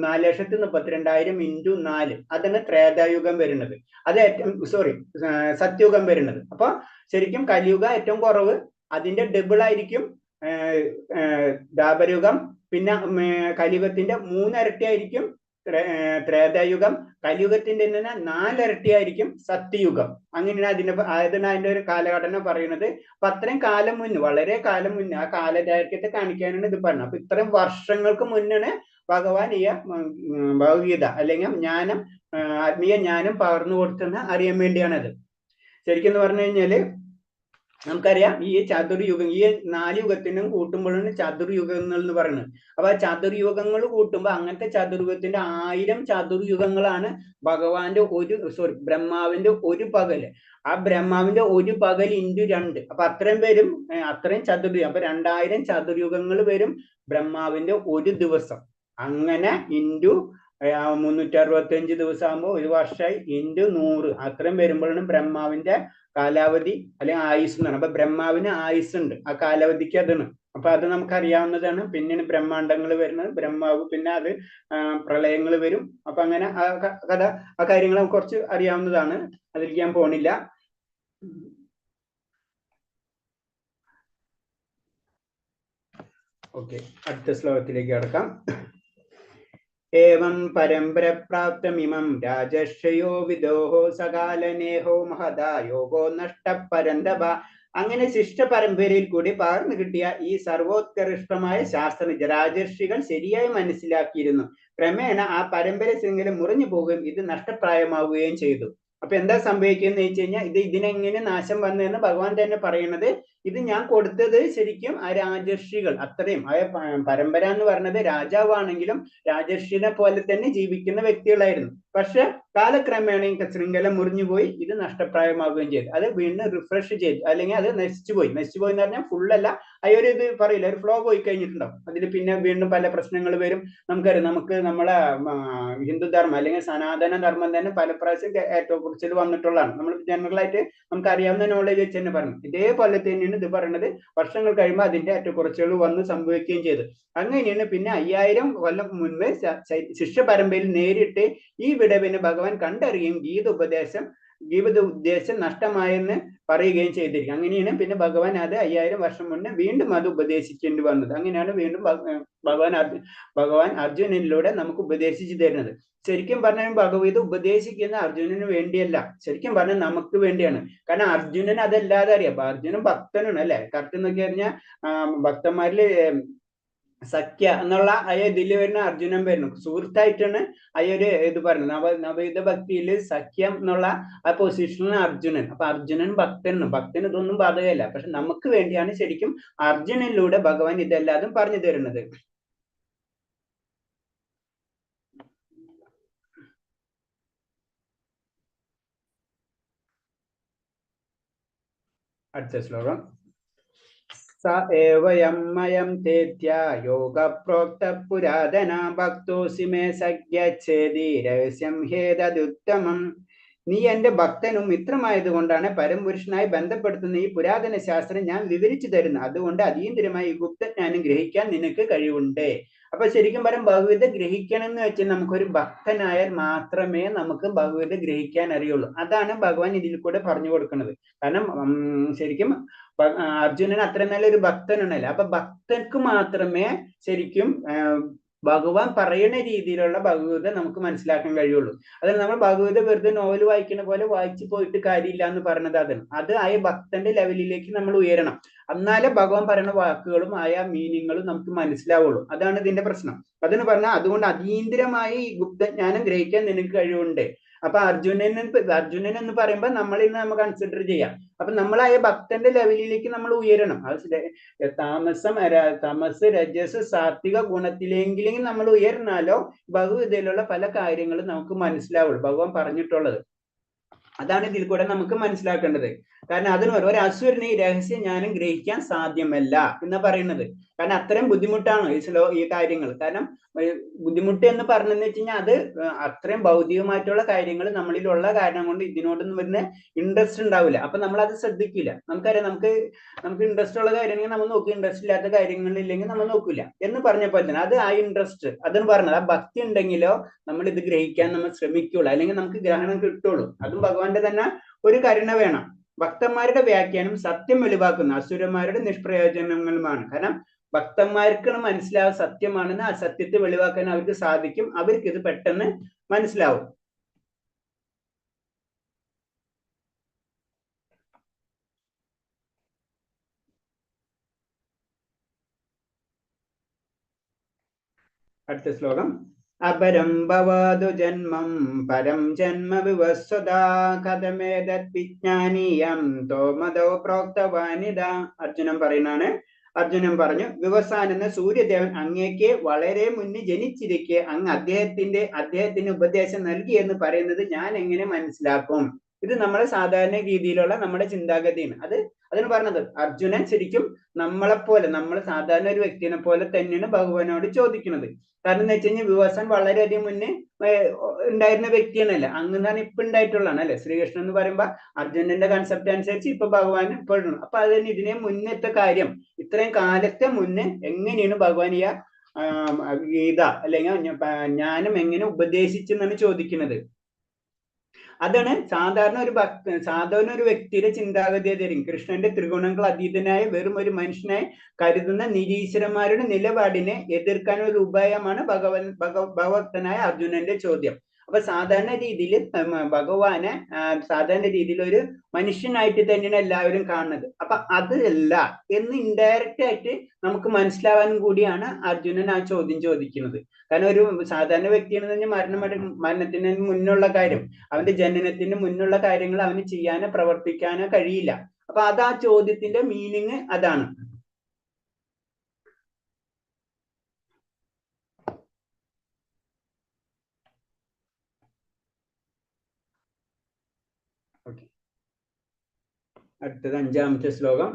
4,32,000 ഇൻറ്റു 4, അതാണ് ത്രേതായുഗം വരുന്നത്. അത് സത്യയുഗം വരുന്നത്. അപ്പൊ ശരിക്കും കലിയുഗ ഏറ്റവും കുറവ്, അതിന്റെ ഡബിൾ ആയിരിക്കും ദ്വാപരയുഗം. പിന്നെ കലിയുഗത്തിന്റെ 3 ഇരട്ടി ആയിരിക്കും ത്രേതായുഗം. കലിയുഗത്തിന്റെ തന്നെ 4 ഇരട്ടി ആയിരിക്കും സത്യയുഗം. അങ്ങനെയാണ് അതിന്റെ ഒരു കാലഘട്ടന പറയുന്നത്. അപ്പൊ അത്രയും കാലം മുന്നേ, വളരെ കാലം മുന്നേ, ആ കാലദൈർഘ്യത്തെ കാണിക്കാനാണ് ഇത് പറഞ്ഞത്. അപ്പൊ ഇത്രയും വർഷങ്ങൾക്ക് മുന്നാണ് ഭഗവാൻ ഈ ഭഗവത്ഗീത അല്ലെങ്കിൽ ജ്ഞാനം, ആത്മീയ ജ്ഞാനം പകർന്നു കൊടുത്തെന്ന് അറിയാൻ വേണ്ടിയാണത്. ശരിക്കും എന്ന് പറഞ്ഞു കഴിഞ്ഞാല് നമുക്കറിയാം ഈ ചതുർയുഗം, ഈ 4 യുഗത്തിനും കൂട്ടുമ്പോഴാണ് ചതുർയുഗങ്ങൾ എന്ന് പറയുന്നത്. അപ്പൊ ആ ചതുർയുഗങ്ങൾ കൂട്ടുമ്പോൾ അങ്ങനത്തെ ചതുർയുഗത്തിന്റെ 1000 ചതുർയുഗങ്ങളാണ് ഭഗവാന്റെ ബ്രഹ്മാവിന്റെ ഒരു പകല്. ആ ബ്രഹ്മാവിന്റെ ഒരു പകൽ ഇൻറ്റു 2, അപ്പൊ അത്രയും ചതുർയുഗം. അപ്പൊ 2000 ചതുർയുഗങ്ങൾ വരും ബ്രഹ്മാവിന്റെ ഒരു ദിവസം. അങ്ങനെ ഇൻറ്റു 365 ദിവസം ആകുമ്പോൾ 1 വർഷമായി, ഇൻറ്റു 100, അത്രയും വരുമ്പോഴാണ് ബ്രഹ്മാവിന്റെ കാലാവധി അല്ലെങ്കിൽ ആയുസ് എന്നാണ്. അപ്പൊ ബ്രഹ്മാവിന് ആയുസ് ഉണ്ട്, ആ കാലാവധിക്ക് അതാണ്. അപ്പൊ അത് നമുക്കറിയാവുന്നതാണ്. പിന്നീട് ബ്രഹ്മാണ്ടങ്ങൾ വരുന്നത്, ബ്രഹ്മാവ്, പിന്നെ അത് പ്രളയങ്ങൾ വരും. അപ്പൊ അങ്ങനെ ആ കാര്യങ്ങൾ നമുക്ക് കുറച്ച് അറിയാവുന്നതാണ്. അതിലേക്ക് ഞാൻ പോണില്ല. ഓക്കെ, അടുത്ത ശ്ലോകത്തിലേക്ക് കടക്കാം. ഏവം പരമ്പരപ്രാപ്തമിമം രാജർഷയോ വിദോഹോ സകാലനേഹോ മഹദാ യോഗോ നഷ്ടപരന്തഭ. അങ്ങനെ ശിഷ്ട പരമ്പരയിൽ കൂടി പകർന്നു കിട്ടിയ ഈ സർവോത്കൃഷ്ടമായ ശാസ്ത്രം രാജർഷികൾ ശരിയായി മനസ്സിലാക്കിയിരുന്നു. ക്രമേണ ആ പരമ്പര ശൃംഖല മുറിഞ്ഞു പോകുകയും ഇത് നഷ്ടപ്രായമാവുകയും ചെയ്തു. അപ്പൊ എന്താ സംഭവിക്കുന്നത് വെച്ച് കഴിഞ്ഞാൽ ഇതിനെങ്ങനെ നാശം വന്നതെന്ന് ഭഗവാൻ തന്നെ പറയുന്നത്. ഇത് ഞാൻ കൊടുത്തത് ശരിക്കും ആ രാജർഷികൾ, അത്രയും പരമ്പര എന്ന് പറയുന്നത് രാജാവാണെങ്കിലും രാജർഷിനെ പോലെ തന്നെ ജീവിക്കുന്ന വ്യക്തികളായിരുന്നു. പക്ഷെ കാലക്രമേണ ശൃംഖല മുറിഞ്ഞുപോയി, ഇത് നഷ്ടപ്രായമാവുകയും ചെയ്തു. അത് വീണ്ടും റിഫ്രഷ് ചെയ്തു, അല്ലെങ്കിൽ അത് നശിച്ചുപോയി എന്ന് പറഞ്ഞാൽ ഫുള്ളല്ല, അയ്യൊരു ഇത് പറയില്ല, ഒരു ഫ്ലോ പോയി കഴിഞ്ഞിട്ടുണ്ടാവും. അതിൽ പിന്നെ വീണ്ടും പല പ്രശ്നങ്ങൾ വരും. നമുക്കറിയാം, നമ്മളെ ഹിന്ദുധർമ്മം അല്ലെങ്കിൽ സനാതന ധർമ്മം തന്നെ പല പ്രാവശ്യം ഏറ്റക്കുറിച്ചിൽ വന്നിട്ടുള്ളതാണ്. നമ്മൾ ജനറൽ ആയിട്ട് നമുക്ക് അറിയാവുന്ന നോളേജ് വെച്ച് തന്നെ പറഞ്ഞു. ഇതേപോലെ തന്നെയാണ് ഇത് പറയുന്നത്. വർഷങ്ങൾ കഴിയുമ്പോൾ അതിന്റെ ഏറ്റക്കുറച്ചുകൾ വന്ന് സംഭവിക്കുകയും ചെയ്തു. അങ്ങനെയാണ് പിന്നെ 5000 കൊല്ലം മുൻപ് ശിഷ്യ പരമ്പരയിൽ നേരിട്ട് ഈ വിടവിന് ഭഗവാൻ കണ്ടറിയും ഗീത ഉപദേശം ജീവിത ഉദ്ദേശം നഷ്ടമായെന്ന് പറയുകയും ചെയ്തിരിക്കും. അങ്ങനെയാണ് പിന്നെ ഭഗവാൻ അത് 5000 വർഷം മുന്നേ വീണ്ടും അത് ഉപദേശിക്കേണ്ടി വന്നത്. അങ്ങനെയാണ് വീണ്ടും ഭഗവാൻ അർജുനനിലൂടെ നമുക്ക് ഉപദേശിച്ചു തരുന്നത്. ശരിക്കും പറഞ്ഞാൽ ഭഗവത് ഉപദേശിക്കുന്ന അർജുനന് വേണ്ടിയല്ല, ശരിക്കും പറഞ്ഞാൽ നമുക്ക് വേണ്ടിയാണ്. കാരണം അർജുനൻ അതല്ലാതെ അറിയാം. അർജുനൻ ഭക്തനാണ് അല്ലെ. കറക്റ്റ് നോക്കി കഴിഞ്ഞാൽ ഭക്തന്മാരില് സഖ്യ എന്നുള്ള ഇതിൽ വരുന്ന അർജുനൻ വരുന്നു. സുഹൃത്തായിട്ടാണ് അയ്യൊരു ഇത് പറയുന്നത്. നവയുധ ഭക്തിയിൽ സഖ്യം എന്നുള്ള ആ പൊസിഷനാണ് അർജുനൻ. അപ്പൊ അർജുനൻ ഭക്തനാണ്. ഭക്തന് ഇതൊന്നും ബാധകമല്ല. പക്ഷെ നമുക്ക് വേണ്ടിയാണ് ശരിക്കും അർജുനനിലൂടെ ഭഗവാൻ ഇതെല്ലാതും പറഞ്ഞു തരുന്നത്. അടുത്ത ശ്ലോകം. സ ഏവയം തേത്യ യോഗ പ്രോക്ത പുരാതന ഭക്തോസി മേ സഖ്യച്ഛേദി രഹസ്യം ഹേതദുത്തമം. നീ എന്റെ ഭക്തനും മിത്രമായത് കൊണ്ടാണ് പരംപുരുഷനായി ബന്ധപ്പെടുത്തുന്ന ഈ പുരാതന ശാസ്ത്രം ഞാൻ വിവരിച്ചു തരുന്നു. അതുകൊണ്ട് അതീന്ദ്രിയമായി ഈ ഗുപ്തജ്ഞാനം ഗ്രഹിക്കാൻ നിനക്ക് കഴിവുണ്ട്. അപ്പൊ ശരിക്കും പറയാം ഭഗവത് ഗ്രഹിക്കണം എന്ന് വെച്ചാൽ നമുക്കൊരു ഭക്തനായാൽ മാത്രമേ നമുക്ക് ഭഗവത് ഗ്രഹിക്കാൻ അറിയുള്ളൂ. അതാണ് ഭഗവാൻ ഇതിൽ കൂടെ പറഞ്ഞു കൊടുക്കുന്നത്. കാരണം ശരിക്കും അർജുനൻ അത്ര നല്ലൊരു ഭക്തനാണല്ലോ. അപ്പൊ ഭക്തർക്ക് മാത്രമേ ശരിക്കും ഭഗവാൻ പറയുന്ന രീതിയിലുള്ള ഭഗവത നമുക്ക് മനസ്സിലാക്കാൻ കഴിയുള്ളൂ. അതിന് നമ്മൾ ഭഗവത വെറുതെ നോവൽ വായിക്കുന്ന പോലെ വായിച്ചു പോയിട്ട് കാര്യമില്ല എന്ന് പറഞ്ഞത് അതാണ്. അത് ആയ ഭക്തന്റെ ലെവലിലേക്ക് നമ്മൾ ഉയരണം. എന്നാലേ ഭഗവാൻ പറയുന്ന വാക്കുകളും ആയ മീനിങ്ങുകളും നമുക്ക് മനസ്സിലാവുള്ളൂ. അതാണ് ഇതിന്റെ പ്രശ്നം. അതെന്ന് പറഞ്ഞാൽ അതുകൊണ്ട് അതീന്ദ്രമായി ഈ ഗുപ്തജ്ഞാനം ഗ്രഹിക്കാൻ നിനക്ക് കഴിവുണ്ട്. അപ്പൊ അർജുനൻ എന്ന് പറയുമ്പോൾ നമ്മൾ ഇന്ന് നമുക്ക് കൺസിഡർ ചെയ്യാം. അപ്പൊ നമ്മളായ ഭക്തന്റെ ലെവലിലേക്ക് നമ്മൾ ഉയരണം. തമസ് രജസ് സാത്വിക ഗുണത്തിലെങ്കിലും നമ്മൾ ഉയർന്നാലോ ഭഗവതയിലുള്ള പല കാര്യങ്ങളും നമുക്ക് മനസ്സിലാവുള്ളൂ, ഭഗവാൻ പറഞ്ഞിട്ടുള്ളത്. അതാണ് ഇതിൽ കൂടെ നമുക്ക് മനസ്സിലാക്കേണ്ടത്. കാരണം അതിന് ഒരു അസുരന് ഈ രഹസ്യ ജ്ഞാനം ഗ്രഹിക്കാൻ സാധ്യമല്ല എന്ന് പറയുന്നത്. കാരണം അത്രയും ബുദ്ധിമുട്ടാണ് ഈ കാര്യങ്ങൾ. കാരണം ബുദ്ധിമുട്ട് എന്ന് പറഞ്ഞെന്ന് വെച്ച് കഴിഞ്ഞാൽ അത് അത്രയും ഭൗതികമായിട്ടുള്ള കാര്യങ്ങൾ നമ്മളിലുള്ള കാരണം കൊണ്ട് ഇതിനോടൊന്നും വരുന്ന ഇൻട്രസ്റ്റ് ഉണ്ടാവില്ല. അപ്പൊ നമ്മൾ അത് ശ്രദ്ധിക്കില്ല. നമുക്കറിയാം, നമുക്ക് ഇൻട്രസ്റ്റ് ഉള്ള കാര്യങ്ങൾ നമ്മൾ നോക്കും, ഇൻട്രസ്റ്റ് ഇല്ലാത്ത കാര്യങ്ങളില്ലെങ്കിൽ നമ്മൾ നോക്കില്ല എന്ന് പറഞ്ഞപ്പോൾ തന്നെ അത് ആ ഇൻട്രസ്റ്റ് അതെന്ന് പറഞ്ഞത് ആ ഭക്തി ഉണ്ടെങ്കിലോ നമ്മൾ ഇത് ഗ്രഹിക്കാൻ നമ്മൾ ശ്രമിക്കുള്ളൂ, അല്ലെങ്കിൽ നമുക്ക് ഗ്രഹണം കിട്ടുള്ളൂ. അതും ഭഗവാന്റെ തന്നെ ഒരു കരുണ വേണം. ഭക്തന്മാരുടെ വ്യാഖ്യാനം സത്യം വെളിവാക്കുന്ന അസുരന്മാരുടെ നിഷ്പ്രയോജനങ്ങളുമാണ്. കാരണം ഭക്തന്മാർക്കാണ് മനസ്സിലാവുക സത്യമാണെന്ന്. ആ സത്യത്തെ വെളിവാക്കാൻ അവർക്ക് സാധിക്കും. അവർക്ക് ഇത് പെട്ടെന്ന് മനസ്സിലാവും. അടുത്ത ശ്ലോകം. അപരം ഭവാതു ജന്മം പരം ജന്മ വിവസ്വതാ കഥമേതത് വിജ്ഞാനീയം തോമതോ പ്രോക്തവാനിത. അർജുനൻ പറയുന്നതാണ്. അർജുനൻ പറഞ്ഞു, വിവസാൻ എന്ന സൂര്യദേവൻ അങ്ങേക്ക് വളരെ മുന്നേ ജനിച്ചിരിക്കെ അങ്ങ് അദ്ദേഹത്തിന് ഉപദേശം നൽകി എന്ന് പറയുന്നത് ഞാൻ എങ്ങനെ മനസ്സിലാക്കും? ഇത് നമ്മുടെ സാധാരണ രീതിയിലുള്ള നമ്മുടെ ചിന്താഗതിയാണ്. അതിന് പറഞ്ഞത് അർജുനൻ ശരിക്കും നമ്മളെപ്പോലെ, നമ്മൾ സാധാരണ ഒരു വ്യക്തിനെ പോലെ തന്നെയാണ് ഭഗവാനോട് ചോദിക്കുന്നത്. കാരണം എന്ന് വെച്ച് കഴിഞ്ഞാൽ വിവസാൻ വളരെയധികം മുന്നേ ഉണ്ടായിരുന്ന വ്യക്തിയാണല്ല, അങ്ങനെയാണ് ഇപ്പൊ ഉണ്ടായിട്ടുള്ളതാണ് അല്ലെ. ശ്രീകൃഷ്ണൻ എന്ന് പറയുമ്പോൾ അർജുനന്റെ കൺസെപ്റ്റ് അനുസരിച്ച് ഇപ്പൊ ഭഗവാൻ ഇപ്പോഴും. അപ്പൊ അതിന് ഇതിനെ മുന്നത്തെ കാര്യം ഇത്രയും കാലത്തെ മുന്നേ എങ്ങനെയാണ് ഭഗവാൻ ഈ ഗീത അല്ലെങ്കിൽ ജ്ഞാനം എങ്ങനെ ഉപദേശിച്ചെന്നാണ് ചോദിക്കുന്നത്. അതാണ് സാധാരണ ഒരു വ്യക്തിയുടെ ചിന്താഗതി ആയിരിക്കും. കൃഷ്ണന്റെ ത്രിഗുണങ്ങൾ അതീതനായ വെറും ഒരു മനുഷ്യനായി കരുതുന്ന നിരീശ്വരന്മാരുടെ നിലപാടിനെ എതിർക്കാൻ ഒരു ഉപായമാണ് ഭഗവക്തനായ അർജുനന്റെ ചോദ്യം. അപ്പൊ സാധാരണ രീതിയിൽ ഭഗവാനെ സാധാരണ രീതിയിൽ ഒരു മനുഷ്യനായിട്ട് തന്നെയാണ് എല്ലാവരും കാണുന്നത്. അപ്പൊ അതല്ല എന്ന് ഇൻഡയറക്റ്റ് ആയിട്ട് നമുക്ക് മനസ്സിലാവാനും കൂടിയാണ് അർജുനൻ ആ ചോദ്യം ചോദിക്കുന്നത്. കാരണം ഒരു സാധാരണ വ്യക്തിയാണെന്ന് പറഞ്ഞാൽ മരണത്തിന് മുന്നുള്ള കാര്യം, അവന്റെ ജനനത്തിന് മുന്നുള്ള കാര്യങ്ങൾ അവന് ചെയ്യാനോ പ്രവർത്തിക്കാനോ കഴിയില്ല. അപ്പൊ അത് ആ ചോദ്യത്തിന്റെ മീനിങ് അതാണ്. അടുത്തത് 5ാമത്തെ ശ്ലോകം.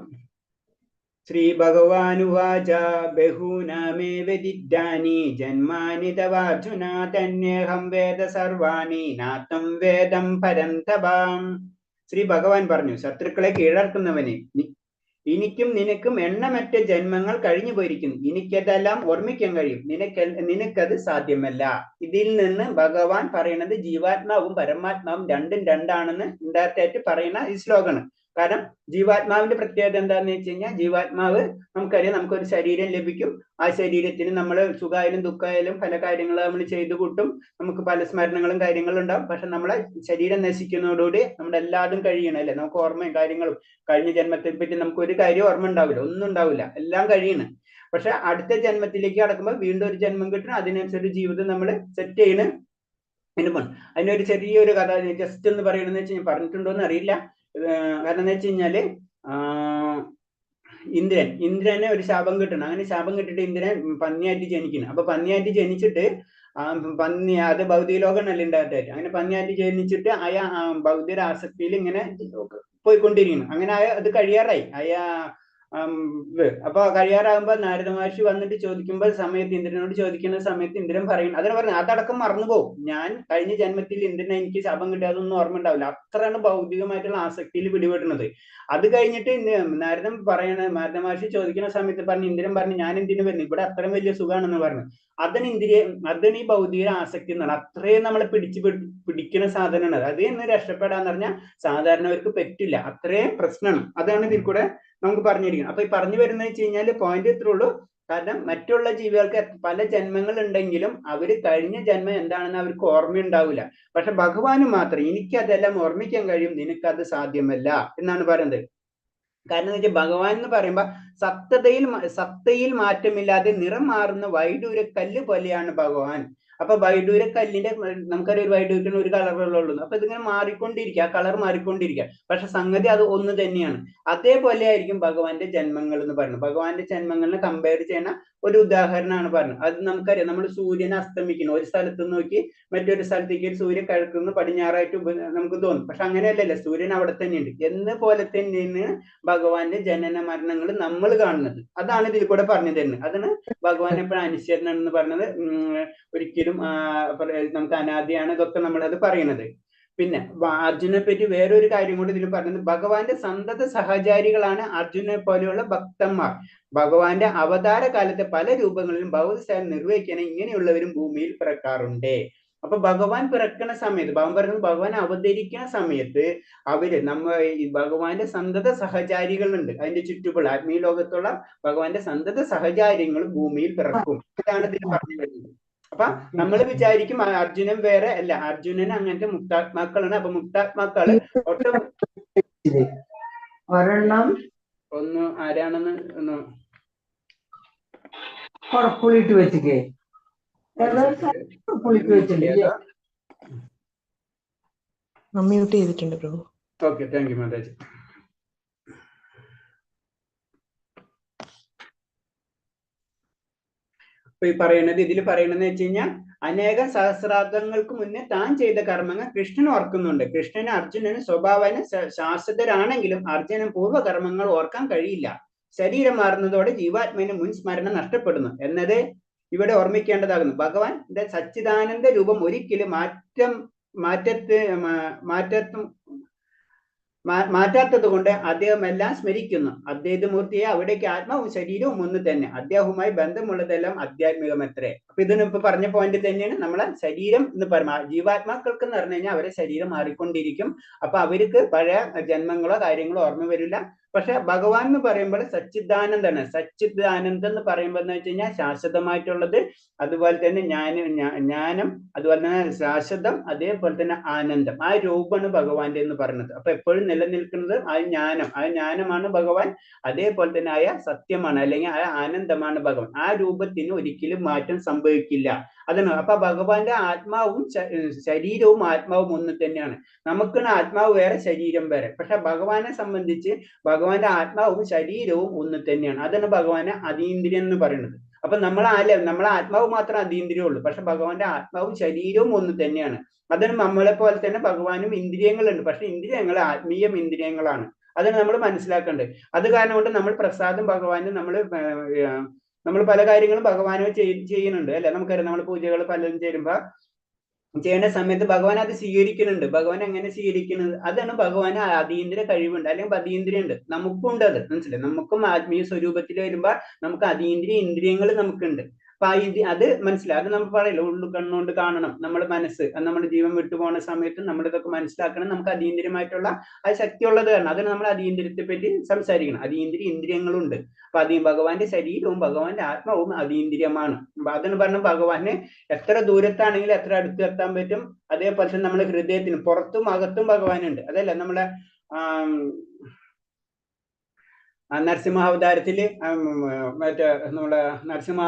ശ്രീ ഭഗവാനുവാച ബഹൂനാമേവ ദിദ്ധാനി ജന്മാനി തവാർജുന തന്യേഹം വേദ സർവാണി നാത്വം വേദം പരന്തപാം. ശ്രീ ഭഗവാൻ പറഞ്ഞു, ശത്രുക്കളെ കീഴടക്കുന്നവനെ എനിക്കും നിനക്കും എണ്ണമറ്റ ജന്മങ്ങൾ കഴിഞ്ഞു പോയിരിക്കുന്നു. എനിക്കതെല്ലാം ഓർമ്മിക്കാൻ കഴിയും, നിനക്കത് സാധ്യമല്ല. ഇതിൽ നിന്ന് ഭഗവാൻ പറയുന്നത് ജീവാത്മാവും പരമാത്മാവും രണ്ടും രണ്ടാണെന്ന് ഇൻഡയറക്റ്റ് ആയിട്ട് പറയുന്ന ഈ ശ്ലോകമാണ്. കാരണം ജീവാത്മാവിന്റെ പ്രത്യേകത എന്താന്ന് വെച്ച് കഴിഞ്ഞാൽ, ജീവാത്മാവ് നമുക്കറിയാം, നമുക്കൊരു ശരീരം ലഭിക്കും. ആ ശരീരത്തിന് നമ്മൾ സുഖമായാലും ദുഃഖമായാലും പല കാര്യങ്ങൾ നമ്മൾ ചെയ്തു കൂട്ടും, നമുക്ക് പല സ്മരണകളും കാര്യങ്ങളും ഉണ്ടാവും. പക്ഷെ നമ്മളെ ശരീരം നശിക്കുന്നതോടുകൂടി നമ്മുടെ എല്ലാതും കഴിയണം, അല്ലെ? നമുക്ക് ഓർമ്മയും കാര്യങ്ങളും കഴിഞ്ഞ ജന്മത്തെ പറ്റി നമുക്ക് ഒരു കാര്യം ഓർമ്മ ഉണ്ടാവില്ല, ഒന്നും ഉണ്ടാവില്ല, എല്ലാം കഴിയണം. പക്ഷെ അടുത്ത ജന്മത്തിലേക്ക് കടക്കുമ്പോൾ വീണ്ടും ഒരു ജന്മം കിട്ടണം, അതിനനുസരിച്ച് ജീവിതം നമ്മൾ സെറ്റ് ചെയ്യണം. അതിനൊരു ചെറിയൊരു കഥ ജസ്റ്റ് എന്ന് പറയണമെന്ന് വെച്ച് ഞാൻ പറഞ്ഞിട്ടുണ്ടോ എന്ന് അറിയില്ല. കാരണം എന്ന് വെച്ച് കഴിഞ്ഞാല് ഇന്ദ്രന് ഒരു ശാപം കിട്ടണം. അങ്ങനെ ശാപം കിട്ടിയിട്ട് ഇന്ദ്രൻ പന്നിയായിട്ട് ജനിക്കണം. അപ്പൊ പന്നിയായിട്ട് ജനിച്ചിട്ട് പന്നി, അത് ഭൗതിക ലോകമല്ല ഉണ്ടാകത്തായിട്ട്, അങ്ങനെ പന്നിയായിട്ട് ജനിച്ചിട്ട് അയാ ഭൗതിക ആസക്തിയിൽ ഇങ്ങനെ പോയിക്കൊണ്ടിരിക്കുന്നു. അങ്ങനെ അത് കഴിയാറായി. അപ്പൊ കഴിയാറാകുമ്പോ നാരദ മഹർഷി വന്നിട്ട് ചോദിക്കുമ്പോൾ സമയത്ത്, ഇന്ദ്രനോട് ചോദിക്കുന്ന സമയത്ത് ഇന്ദ്രൻ പറയുന്നു, അതിന് പറഞ്ഞു അതടക്കം മറന്നുപോകും, ഞാൻ കഴിഞ്ഞ ജന്മത്തിൽ ഇന്ദ്രനെ എനിക്ക് ശാപം കിട്ടി, അതൊന്നും ഓർമ്മ ഉണ്ടാവില്ല. അത്രയാണ് ഭൗതികമായിട്ടുള്ള ആസക്തിയിൽ പിടിപെടുന്നത്. അത് കഴിഞ്ഞിട്ട് നാരദ മഹർഷി ചോദിക്കുന്ന സമയത്ത് പറഞ്ഞു, ഇന്ദ്രൻ പറഞ്ഞു, ഞാൻ എന്തിനു വരുന്നു, ഇവിടെ അത്രയും വലിയ സുഖമാണെന്ന് പറഞ്ഞു. അതാണ് ഈ ഭൗതിക ആസക്തി എന്നാണ്. അത്രയും നമ്മളെ പിടിക്കുന്ന സാധനമാണ്. അത് എന്ന് രക്ഷപ്പെടാന്ന് പറഞ്ഞാൽ സാധാരണവർക്ക് പറ്റില്ല, അത്രയും പ്രശ്നമാണ്. അതാണ് ഇതിൽ കൂടെ നമുക്ക് പറഞ്ഞിരിക്കുന്നത്. അപ്പൊ ഈ പറഞ്ഞു വരുന്നത് വെച്ച് കഴിഞ്ഞാൽ പോയിന്റ് ഇത്രേ ഉള്ളൂ. കാരണം മറ്റുള്ള ജീവികൾക്ക് പല ജന്മങ്ങൾ ഉണ്ടെങ്കിലും അവര് കഴിഞ്ഞ ജന്മം എന്താണെന്ന് അവർക്ക് ഓർമ്മയുണ്ടാവില്ല. പക്ഷെ ഭഗവാന് മാത്രം എനിക്കതെല്ലാം ഓർമ്മിക്കാൻ കഴിയും, നിനക്കത് സാധ്യമല്ല എന്നാണ് പറയുന്നത്. കാരണം എന്ന് വെച്ചാൽ ഭഗവാൻ എന്ന് പറയുമ്പോ സത്തയിൽ മാറ്റമില്ലാതെ നിറം മാറുന്ന വൈഡൂര്യക്കല്ല് പോലെയാണ് ഭഗവാൻ. അപ്പൊ വൈഡൂര്യക്കല്ലിന്റെ നമുക്കറിയാം, ഒരു വൈഡൂര്യത്തിന് ഒരു കളറുള്ളൂ. അപ്പൊ ഇതിങ്ങനെ മാറിക്കൊണ്ടിരിക്കുക, ആ കളർ മാറിക്കൊണ്ടിരിക്കുക, പക്ഷെ സംഗതി അത് ഒന്ന് തന്നെയാണ്. അതേപോലെ ആയിരിക്കും ഭഗവാന്റെ ജന്മങ്ങൾ എന്ന് പറയുന്നത്. ഭഗവാന്റെ ജന്മങ്ങളിനെ കമ്പയർ ചെയ്യുന്ന ഒരു ഉദാഹരണമാണ് പറഞ്ഞത്. അത് നമുക്കറിയാം, നമ്മൾ സൂര്യനെ അസ്തമിക്കുന്നു, ഒരു സ്ഥലത്ത് നോക്കി മറ്റൊരു സ്ഥലത്തേക്ക് സൂര്യൻ കിഴക്കുന്ന പടിഞ്ഞാറായിട്ട് നമുക്ക് തോന്നും. പക്ഷെ അങ്ങനെയല്ലല്ലോ, സൂര്യൻ അവിടെ തന്നെയുണ്ട്. എന്ന പോലെ തന്നെയാണ് ഭഗവാന്റെ ജനന മരണങ്ങൾ നമ്മൾ കാണുന്നത്. അതാണ് ഇതിൽ കൂടെ പറഞ്ഞു തരുന്നത്. അതാണ് ഭഗവാൻ എപ്പോഴും അനുസരണം എന്ന് പറഞ്ഞത്. ഒരിക്കലും നമുക്ക് അനാദിയാണ്, ഇതൊക്കെ നമ്മളത് പറയുന്നത്. പിന്നെ അർജുനെ പറ്റി വേറൊരു കാര്യം കൂടി ഇതിൽ പറഞ്ഞത്, ഭഗവാന്റെ സന്തത സഹചാരികളാണ് അർജുനെ പോലെയുള്ള ഭക്തന്മാർ. ഭഗവാന്റെ അവതാര കാലത്തെ പല രൂപങ്ങളിലും ഭഗവത്സേവനം നിർവഹിക്കാൻ ഇങ്ങനെയുള്ളവരും ഭൂമിയിൽ പിറക്കാറുണ്ട്. അപ്പൊ ഭഗവാൻ പിറക്കുന്ന സമയത്ത്, ഭഗവാൻ അവതരിക്കുന്ന സമയത്ത് അവര് ഈ ഭഗവാന്റെ സന്തത സഹചാരികളുണ്ട്, അതിന്റെ ചുറ്റുപാട് ആത്മീയ ലോകത്തുള്ള ഭഗവാന്റെ സന്തത സഹചാര്യങ്ങൾ ഭൂമിയിൽ പിറക്കും. ഇതാണ് ഇതിൽ പറഞ്ഞു വരുന്നത്. അപ്പൊ നമ്മൾ വിചാരിക്കും അർജുനൻ വേറെ അല്ല, അർജുനന് അങ്ങനത്തെ മുക്താത്മാക്കളാണ്. അപ്പൊ മുക്താത്മാക്കള് ഒന്ന് ആരാണെന്ന് ഒന്ന് വെച്ചിട്ടേ മ്യൂട്ട് ചെയ്തിട്ടുണ്ട് bro. Okay, thank you Mataji. അപ്പൊ ഈ പറയുന്നത്, ഇതിൽ പറയണെന്ന് വെച്ച് കഴിഞ്ഞാൽ, അനേകം സഹസ്രാബ്ദങ്ങൾക്ക് മുന്നേ താൻ ചെയ്ത കർമ്മങ്ങൾ കൃഷ്ണൻ ഓർക്കുന്നുണ്ട്. കൃഷ്ണന് അർജുനന് സ്വഭാവന ശാശ്വതരാണെങ്കിലും അർജുനൻ പൂർവ്വകർമ്മങ്ങൾ ഓർക്കാൻ കഴിയില്ല. ശരീരം മാറുന്നതോടെ ജീവാത്മന് മുൻ സ്മരണ നഷ്ടപ്പെടുന്നു എന്നത് ഇവിടെ ഓർമ്മിക്കേണ്ടതാകുന്നു. ഭഗവാന്റെ സച്ചിദാനന്ദ രൂപം ഒരിക്കലും മാറ്റാത്തത് കൊണ്ട് അദ്ദേഹം എല്ലാം സ്മരിക്കുന്നു. അദ്വൈതമൂർത്തിയെ അവിടേക്ക് ആത്മാവും ശരീരവും ഒന്ന് തന്നെ, അദ്ദേഹവുമായി ബന്ധമുള്ളതെല്ലാം ആധ്യാത്മികമത്രേ. അപ്പൊ ഇതിനിപ്പോ പറഞ്ഞ പോയിന്റ് തന്നെയാണ് നമ്മളെ ശരീരം എന്ന് പറയുന്നത്. ജീവാത്മാക്കൾക്ക് എന്ന് പറഞ്ഞു കഴിഞ്ഞാൽ അവരെ ശരീരം മാറിക്കൊണ്ടിരിക്കും. അപ്പൊ അവർക്ക് പഴയ ജന്മങ്ങളോ കാര്യങ്ങളോ ഓർമ്മ വരില്ല. പക്ഷെ ഭഗവാൻ എന്ന് പറയുമ്പോൾ സച്ചിദാനന്ദാണ്. സച്ചിദാനന്ദം എന്ന് പറയുമ്പോൾ എന്ന് വെച്ച് കഴിഞ്ഞാൽ ശാശ്വതമായിട്ടുള്ളത്, അതുപോലെ തന്നെ ജ്ഞാനം, അതുപോലെ തന്നെ ശാശ്വതം, അതേപോലെ തന്നെ ആനന്ദം. ആ രൂപമാണ് ഭഗവാന്റെ എന്ന് പറയുന്നത്. അപ്പൊ എപ്പോഴും നിലനിൽക്കുന്നത് ആ ജ്ഞാനമാണ് ഭഗവാൻ. അതേപോലെ തന്നെ ആയ സത്യമാണ്, അല്ലെങ്കിൽ ആ ആനന്ദമാണ് ഭഗവാൻ. ആ രൂപത്തിന് ഒരിക്കലും മാറ്റം സംഭവിക്കില്ല. അതാണ്. അപ്പൊ ഭഗവാന്റെ ആത്മാവും ശരീരവും ആത്മാവും ഒന്ന് തന്നെയാണ്. നമുക്കാണ് ആത്മാവ് വേറെ, ശരീരം വേറെ. പക്ഷെ ഭഗവാനെ സംബന്ധിച്ച് ഭഗവാന്റെ ആത്മാവും ശരീരവും ഒന്ന് തന്നെയാണ്. അതാണ് ഭഗവാനെ അതീന്ദ്രിയം എന്ന് പറയുന്നത്. അപ്പൊ നമ്മളെ ആത്മാവ് മാത്രം അതീന്ദ്രിയമുള്ളൂ. പക്ഷെ ഭഗവാന്റെ ആത്മാവും ശരീരവും ഒന്ന് തന്നെയാണ്. അതാണ് നമ്മളെ പോലെ തന്നെ ഭഗവാനും ഇന്ദ്രിയങ്ങളുണ്ട്. പക്ഷെ ഇന്ദ്രിയങ്ങൾ ആത്മീയം ഇന്ദ്രിയങ്ങളാണ്. അതാണ് നമ്മൾ മനസ്സിലാക്കേണ്ടത്. അത് കാരണം കൊണ്ട് നമ്മൾ പ്രസാദം ഭഗവാന് നമ്മൾ പല കാര്യങ്ങളും ഭഗവാനോ ചെയ്യുന്നുണ്ട്, അല്ലെ? നമുക്കറിയാം, നമ്മൾ പൂജകൾ പലതും ചേരുമ്പോ ചെയ്യേണ്ട സമയത്ത് ഭഗവാൻ അത് സ്വീകരിക്കുന്നുണ്ട്. ഭഗവാൻ എങ്ങനെ സ്വീകരിക്കുന്നത്? അതാണ് ഭഗവാൻ അതീന്ദ്രിയ കഴിവുണ്ട്, അല്ലെങ്കിൽ അതീന്ദ്രിയ ഉണ്ട്, നമുക്കും ഉണ്ട്. അത് മനസ്സിലായി. നമുക്കും ആത്മീയ സ്വരൂപത്തിൽ വരുമ്പോൾ നമുക്ക് അതീന്ദ്രിയ ഇന്ദ്രിയങ്ങൾ നമുക്കുണ്ട്. അപ്പൊ അത് മനസ്സിലായി. അത് നമ്മൾ പറയില്ല, ഉള്ളു കണ്ണുകൊണ്ട് കാണണം, നമ്മുടെ മനസ്സ് നമ്മുടെ ജീവൻ വിട്ടുപോകുന്ന സമയത്ത് നമ്മൾ ഇതൊക്കെ മനസ്സിലാക്കണം. നമുക്ക് അതീന്ദ്രിയമായിട്ടുള്ള ആ ശക്തി ഉള്ളത് കാരണം അതിന് നമ്മൾ അതീന്ദ്രിയത്തെ പറ്റി സംസാരിക്കണം. അതീന്ദ്രിയ ഇന്ദ്രിയങ്ങളുണ്ട്. അപ്പൊ ഭഗവാന്റെ ശരീരവും ഭഗവാന്റെ ആത്മാവും അതീന്ദ്രിയമാണ്. അതിന് പറഞ്ഞ ഭഗവാന് എത്ര ദൂരത്താണെങ്കിലും എത്ര അടുത്ത് എത്താൻ പറ്റും. അതേപോലെ തന്നെ നമ്മുടെ ഹൃദയത്തിന് പുറത്തും അകത്തും ഭഗവാനുണ്ട്. അതല്ല നമ്മുടെ നരസിംഹ അവതാരത്തില് മറ്റേ നമ്മുടെ നരസിംഹ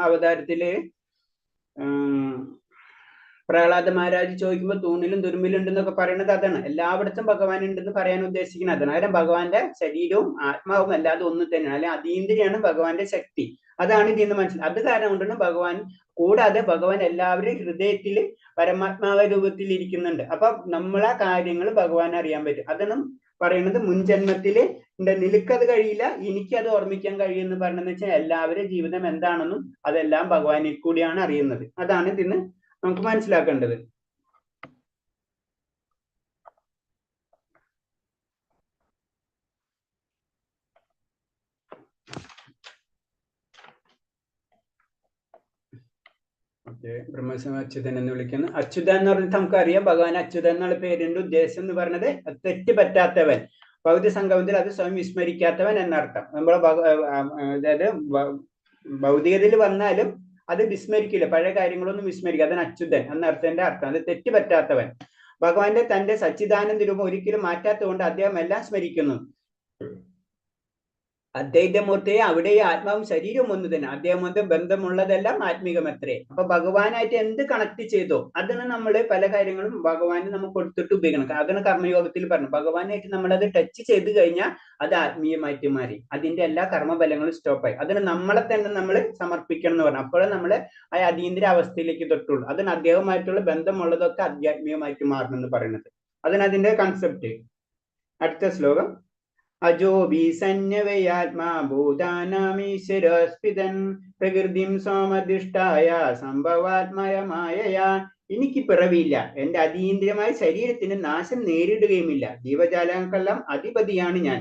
അവതാരത്തില് പ്രഹ്ലാദ മഹാരാജ് ചോദിക്കുമ്പോൾ തൂണിലും തുരുമ്പിലും ഉണ്ടെന്നൊക്കെ പറയുന്നത് അതാണ്. എല്ലായിടത്തും ഭഗവാൻ ഉണ്ടെന്ന് പറയാൻ ഉദ്ദേശിക്കുന്നത് അതാണ്. കാരണം ഭഗവാന്റെ ശരീരവും ആത്മാവും അല്ലാതെ ഒന്ന് തന്നെയാണ്, അല്ലെ അതീന്ദ്രിയാണ് ഭഗവാന്റെ ശക്തി. അതാണ് ഇതിന്ന് മനസ്സിലായി. അത് കാരണം കൊണ്ടാണ് ഭഗവാൻ, കൂടാതെ ഭഗവാൻ എല്ലാവരുടെയും ഹൃദയത്തിൽ പരമാത്മാവ രൂപത്തിൽ ഇരിക്കുന്നുണ്ട്. അപ്പൊ നമ്മളെ കാര്യങ്ങൾ ഭഗവാൻ അറിയാൻ പറ്റും. അതാണ് പറയുന്നത് മുൻജന്മത്തില് നിനക്കത് കഴിയില്ല, എനിക്കത് ഓർമ്മിക്കാൻ കഴിയുമെന്ന് പറഞ്ഞെന്ന് വെച്ചാൽ എല്ലാവരുടെ ജീവിതം എന്താണെന്നും അതെല്ലാം ഭഗവാനിൽ കൂടിയാണ് അറിയുന്നത്. അതാണ് ഇതിന്ന് നമുക്ക് മനസ്സിലാക്കേണ്ടത്. ഓക്കെ, ബ്രഹ്മസ്വം അച്യുതൻ എന്ന് വിളിക്കുന്നു. അച്യുതൻ എന്ന് പറഞ്ഞിട്ട് നമുക്കറിയാം ഭഗവാൻ അച്യുതൻ എന്നുള്ള പേരിന്റെ ഉദ്ദേശം എന്ന് പറഞ്ഞത് തെറ്റ് പറ്റാത്തവൻ, ഭൗതിക സംഗമത്തിൽ അത് സ്വയം വിസ്മരിക്കാത്തവൻ എന്നർത്ഥം. നമ്മളെ അതായത് ഭൗതികതയിൽ വന്നാലും അത് വിസ്മരിക്കില്ല, പഴയ കാര്യങ്ങളൊന്നും വിസ്മരിക്കുക, അതാണ് അച്യുതൻ എന്നർത്ഥത്തിന്റെ അർത്ഥം. അത് തെറ്റ് പറ്റാത്തവൻ. ഭഗവാന്റെ തന്റെ സച്ചിദാനന്ദ രൂപം ഒരിക്കലും മാറ്റാത്തതുകൊണ്ട് അദ്ദേഹം എല്ലാം സ്മരിക്കുന്നു. അദ്വൈതമൂർത്തിയെ അവിടെ ആത്മാവും ശരീരവും ഒന്ന് തന്നെ, അദ്ദേഹം ബന്ധമുള്ളതെല്ലാം ആത്മീകമത്രേ. അപ്പൊ ഭഗവാനായിട്ട് എന്ത് കണക്ട് ചെയ്തോ അതിന് നമ്മൾ പല കാര്യങ്ങളും ഭഗവാന് നമുക്ക് കൊടുത്തിട്ട് ഉപയോഗിക്കണം. അതിന് കർമ്മയോഗത്തിൽ പറഞ്ഞു, ഭഗവാനായിട്ട് നമ്മളത് ടച്ച് ചെയ്ത് കഴിഞ്ഞാൽ അത് ആത്മീയമായിട്ട് മാറി, അതിന്റെ എല്ലാ കർമ്മഫലങ്ങളും സ്റ്റോപ്പായി. അതിന് നമ്മളെ തന്നെ നമ്മൾ സമർപ്പിക്കണം എന്ന് പറഞ്ഞു. അപ്പോഴേ നമ്മൾ ആ അതീന്ദ്രിയ അവസ്ഥയിലേക്ക് തൊട്ടുള്ളൂ. അതിന് അദ്ദേഹമായിട്ടുള്ള ബന്ധമുള്ളതൊക്കെ ആധ്യാത്മികമായിട്ട് മാറണമെന്ന് പറയുന്നത്. അതിനതിന്റെ കൺസെപ്റ്റ്. അടുത്ത ശ്ലോകം. അജോബി സന്യവയാത്മാ ഭൂതാനാമീശ്വരസ്പിതൻ പ്രകൃതിം സോമധിഷ്ഠായ സംഭവാത്മയമായയാ. എനിക്ക് പിറവിയില്ല, എന്റെ അതീന്ദ്രിയമായ ശരീരത്തിന് നാശം നേരിടുകയുമില്ല, ജീവജാലങ്ങൾക്കെല്ലാം അധിപതിയാണ് ഞാൻ.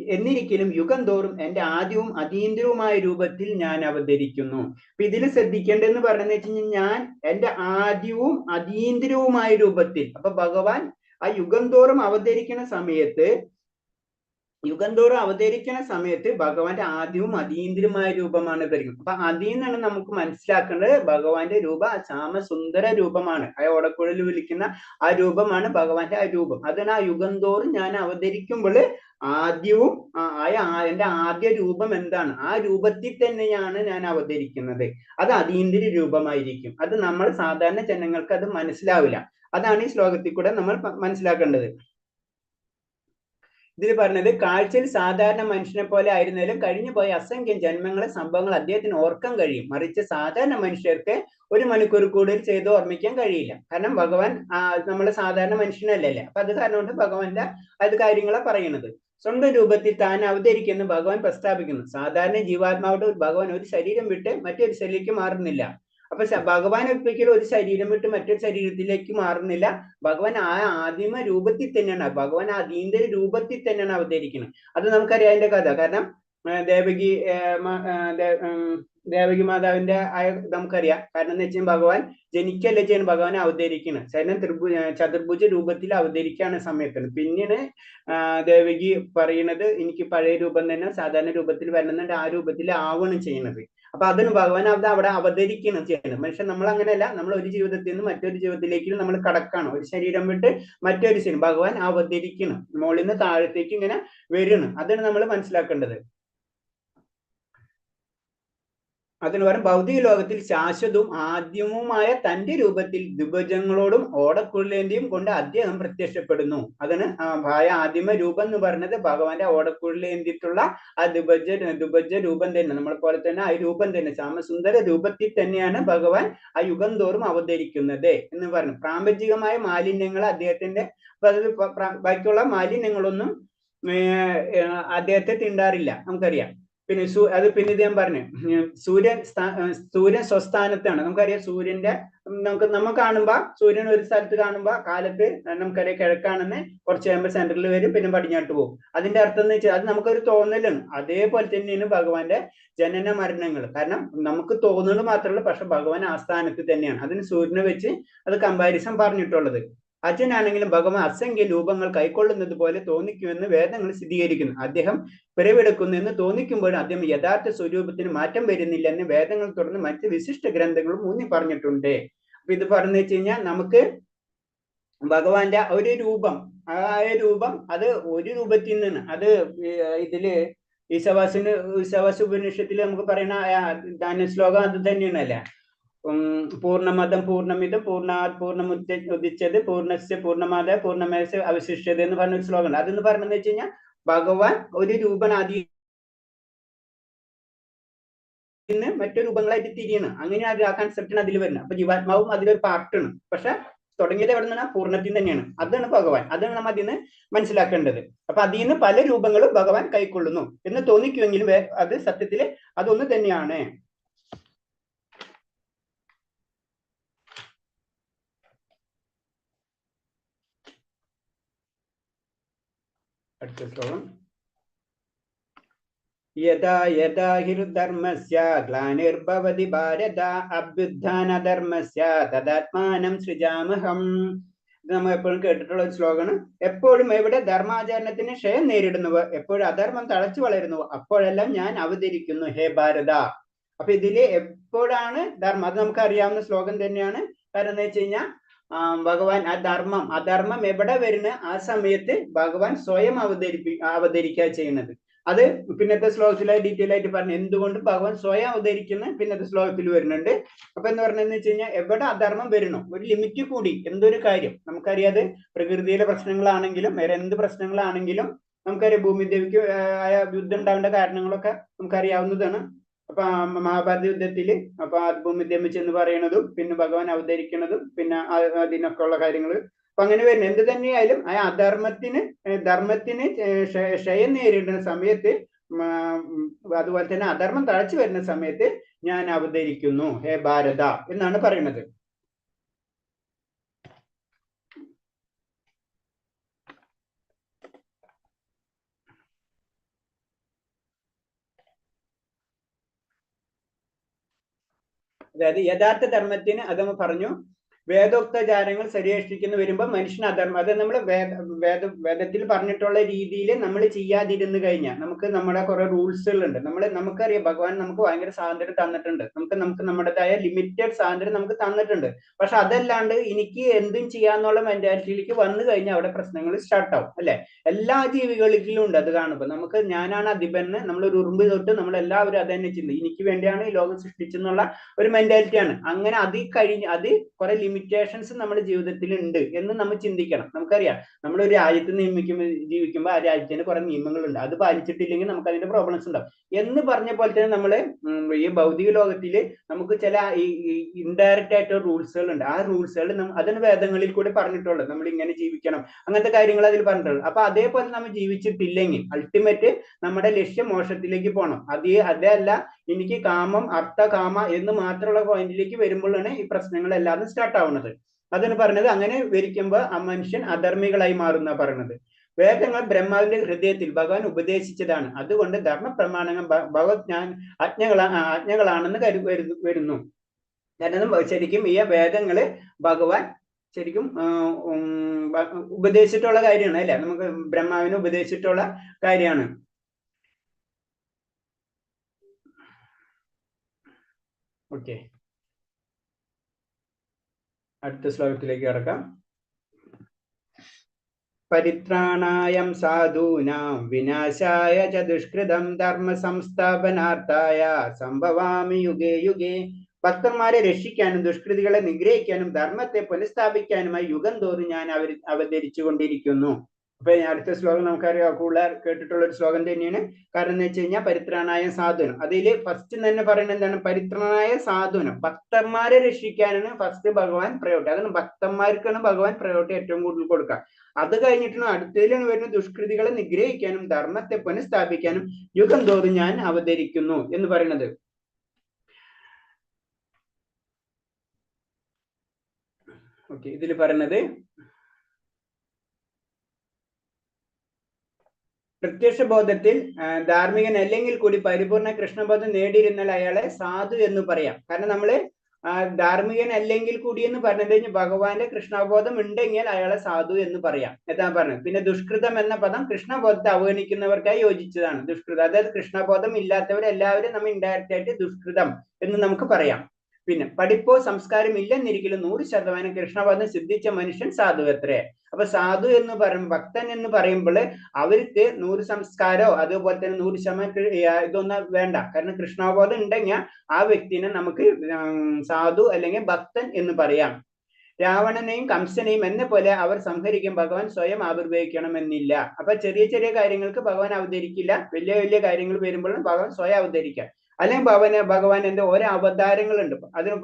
എന്നിരിക്കലും യുഗം തോറും എന്റെ ആദ്യവും അതീന്ദ്രിയവുമായ രൂപത്തിൽ ഞാൻ അവതരിക്കുന്നു. അപ്പൊ ഇതിൽ ശ്രദ്ധിക്കേണ്ടതെന്ന് പറയുന്നത് വെച്ച് കഴിഞ്ഞാൽ ഞാൻ എന്റെ ആദ്യവും അതീന്ദ്രിയവുമായ രൂപത്തിൽ. അപ്പൊ ഭഗവാൻ ആ യുഗം തോറും അവതരിക്കുന്ന സമയത്ത് ഭഗവാന്റെ ആദ്യവും അതീന്ദ്രിയമായ രൂപമാണ് ധരിക്കുന്നത്. അപ്പൊ അതീന്നാണ് നമുക്ക് മനസ്സിലാക്കേണ്ടത് ഭഗവാന്റെ രൂപ ശ്യാമസുന്ദര രൂപമാണ്. ആ ഓടക്കുഴൽ വിളിക്കുന്ന ആ രൂപമാണ് ഭഗവാന്റെ ആ രൂപം. അതിന് ആ യുഗം തോറും ഞാൻ അവതരിക്കുമ്പോൾ ആദ്യവും എന്റെ ആദ്യ രൂപം എന്താണ്, ആ രൂപത്തിൽ തന്നെയാണ് ഞാൻ അവതരിക്കുന്നത്. അത് അതീന്ദ്രിയ രൂപമായിരിക്കും. അത് നമ്മൾ സാധാരണ ജനങ്ങൾക്ക് അത് മനസ്സിലാവില്ല. അതാണ് ഈ ശ്ലോകത്തിൽ കൂടെ നമ്മൾ മനസ്സിലാക്കേണ്ടത്. ഇതിൽ പറഞ്ഞത് കാഴ്ചയിൽ സാധാരണ മനുഷ്യനെ പോലെ ആയിരുന്നാലും കഴിഞ്ഞു പോയ അസംഖ്യം ജന്മങ്ങളെ സംഭവങ്ങൾ അദ്ദേഹത്തിന് ഓർക്കാൻ കഴിയും. മറിച്ച് സാധാരണ മനുഷ്യർക്ക് 1 മണിക്കൂർ കൂടുതൽ ചെയ്ത് ഓർമ്മിക്കാൻ കഴിയില്ല. കാരണം ഭഗവാൻ നമ്മളെ സാധാരണ മനുഷ്യനല്ലല്ലേ. അപ്പൊ അത് കാരണം കൊണ്ട് ഭഗവാന്റെ അത് കാര്യങ്ങളാ പറയുന്നത്. സ്വന്തം രൂപത്തിൽ താൻ അവതരിക്കുന്ന ഭഗവാൻ പ്രസ്താവിക്കുന്നു. സാധാരണ ജീവാത്മാവിടെ ഭഗവാൻ ഒരു ശരീരം വിട്ട് മറ്റൊരു ശരീരത്തിലേക്ക് മാറുന്നില്ല. അപ്പൊ ഭഗവാൻ ഒരിക്കലും ഒരു ശരീരം വിട്ട് മറ്റൊരു ശരീരത്തിലേക്ക് മാറുന്നില്ല. ഭഗവാൻ ആ ആദിമ രൂപത്തിൽ തന്നെയാണ്, ഭഗവാൻ ആ അതീന്ദ്രിയ രൂപത്തിൽ തന്നെയാണ് അവതരിക്കുന്നത്. അത് നമുക്കറിയാം അതിന്റെ കഥ. കാരണം ദേവകി മാതാവിന്റെ നമുക്കറിയാം. കാരണം എന്ന് വെച്ചാൽ ഭഗവാൻ ജനിക്കല്ല ചെയ്യുന്നത്, ഭഗവാൻ അവതരിക്കുന്നത്. ശരീരം ചതുർഭുജ രൂപത്തിൽ അവതരിക്കാണ് സമയത്തിന്. പിന്നീട് ദേവകി പറയുന്നത് എനിക്ക് പഴയ രൂപം തന്നെ സാധാരണ രൂപത്തിൽ വരണമെന്നുണ്ട്, ആ രൂപത്തിൽ ആവണം ചെയ്യുന്നത്. അപ്പൊ അതിന് ഭഗവാൻ അവിടെ അവതരിക്കണം ചെയ്യുന്നത്. മനുഷ്യൻ നമ്മൾ അങ്ങനെയല്ല, നമ്മൾ ഒരു ജീവിതത്തിൽ നിന്ന് മറ്റൊരു ജീവിതത്തിലേക്ക് നമ്മൾ കടക്കാണ്. ഒരു ശരീരം വിട്ട് മറ്റൊരു ശരീരം ഭഗവാൻ അവതരിക്കണം, മുകളിൽ നിന്ന് താഴത്തേക്ക് ഇങ്ങനെ വരണം. അതാണ് നമ്മൾ മനസ്സിലാക്കേണ്ടത്. അതിന് പകരം ഭൗതിക ലോകത്തിൽ ശാശ്വതവും ആദ്യവുമായ തന്റെ രൂപത്തിൽ ദ്വിഭുജങ്ങളോടും ഓടക്കുഴലേന്തിയും കൊണ്ട് അദ്ദേഹം പ്രത്യക്ഷപ്പെടുന്നു. അതിന് ആദിമ രൂപം എന്ന് പറയുന്നത് ഭഗവാന്റെ ഓടക്കുഴലേന്തിയിട്ടുള്ള ആ ദ്വിഭുജ രൂപം തന്നെ, നമ്മളെ പോലെ തന്നെ ആ രൂപം തന്നെ ശ്യാമസുന്ദര രൂപത്തിൽ തന്നെയാണ് ഭഗവാൻ ആ യുഗം തോറും അവതരിക്കുന്നത് എന്ന് പറഞ്ഞു. പ്രാപഞ്ചികമായ മാലിന്യങ്ങൾ അദ്ദേഹത്തിന്റെ ബാക്കിയുള്ള മാലിന്യങ്ങളൊന്നും അദ്ദേഹത്തെ തിണ്ടാറില്ല, നമുക്കറിയാം. പിന്നെ ഇത് ഞാൻ പറഞ്ഞു, സൂര്യൻ സ്വസ്ഥാനത്താണ്. നമുക്കറിയാം സൂര്യന്റെ നമ്മൾ കാണുമ്പോ സൂര്യൻ ഒരു സ്ഥലത്ത് കാണുമ്പോ കാലത്ത് നമുക്കറിയാം കിഴക്കാണെന്ന് കുറച്ച് കഴിയുമ്പോൾ സെന്ററിൽ വരും, പിന്നെ പടിഞ്ഞാട്ട് പോകും. അതിന്റെ അർത്ഥം എന്ന് വെച്ചാൽ അത് നമുക്കൊരു തോന്നലാണ്. അതേപോലെ തന്നെയാണ് ഭഗവാന്റെ ജനന മരണങ്ങൾ. കാരണം നമുക്ക് തോന്നുന്നത് മാത്രമല്ല, പക്ഷെ ഭഗവാൻ ആ സ്ഥാനത്ത് തന്നെയാണ്. അതിന് സൂര്യനെ വെച്ച് അത് കമ്പാരിസൺ പറഞ്ഞിട്ടുള്ളത്. അച്ഛനാണെങ്കിലും ഭഗവാൻ അസംഖ്യ രൂപങ്ങൾ കൈക്കൊള്ളുന്നത് പോലെ തോന്നിക്കുമെന്ന് വേദങ്ങൾ സ്ഥിരീകരിക്കുന്നു. അദ്ദേഹം പിറവെടുക്കുന്നു എന്ന് തോന്നിക്കുമ്പോഴും അദ്ദേഹം യഥാർത്ഥ സ്വരൂപത്തിന് മാറ്റം വരുന്നില്ല എന്ന് വേദങ്ങൾ തുടർന്ന് മറ്റ് വിശിഷ്ട ഗ്രന്ഥങ്ങളും ഊന്നി പറഞ്ഞിട്ടുണ്ട്. അപ്പൊ ഇത് പറഞ്ഞു വെച്ച് കഴിഞ്ഞാൽ നമുക്ക് ഭഗവാന്റെ ഒരു രൂപം, ആ രൂപം അത് ഒരു രൂപത്തിൽ നിന്ന് അത് ഇതില് ഈശാവാസ ഉപനിഷത്തിൽ നമുക്ക് പറയുന്ന ധാന്യ ശ്ലോകം അത് തന്നെയാണല്ലേ. പൂർണ്ണമതം പൂർണ്ണമിതം പൂർണ്ണാത് പൂർണ്ണമുദിച്ചത് പൂർണ്ണസ്യ പൂർണ്ണമാത പൂർണ്ണമേശ അവശിഷ്ടത് എന്ന് പറഞ്ഞൊരു ശ്ലോകമുണ്ട്. അതെന്ന് പറഞ്ഞെന്ന് വെച്ച് കഴിഞ്ഞാൽ ഭഗവാൻ ഒരു രൂപനാദി മറ്റു രൂപങ്ങളായിട്ട് തിരിയണം. അങ്ങനെ ആ കൺസെപ്റ്റാണ് അതിൽ വരുന്നത്. അപ്പൊ ജീവാത്മാവും അതിലൊരു പാർട്ടാണ്. പക്ഷെ തുടങ്ങിയത് എവിടെ നിന്നാണ്? പൂർണ്ണത്തിൽ തന്നെയാണ്. അതാണ് ഭഗവാൻ. അതാണ് നമ്മൾ അതിൽ നിന്ന് മനസ്സിലാക്കേണ്ടത്. അപ്പൊ അതിൽ നിന്ന് പല രൂപങ്ങളും ഭഗവാൻ കൈക്കൊള്ളുന്നു എന്ന് തോന്നിക്കുമെങ്കിലും അത് സത്യത്തില് അതൊന്നു തന്നെയാണ്. അടുത്ത ശ്ലോകം. യഥാ യഥാ ഹിർധർമ്മസ്യ ഗ്ലാനിർഭവതി ഭാരത അഭ്യുത്ഥാനധർമ്മസ്യ തദാത്മാനം സൃജാമഹം. ഇത് നമ്മൾ എപ്പോഴും കേട്ടിട്ടുള്ള ഒരു ശ്ലോകമാണ്. എപ്പോഴും എവിടെ ധർമാചരണത്തിന് ക്ഷയം നേരിടുന്നുവോ, എപ്പോഴും അധർമ്മം തഴച്ചു വളരുന്നുവോ, അപ്പോഴെല്ലാം ഞാൻ അവതരിക്കുന്നു ഹേ ഭാരത. അപ്പൊ ഇതില് എപ്പോഴാണ് ധർമ്മം, അത് നമുക്ക് അറിയാവുന്ന ശ്ലോകം തന്നെയാണ്. കാരണം എന്താ വെച്ച് കഴിഞ്ഞാൽ ഭഗവാൻ അധർമ്മം എവിടെ വരുന്ന ആ സമയത്ത് ഭഗവാൻ സ്വയം അവതരിക്കുക ചെയ്യുന്നത്. അത് പിന്നത്തെ ശ്ലോകത്തിലായി ഡീറ്റെയിൽ ആയിട്ട് പറഞ്ഞു എന്തുകൊണ്ട് ഭഗവാൻ സ്വയം അവതരിക്കുന്ന പിന്നത്തെ ശ്ലോകത്തിൽ വരുന്നുണ്ട്. അപ്പൊ എന്ന് പറഞ്ഞതെന്ന് വെച്ച് കഴിഞ്ഞാൽ എവിടെ അധർമ്മം വരണോ, ഒരു ലിമിറ്റ് കൂടി എന്തൊരു കാര്യം നമുക്കറിയാതെ, പ്രകൃതിയിലെ പ്രശ്നങ്ങളാണെങ്കിലും വേറെ എന്ത് പ്രശ്നങ്ങളാണെങ്കിലും നമുക്കറിയാം. ഭൂമിദേവിക്ക് യുദ്ധം ഉണ്ടാവേണ്ട കാരണങ്ങളൊക്കെ നമുക്കറിയാവുന്നതാണ്. അപ്പൊ മഹാഭാരത യുദ്ധത്തില് അപ്പൊ ഭൂമിദേവി ചെന്ന് പറയണതും പിന്നെ ഭഗവാൻ അവതരിക്കുന്നതും പിന്നെ അതിനൊക്കെ ഉള്ള കാര്യങ്ങൾ. അപ്പൊ അങ്ങനെ വരുന്നത് എന്ത് തന്നെയായാലും ആ ധർമ്മത്തിന് ക്ഷയം നേരിടുന്ന സമയത്ത്, അതുപോലെ തന്നെ അധർമ്മം തഴച്ചു വരുന്ന സമയത്ത് ഞാൻ അവതരിക്കുന്നു ഹേ ഭാരത എന്നാണ് പറയുന്നത്. അതായത് യഥാർത്ഥ ധർമ്മത്തിന് അത് പറഞ്ഞു. വേദോക്തചാരങ്ങൾ ശരിയേഷ്ടിക്കുന്നു വരുമ്പോൾ മനുഷ്യന് അധർമ്മം, അത് നമ്മൾ വേദത്തിൽ പറഞ്ഞിട്ടുള്ള രീതിയിൽ നമ്മൾ ചെയ്യാതിരുന്നു കഴിഞ്ഞാൽ നമുക്ക് നമ്മുടെ കുറെ റൂൾസുകളുണ്ട്. നമുക്കറിയാം ഭഗവാൻ നമുക്ക് ഭയങ്കര സ്വാതന്ത്ര്യം തന്നിട്ടുണ്ട്. നമുക്ക് നമ്മുടേതായ ലിമിറ്റഡ് സ്വാതന്ത്ര്യം നമുക്ക് തന്നിട്ടുണ്ട്. പക്ഷെ അതല്ലാണ്ട് എനിക്ക് എന്തും ചെയ്യാന്നുള്ള മെന്റാലിറ്റിയിലേക്ക് വന്നു കഴിഞ്ഞാൽ അവിടെ പ്രശ്നങ്ങൾ സ്റ്റാർട്ടാവും അല്ലെ. എല്ലാ ജീവികളിലും ഉണ്ട്. അത് കാണുമ്പോൾ നമുക്ക് ഞാനാണ് അധിപന്, നമ്മളൊരു ഉറുമ്പ് തൊട്ട് നമ്മളെല്ലാവരും അത് തന്നെ ചിന്തി എനിക്ക് വേണ്ടിയാണ് ഈ ലോകം സൃഷ്ടിച്ചെന്നുള്ള ഒരു മെന്റാലിറ്റിയാണ്. അങ്ങനെ അത് കുറെ ലിമിറ്റേഷൻസ് നമ്മുടെ ജീവിതത്തിൽ ഉണ്ട് എന്ന് നമ്മൾ ചിന്തിക്കണം. നമുക്കറിയാം നമ്മളൊരു രാജ്യത്ത് ജീവിക്കുമ്പോൾ ആ രാജ്യത്തിന് കുറെ നിയമങ്ങളുണ്ട്. അത് പാലിച്ചിട്ടില്ലെങ്കിൽ നമുക്ക് അതിന്റെ പ്രോബ്ലംസ് ഉണ്ടാവും എന്ന് പറഞ്ഞ പോലെ തന്നെ നമ്മള് ഈ ഭൗതിക ലോകത്തില് നമുക്ക് ചില ഇൻഡയറക്റ്റ് ആയിട്ട് റൂൾസുകൾ ഉണ്ട്. ആ റൂൾസുകൾ അതിന് വേദങ്ങളിൽ കൂടി പറഞ്ഞിട്ടുള്ളത്. നമ്മൾ ഇങ്ങനെ ജീവിക്കണം, അങ്ങനത്തെ കാര്യങ്ങൾ അതിൽ പറഞ്ഞിട്ടുള്ളത്. അപ്പൊ അതേപോലെ നമ്മൾ ജീവിച്ചിട്ടില്ലെങ്കിൽ അൾട്ടിമേറ്റ് നമ്മുടെ ലക്ഷ്യം മോക്ഷത്തിലേക്ക് പോകണം. അതല്ല എനിക്ക് കാമം അർത്ഥ കാമ എന്ന് മാത്രമുള്ള പോയിന്റിലേക്ക് വരുമ്പോഴാണ് ഈ പ്രശ്നങ്ങളെല്ലാം സ്റ്റാർട്ട് ആവുന്നത്. അതാണ് പറഞ്ഞത്. അങ്ങനെ വരിക്കുമ്പോൾ ആ മനുഷ്യൻ അധർമ്മികളായി മാറുന്ന പറയുന്നത്. വേദങ്ങൾ ബ്രഹ്മാവിന്റെ ഹൃദയത്തിൽ ഭഗവാൻ ഉപദേശിച്ചതാണ്. അതുകൊണ്ട് ധർമ്മ പ്രമാണങ്ങൾ ആജ്ഞകളാണെന്ന് വരുന്നു. കാരണം ശരിക്കും ഈ വേദങ്ങള് ഭഗവാൻ ശരിക്കും ഉപദേശിച്ചിട്ടുള്ള കാര്യമാണ് അല്ലെ. നമുക്ക് ബ്രഹ്മാവിനെ ഉപദേശിച്ചിട്ടുള്ള കാര്യമാണ്. ഓക്കെ, അടുത്ത ശ്ലോകത്തിലേക്ക് കടക്കാം. പരിത്രാണായം സാധൂനാം വിനാശായ ച ദുഷ്കൃതം ധർമ്മ സംസ്ഥാപനാർത്ഥായ സംഭവാമി യുഗേ യുഗേ. ഭക്തന്മാരെ രക്ഷിക്കാനും ദുഷ്കൃതികളെ നിഗ്രഹിക്കാനും ധർമ്മത്തെ പുനഃസ്ഥാപിക്കാനുമായി യുഗം തോറും ഞാൻ അവതരിച്ചു കൊണ്ടിരിക്കുന്നു. അപ്പൊ അടുത്ത ശ്ലോകം നമുക്കറിയാം, കൂടുതൽ കേട്ടിട്ടുള്ള ഒരു ശ്ലോകം തന്നെയാണ്. കാരണം എന്ന് വെച്ച് കഴിഞ്ഞാൽ പരിത്രാണായ സാധുനം. അതിൽ ഫസ്റ്റ് തന്നെ പറയുന്നത് എന്താണ്? പരിത്രാണായ സാധുനം, ഭക്തന്മാരെ രക്ഷിക്കാനാണ് ഫസ്റ്റ് ഭഗവാൻ പ്രയോറിറ്റി. അതാണ് ഭക്തന്മാർക്കാണ് ഭഗവാൻ പ്രയോറിറ്റി ഏറ്റവും കൂടുതൽ കൊടുക്കുക. അത് കഴിഞ്ഞിട്ടാണ് അടുത്തതിലാണ് വരുന്നത് ദുഷ്കൃതികളെ നിഗ്രഹിക്കാനും ധർമ്മത്തെ പുനഃസ്ഥാപിക്കാനും യുഗം തോറും ഞാൻ അവതരിക്കുന്നു എന്ന് പറയുന്നത്. ഓക്കെ, ഇതിൽ പറയുന്നത് പ്രത്യക്ഷ ബോധത്തിൽ ധാർമ്മികൻ അല്ലെങ്കിൽ കൂടി പരിപൂർണ കൃഷ്ണബോധം നേടിയിരുന്നാൽ അയാളെ സാധു എന്ന് പറയാം. കാരണം നമ്മള് ധാർമ്മികൻ അല്ലെങ്കിൽ കൂടി എന്ന് പറഞ്ഞത് ഭഗവാന്റെ കൃഷ്ണബോധം ഉണ്ടെങ്കിൽ അയാളെ സാധു എന്ന് പറയാം എന്താ പറഞ്ഞത്. പിന്നെ ദുഷ്കൃതം എന്ന പദം കൃഷ്ണബോധത്തെ അവഗണിക്കുന്നവർക്കായി യോജിച്ചതാണ്. ദുഷ്കൃതം അതായത് കൃഷ്ണബോധം ഇല്ലാത്തവരെല്ലാവരും നമ്മൾ ഇൻഡയറക്റ്റ് ആയിട്ട് ദുഷ്കൃതം എന്ന് നമുക്ക് പറയാം. പിന്നെ പഠിപ്പോ സംസ്കാരം ഇല്ലെന്നിരിക്കലും 100% കൃഷ്ണബോധം സിദ്ധിച്ച മനുഷ്യൻ സാധു എത്രേ. അപ്പൊ സാധു എന്ന് പറയും ഭക്തൻ എന്ന് പറയുമ്പോൾ അവർക്ക് 100 സംസ്കാരോ അതുപോലെ തന്നെ 100% ഇതൊന്നും വേണ്ട. കാരണം കൃഷ്ണബോധം ഉണ്ടെങ്കിൽ ആ വ്യക്തിനെ നമുക്ക് സാധു അല്ലെങ്കിൽ ഭക്തൻ എന്ന് പറയാം. രാവണനെയും കംസനെയും എന്ന പോലെ അവർ സംഹരിക്കും ഭഗവാൻ സ്വയം ആവിർഭവിക്കണമെന്നില്ല. അപ്പൊ ചെറിയ ചെറിയ കാര്യങ്ങൾക്ക് ഭഗവാൻ അവതരിക്കില്ല, വലിയ വലിയ കാര്യങ്ങൾ വരുമ്പോഴും ഭഗവാൻ സ്വയം അവതരിക്കാം. അല്ലെങ്കിൽ ഭഗവാൻ എന്റെ ഓരോ അവതാരങ്ങളുണ്ട്. അതിന്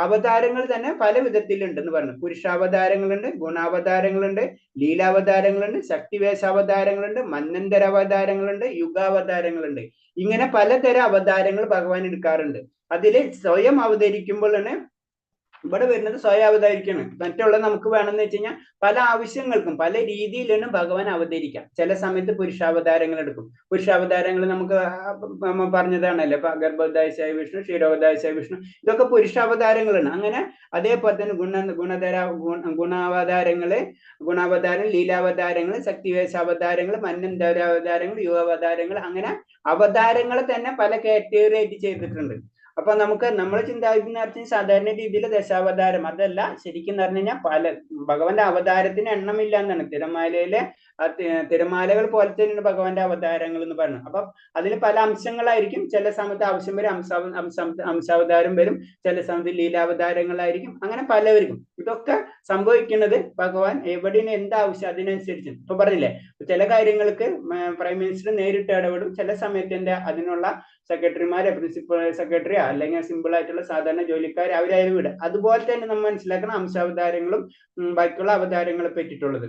അവതാരങ്ങൾ തന്നെ പല വിധത്തിലുണ്ടെന്ന് പറഞ്ഞു. പുരുഷാവതാരങ്ങളുണ്ട്, ഗുണാവതാരങ്ങളുണ്ട്, ലീലാവതാരങ്ങളുണ്ട്, ശക്തിവേശാവതാരങ്ങളുണ്ട്, മന്നന്തര അവതാരങ്ങളുണ്ട്, യുഗാവതാരങ്ങളുണ്ട്. ഇങ്ങനെ പലതരം അവതാരങ്ങൾ ഭഗവാൻ എടുക്കാറുണ്ട്. അതിൽ സ്വയം അവതരിക്കുമ്പോഴാണ് ഇവിടെ വരുന്നത് സ്വയം അവതരിക്കാണ്. മറ്റുള്ള നമുക്ക് വേണമെന്ന് വെച്ച് കഴിഞ്ഞാൽ പല ആവശ്യങ്ങൾക്കും പല രീതിയിലാണ് ഭഗവാൻ അവതരിക്കാം. ചില സമയത്ത് പുരുഷാവതാരങ്ങൾ എടുക്കും. പുരുഷാവതാരങ്ങൾ നമുക്ക് പറഞ്ഞതാണല്ലോ, ഗർഭോദായശായ വിഷ്ണു, ക്ഷീരോദായശായ വിഷ്ണു, ഇതൊക്കെ പുരുഷാവതാരങ്ങളാണ്. അങ്ങനെ അതേപോലെ തന്നെ ഗുണാവതാരം, ലീലാവതാരങ്ങൾ, ശക്തിവേശാവതാരങ്ങൾ, മന്നന്തരാവതാരങ്ങൾ, യുവാവതാരങ്ങൾ, അങ്ങനെ അവതാരങ്ങളെ തന്നെ പല കാറ്റഗറി ആയിട്ട് ചെയ്തിട്ടുണ്ട്. അപ്പൊ നമുക്ക് നമ്മൾ ചിന്താവിക്കുന്ന സാധാരണ രീതിയിൽ ദശാവതാരം അതല്ല, ശരിക്കും പറഞ്ഞു കഴിഞ്ഞാൽ പല ഭഗവാന്റെ അവതാരത്തിന് എണ്ണമില്ല എന്നാണ്. തിരമാലകൾ പോലെ തന്നെയാണ് ഭഗവാന്റെ അവതാരങ്ങൾ എന്ന് പറയുന്നത്. അപ്പൊ അതിന് പല അംശങ്ങളായിരിക്കും. ചില സമയത്ത് ആവശ്യം വരും അംശാവതാരം വരും, ചില സമയത്ത് ലീലാവതാരങ്ങളായിരിക്കും. അങ്ങനെ പലവർക്കും ഇതൊക്കെ സംഭവിക്കുന്നത് ഭഗവാൻ എവിടെയാണ് എന്താവശ്യം അതിനനുസരിച്ച്. ഇപ്പൊ പറഞ്ഞില്ലേ, ചില കാര്യങ്ങൾക്ക് പ്രൈം മിനിസ്റ്റർ നേരിട്ട് ഇടപെടും, ചില സമയത്ത് അതിനുള്ള സെക്രട്ടറിമാരെ, പ്രിൻസിപ്പൽ സെക്രട്ടറി അല്ലെങ്കിൽ സിമ്പിൾ ആയിട്ടുള്ള സാധാരണ ജോലിക്കാർ അവരായാലും വിടുക. അതുപോലെ തന്നെ നമ്മൾ മനസ്സിലാക്കണം അംശാവതാരങ്ങളും ബാക്കിയുള്ള അവതാരങ്ങളെ പറ്റിയിട്ടുള്ളത്.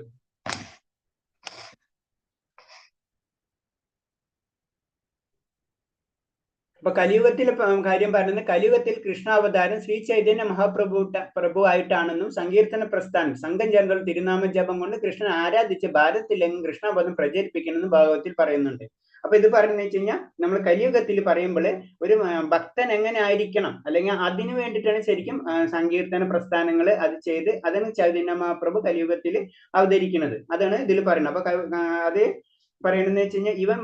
അപ്പൊ കലിയുഗത്തിൽ കാര്യം പറയുന്നത്, കലിയുഗത്തിൽ കൃഷ്ണാവതാരം ശ്രീ ചൈതന്യ പ്രഭു ആയിട്ടാണെന്നും സങ്കീർത്തന പ്രസ്ഥാനം സംഘം ജനറൽ തിരുനാമ ജപം കൊണ്ട് കൃഷ്ണൻ ആരാധിച്ച് ഭാരതത്തിലെങ്ങും കൃഷ്ണബോധം പ്രചരിപ്പിക്കണമെന്ന് ഭാഗവത്തിൽ പറയുന്നുണ്ട്. അപ്പൊ ഇത് പറയുന്നത് വെച്ച് കഴിഞ്ഞാൽ നമ്മൾ കലിയുഗത്തിൽ പറയുമ്പോൾ ഒരു ഭക്തൻ എങ്ങനെ ആയിരിക്കണം, അല്ലെങ്കിൽ അതിനു വേണ്ടിയിട്ടാണ് ശരിക്കും സങ്കീർത്തന പ്രസ്ഥാനങ്ങൾ അത് ചെയ്ത് അതാണ് ചൈതന്യ മഹാപ്രഭു കലിയുഗത്തിൽ അവതരിക്കുന്നത്. അതാണ് ഇതിൽ പറയുന്നത്. അപ്പൊ അത് പറയണെന്ന് വെച്ച് കഴിഞ്ഞാൽ ഇവൻ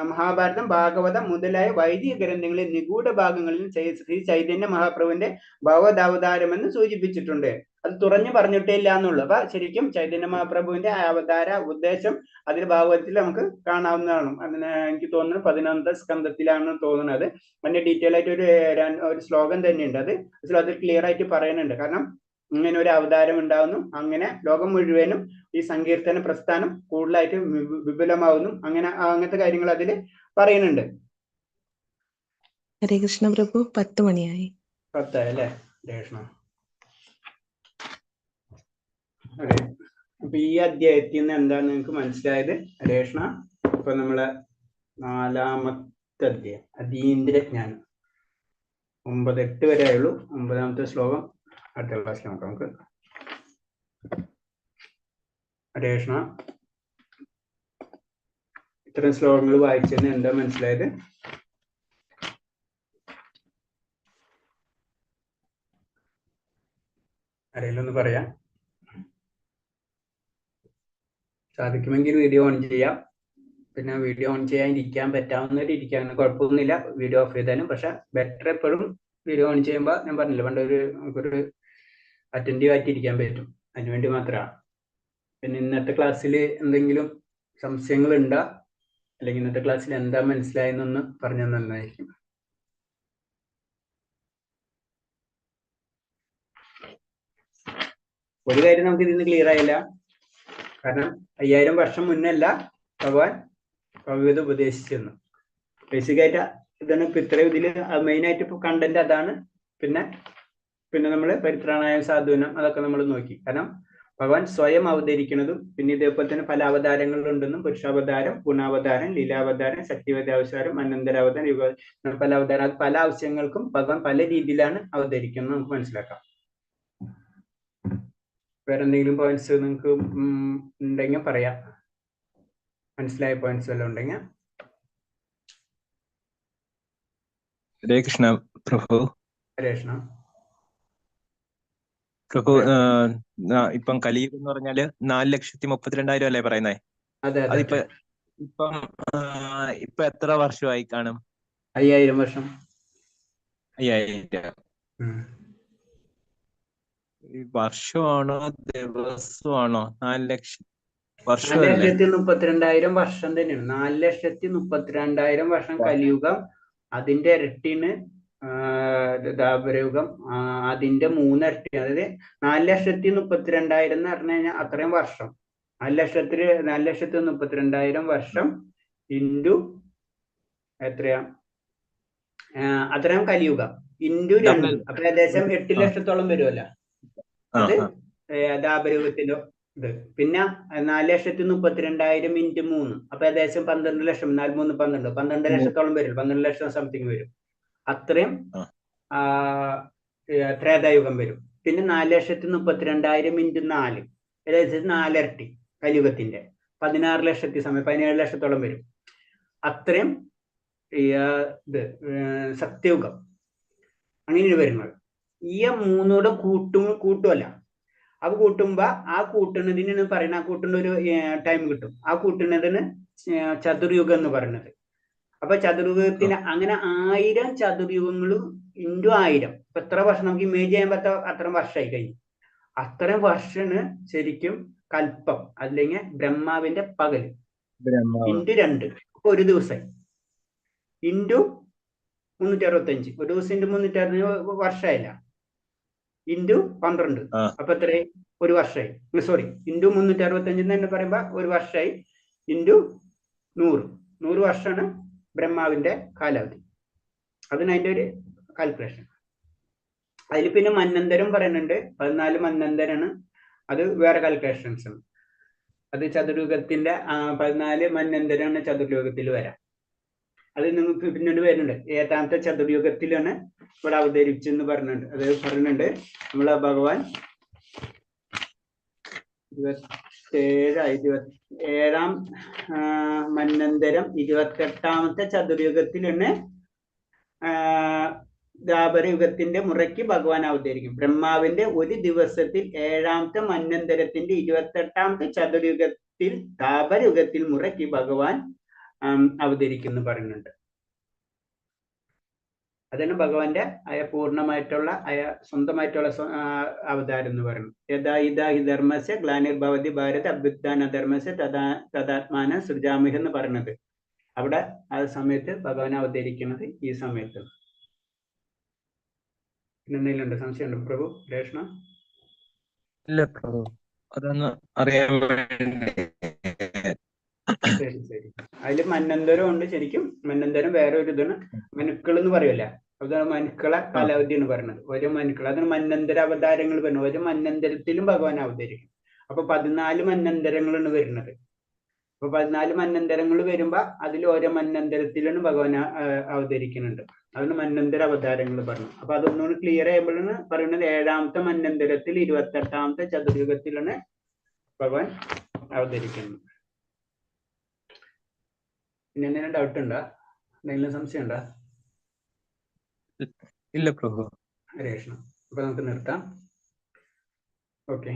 മഹാഭാരതം, ഭാഗവതം മുതലായ വൈദിക ഗ്രന്ഥങ്ങളിലെ നിഗൂഢ ഭാഗങ്ങളിൽ ശ്രീ ചൈതന്യ മഹാപ്രഭുവിന്റെ ഭഗവതാവതാരം എന്ന് സൂചിപ്പിച്ചിട്ടുണ്ട്. അത് തുറഞ്ഞു പറഞ്ഞിട്ടേ ഇല്ല എന്നുള്ളൂ. അപ്പൊ ശരിക്കും ചൈതന്യ മഹാപ്രഭുവിന്റെ അവതാര ഉദ്ദേശം അതിൽ ഭാഗവതത്തിൽ നമുക്ക് കാണാവുന്നതാണ്. അതിന് എനിക്ക് തോന്നുന്നത് 11ാമത്തെ സ്കന്ധത്തിലാണ് തോന്നുന്നത്. അതിന്റെ ഡീറ്റെയിൽ ആയിട്ട് ഒരു ശ്ലോകം തന്നെയുണ്ട്. അത് ക്ലിയർ ആയിട്ട് പറയുന്നുണ്ട്. കാരണം ഇങ്ങനെ ഒരു അവതാരം ഉണ്ടാവുന്നു, അങ്ങനെ ലോകം മുഴുവനും ഈ സങ്കീർത്തന പ്രസ്ഥാനം കൂടുതലായിട്ട് വിപുലമാവുന്നു, അങ്ങനത്തെ കാര്യങ്ങൾ അതിൽ പറയുന്നുണ്ട്. ഹരേ കൃഷ്ണ പ്രഭു, 10 മണിയായി. 10 അല്ലേ? ഹരേ കൃഷ്ണ. അതെ, അപ്പൊ ഈ അധ്യായത്തിൽ നിന്ന് എന്താണ് നിങ്ങൾക്ക് മനസ്സിലായത്? ഹരേ കൃഷ്ണ. ഇപ്പൊ നമ്മളെ 4ാമത്തെ അധ്യായം അതീന്ദ്ര ജ്ഞാനം 9-8 വരെ ആയുള്ളൂ. 9ാമത്തെ ശ്ലോകം അടുത്ത ക്ലാസ്സിൽ നോക്കാം നമുക്ക്. ഹരേ കൃഷ്ണ. ഇത്തരം ശ്ലോകങ്ങൾ വായിച്ചതിന് എന്താ മനസ്സിലായത്? ആരെങ്കിലും ഒന്ന് പറയാം. സാധിക്കുമെങ്കിൽ വീഡിയോ ഓൺ ചെയ്യാം. പിന്നെ വീഡിയോ ഓൺ ചെയ്യാൻ ഇരിക്കാൻ പറ്റാവുന്നവർ ഇരിക്കാൻ കുഴപ്പമൊന്നുമില്ല, വീഡിയോ ഓഫ് ചെയ്താലും. പക്ഷെ ബെറ്റർ എപ്പോഴും വീഡിയോ ഓൺ ചെയ്യുമ്പോൾ ഞാൻ പറഞ്ഞില്ല പണ്ട് നമുക്കൊരു അറ്റൻറ്റീവ് ആയിട്ട് ഇരിക്കാൻ പറ്റും. അതിനുവേണ്ടി മാത്രമാണ്. പിന്നെ ഇന്നത്തെ ക്ലാസ്സിൽ എന്തെങ്കിലും സംശയങ്ങൾ ഉണ്ടോ, അല്ലെങ്കിൽ ഇന്നത്തെ ക്ലാസ്സിൽ എന്താ മനസ്സിലായെന്നൊന്ന് പറഞ്ഞു നന്നായിരിക്കും. ഒരു കാര്യം നമുക്ക് ഇതിന് ക്ലിയർ ആയില്ല. കാരണം 5000 വർഷം മുന്നല്ല ഭഗവാൻ ഭഗവത് ഉപദേശിച്ചെന്നു. ബേസിക്കായിട്ട് ഇതാണ്. ഇപ്പൊ ഇത്രയും ഇതിൽ മെയിനായിട്ട് ഇപ്പൊ കണ്ടന്റ് അതാണ്. പിന്നെ നമ്മൾ പരിത്രാണായ സാധുവിനം അതൊക്കെ നമ്മൾ നോക്കി. കാരണം ഭഗവാൻ സ്വയം അവതരിക്കുന്നതും പിന്നെ ഇതേപോലെ തന്നെ പല അവതാരങ്ങളുണ്ടെന്നും, പുരുഷാവതാരം, ഗുണാവതാരം, ലീലാവതാരം, ശക്തിവതാവതാരം, അനന്തരാവതാരം, യുഗ പല അവതാരം, പല ആവശ്യങ്ങൾക്കും ഭഗവാൻ പല രീതിയിലാണ് അവതരിക്കുന്നത് നമുക്ക് മനസ്സിലാക്കാം. വേറെ എന്തെങ്കിലും പോയിന്റ്സ് നിങ്ങൾക്ക് ഉണ്ടെങ്കിൽ പറയാം. മനസ്സിലായ പോയിന്റ്സ് വല്ലതും ഉണ്ടെങ്കിൽ. ഹരേ കൃഷ്ണ പ്രഭു. ഹരേ കൃഷ്ണ പ്രഭു. ഇപ്പം കലിയുഗം എന്ന് പറഞ്ഞാല് 4,32,000 അല്ലേ പറയുന്നേ? അതെ അതെ. അതിപ്പോ ഇപ്പം ഇപ്പൊ എത്ര വർഷമായി കാണും? 5000 വർഷം. 5000. വർഷമാണോ ദിവസമാണോ? 4,00,000 വർഷമല്ലേ? 4,32,000 വർഷം തന്നെയാണ്. 4,32,000 വർഷം കലിയുഗം, അതിന്റെ ഇരട്ടിന് ദ്വാപരയുഗം, അതിന്റെ 3 ഇരട്ടി. അതായത് 4,32,000 എന്ന് പറഞ്ഞു കഴിഞ്ഞാൽ അത്രയും വർഷം. 4,32,000 വർഷം ഇൻറ്റു എത്രയാ, അത്രയും കലിയുഗം ഇൻറ്റു 2. അപ്പൊ ഏകദേശം 8 ലക്ഷത്തോളം വരുമല്ലോ. അത് ദ്വാപരയുഗത്തിന്റെ ഇത്. പിന്നെ 4,32,000 ഇൻറ്റു 3, അപ്പൊ ഏകദേശം 12 ലക്ഷം. 4 3 12, 12 ലക്ഷത്തോളം വരും. 12 ലക്ഷം സംതിങ് വരും. അത്രയും ത്രേതായുഗം വരും. പിന്നെ 4,32,000 ഇൻറ്റു 4, ഏകദേശം 4 ഇരട്ടി കലിയുഗത്തിന്റെ 16 ലക്ഷത്തി സമയം 17 ലക്ഷത്തോളം വരും. അത്രയും ഇത് സത്യയുഗം. അങ്ങനെയാണ് വരുന്നത്. ഈ 3 കൂട്ടുമല്ല. അത് കൂട്ടുമ്പോ ആ കൂട്ടുന്നതിന് പറയുന്ന, ആ കൂട്ടുന്ന ഒരു ടൈം കിട്ടും. ആ കൂട്ടുന്നതിന് ചതുർയുഗം എന്ന് പറയുന്നത്. അപ്പൊ ചതുർയുഗത്തിന് അങ്ങനെ 1000 ചതുർയുഗങ്ങളും ഇൻറ്റു 1000. ഇപ്പൊ എത്ര വർഷം നമുക്ക് ഇമേജ് ചെയ്യാൻ പറ്റാ, അത്രയും വർഷമായി കഴിഞ്ഞു. അത്രയും വർഷമാണ് ശരിക്കും കൽപ്പം, അല്ലെങ്കിൽ ബ്രഹ്മാവിന്റെ പകൽ ഇൻറ്റു 2. അപ്പൊ ഒരു ദിവസം ഇൻറ്റു 365. ഒരു ദിവസം ഇൻറ്റു 365 വർഷമായില്ല. ഇൻറ്റു 12, അപ്പൊ എത്രയായി? ഒരു വർഷമായി. സോറി, ഇൻറ്റു 365 എന്ന് തന്നെ പറയുമ്പോ ഒരു വർഷമായി. ഇൻറ്റു 100 വർഷമാണ് ബ്രഹ്മാവിന്റെ കാലാവധി. അതിന് അതിന്റെ ഒരു കാൽക്കുലേഷൻ. അതിൽ പിന്നെ മന്വന്തരം പറയുന്നുണ്ട്. 14 മന്വന്തരാണ്. അത് വേറെ കാൽക്കുലേഷൻസ് ആണ്. അത് ചതുർയുഗത്തിന്റെ 14 മന്വന്തരാണ് ചതുർയുഗത്തിൽ വരാം. അത് നിങ്ങൾക്ക് പിന്നീട് വരുന്നുണ്ട്. 7ാമത്തെ ചതുർയുഗത്തിലാണ് ഇവിടെ അവതരിച്ചെന്ന് പറയുന്നുണ്ട്. അത് പറയുന്നുണ്ട് നമ്മളെ ഭഗവാൻ 27ാം മന്വന്തരം 28ാമത്തെ ചതുർയുഗത്തിലാണ് ദ്വാപരയുഗത്തിന്റെ മുറയ്ക്ക് ഭഗവാൻ അവതരിക്കും. ബ്രഹ്മാവിന്റെ ഒരു ദിവസത്തിൽ 7ാമത്തെ മന്വന്തരത്തിന്റെ 28ാമത്തെ ചതുർയുഗത്തിൽ ദ്വാപരയുഗത്തിൽ മുറയ്ക്ക് ഭഗവാൻ അവതരിക്കുന്നു പറയുന്നുണ്ട്. അതാണ് ഭഗവാന്റെ പൂർണ്ണമായിട്ടുള്ള സ്വന്തമായിട്ടുള്ള അവതാരം എന്ന് പറയുന്നത്. യഥാ ഇതാ ഹി ധർമ്മസ്യ ഗ്ലാനിർഭവതി ഭാരത് അഭ്യുത്ഥാന ധർമ്മസ്യ തദാത്മാന സൃജാമിഹ എന്ന് പറയുന്നത്. അവിടെ ആ സമയത്ത് ഭഗവാൻ അവതരിക്കുന്നത് ഈ സമയത്ത്. എന്തെങ്കിലും ഉണ്ടോ? സംശയമുണ്ടോ പ്രഭു? രേഷ്ണ? ഇല്ല പ്രഭു, അതൊന്ന് അറിയാൻ വേണ്ടി. ശരി ശരി. അതിൽ മന്വന്തരം ഉണ്ട്. ശരിക്കും മന്വന്തരം വേറെ ഒരു ഇതാണ്. മനുക്കൾ എന്ന് പറയല്ല, അതാണ് മനുക്കളെ കാലാവധി എന്ന് പറയുന്നത്. ഓരോ മനുക്കൾ, അതിന് മന്വന്തര അവതാരങ്ങൾ വരുന്നത്. ഓരോ മന്വന്തരത്തിലും ഭഗവാൻ അവതരിക്കും. അപ്പൊ 14 മന്വന്തരങ്ങളാണ് വരുന്നത്. അപ്പൊ 14 മന്വന്തരങ്ങൾ വരുമ്പോ അതിൽ ഓരോ മന്വന്തരത്തിലാണ് ഭഗവാൻ അവതരിക്കുന്നുണ്ട്. അതാണ് മന്വന്തര അവതാരങ്ങൾ പറഞ്ഞു. അപ്പൊ അതൊന്നുകൂടി ക്ലിയർ ആയപ്പോഴാണ് പറയുന്നത് 7ാമത്തെ മന്വന്തരത്തിൽ 28ാമത്തെ ചതുർയുഗത്തിലാണ് ഭഗവാൻ അവതരിക്കുന്നത്. പിന്നെ എന്തെങ്കിലും ഡൗട്ട് ഉണ്ടോ? എന്തെങ്കിലും സംശയം ഉണ്ടോ? ഇല്ല പ്രഭു. രേഷ്ണ. അപ്പൊ നമുക്ക് നിർത്താം. ഓക്കെ.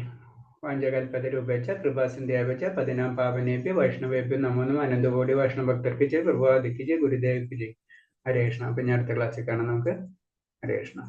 വാഞ്ചകൽപതരൂപേച്ച കൃപാസിന്ധ്യാപേച്ച പതിനാം പാവനേഭ്യ വൈഷ്ണവേഭ്യ നമോ നമഃ. അനന്തകോടി വൈഷ്ണവ ഭക്തർക്ക് ജയ്, പ്രഭുവാദിക്ക് ജയ്, ഗുരുദേവക്ക് ജയ്. ഹരേ കൃഷ്ണ. അപ്പൊ ഞാൻ അടുത്ത ക്ലാസ്സിൽ കാണാം നമുക്ക്. ഹരേ കൃഷ്ണ.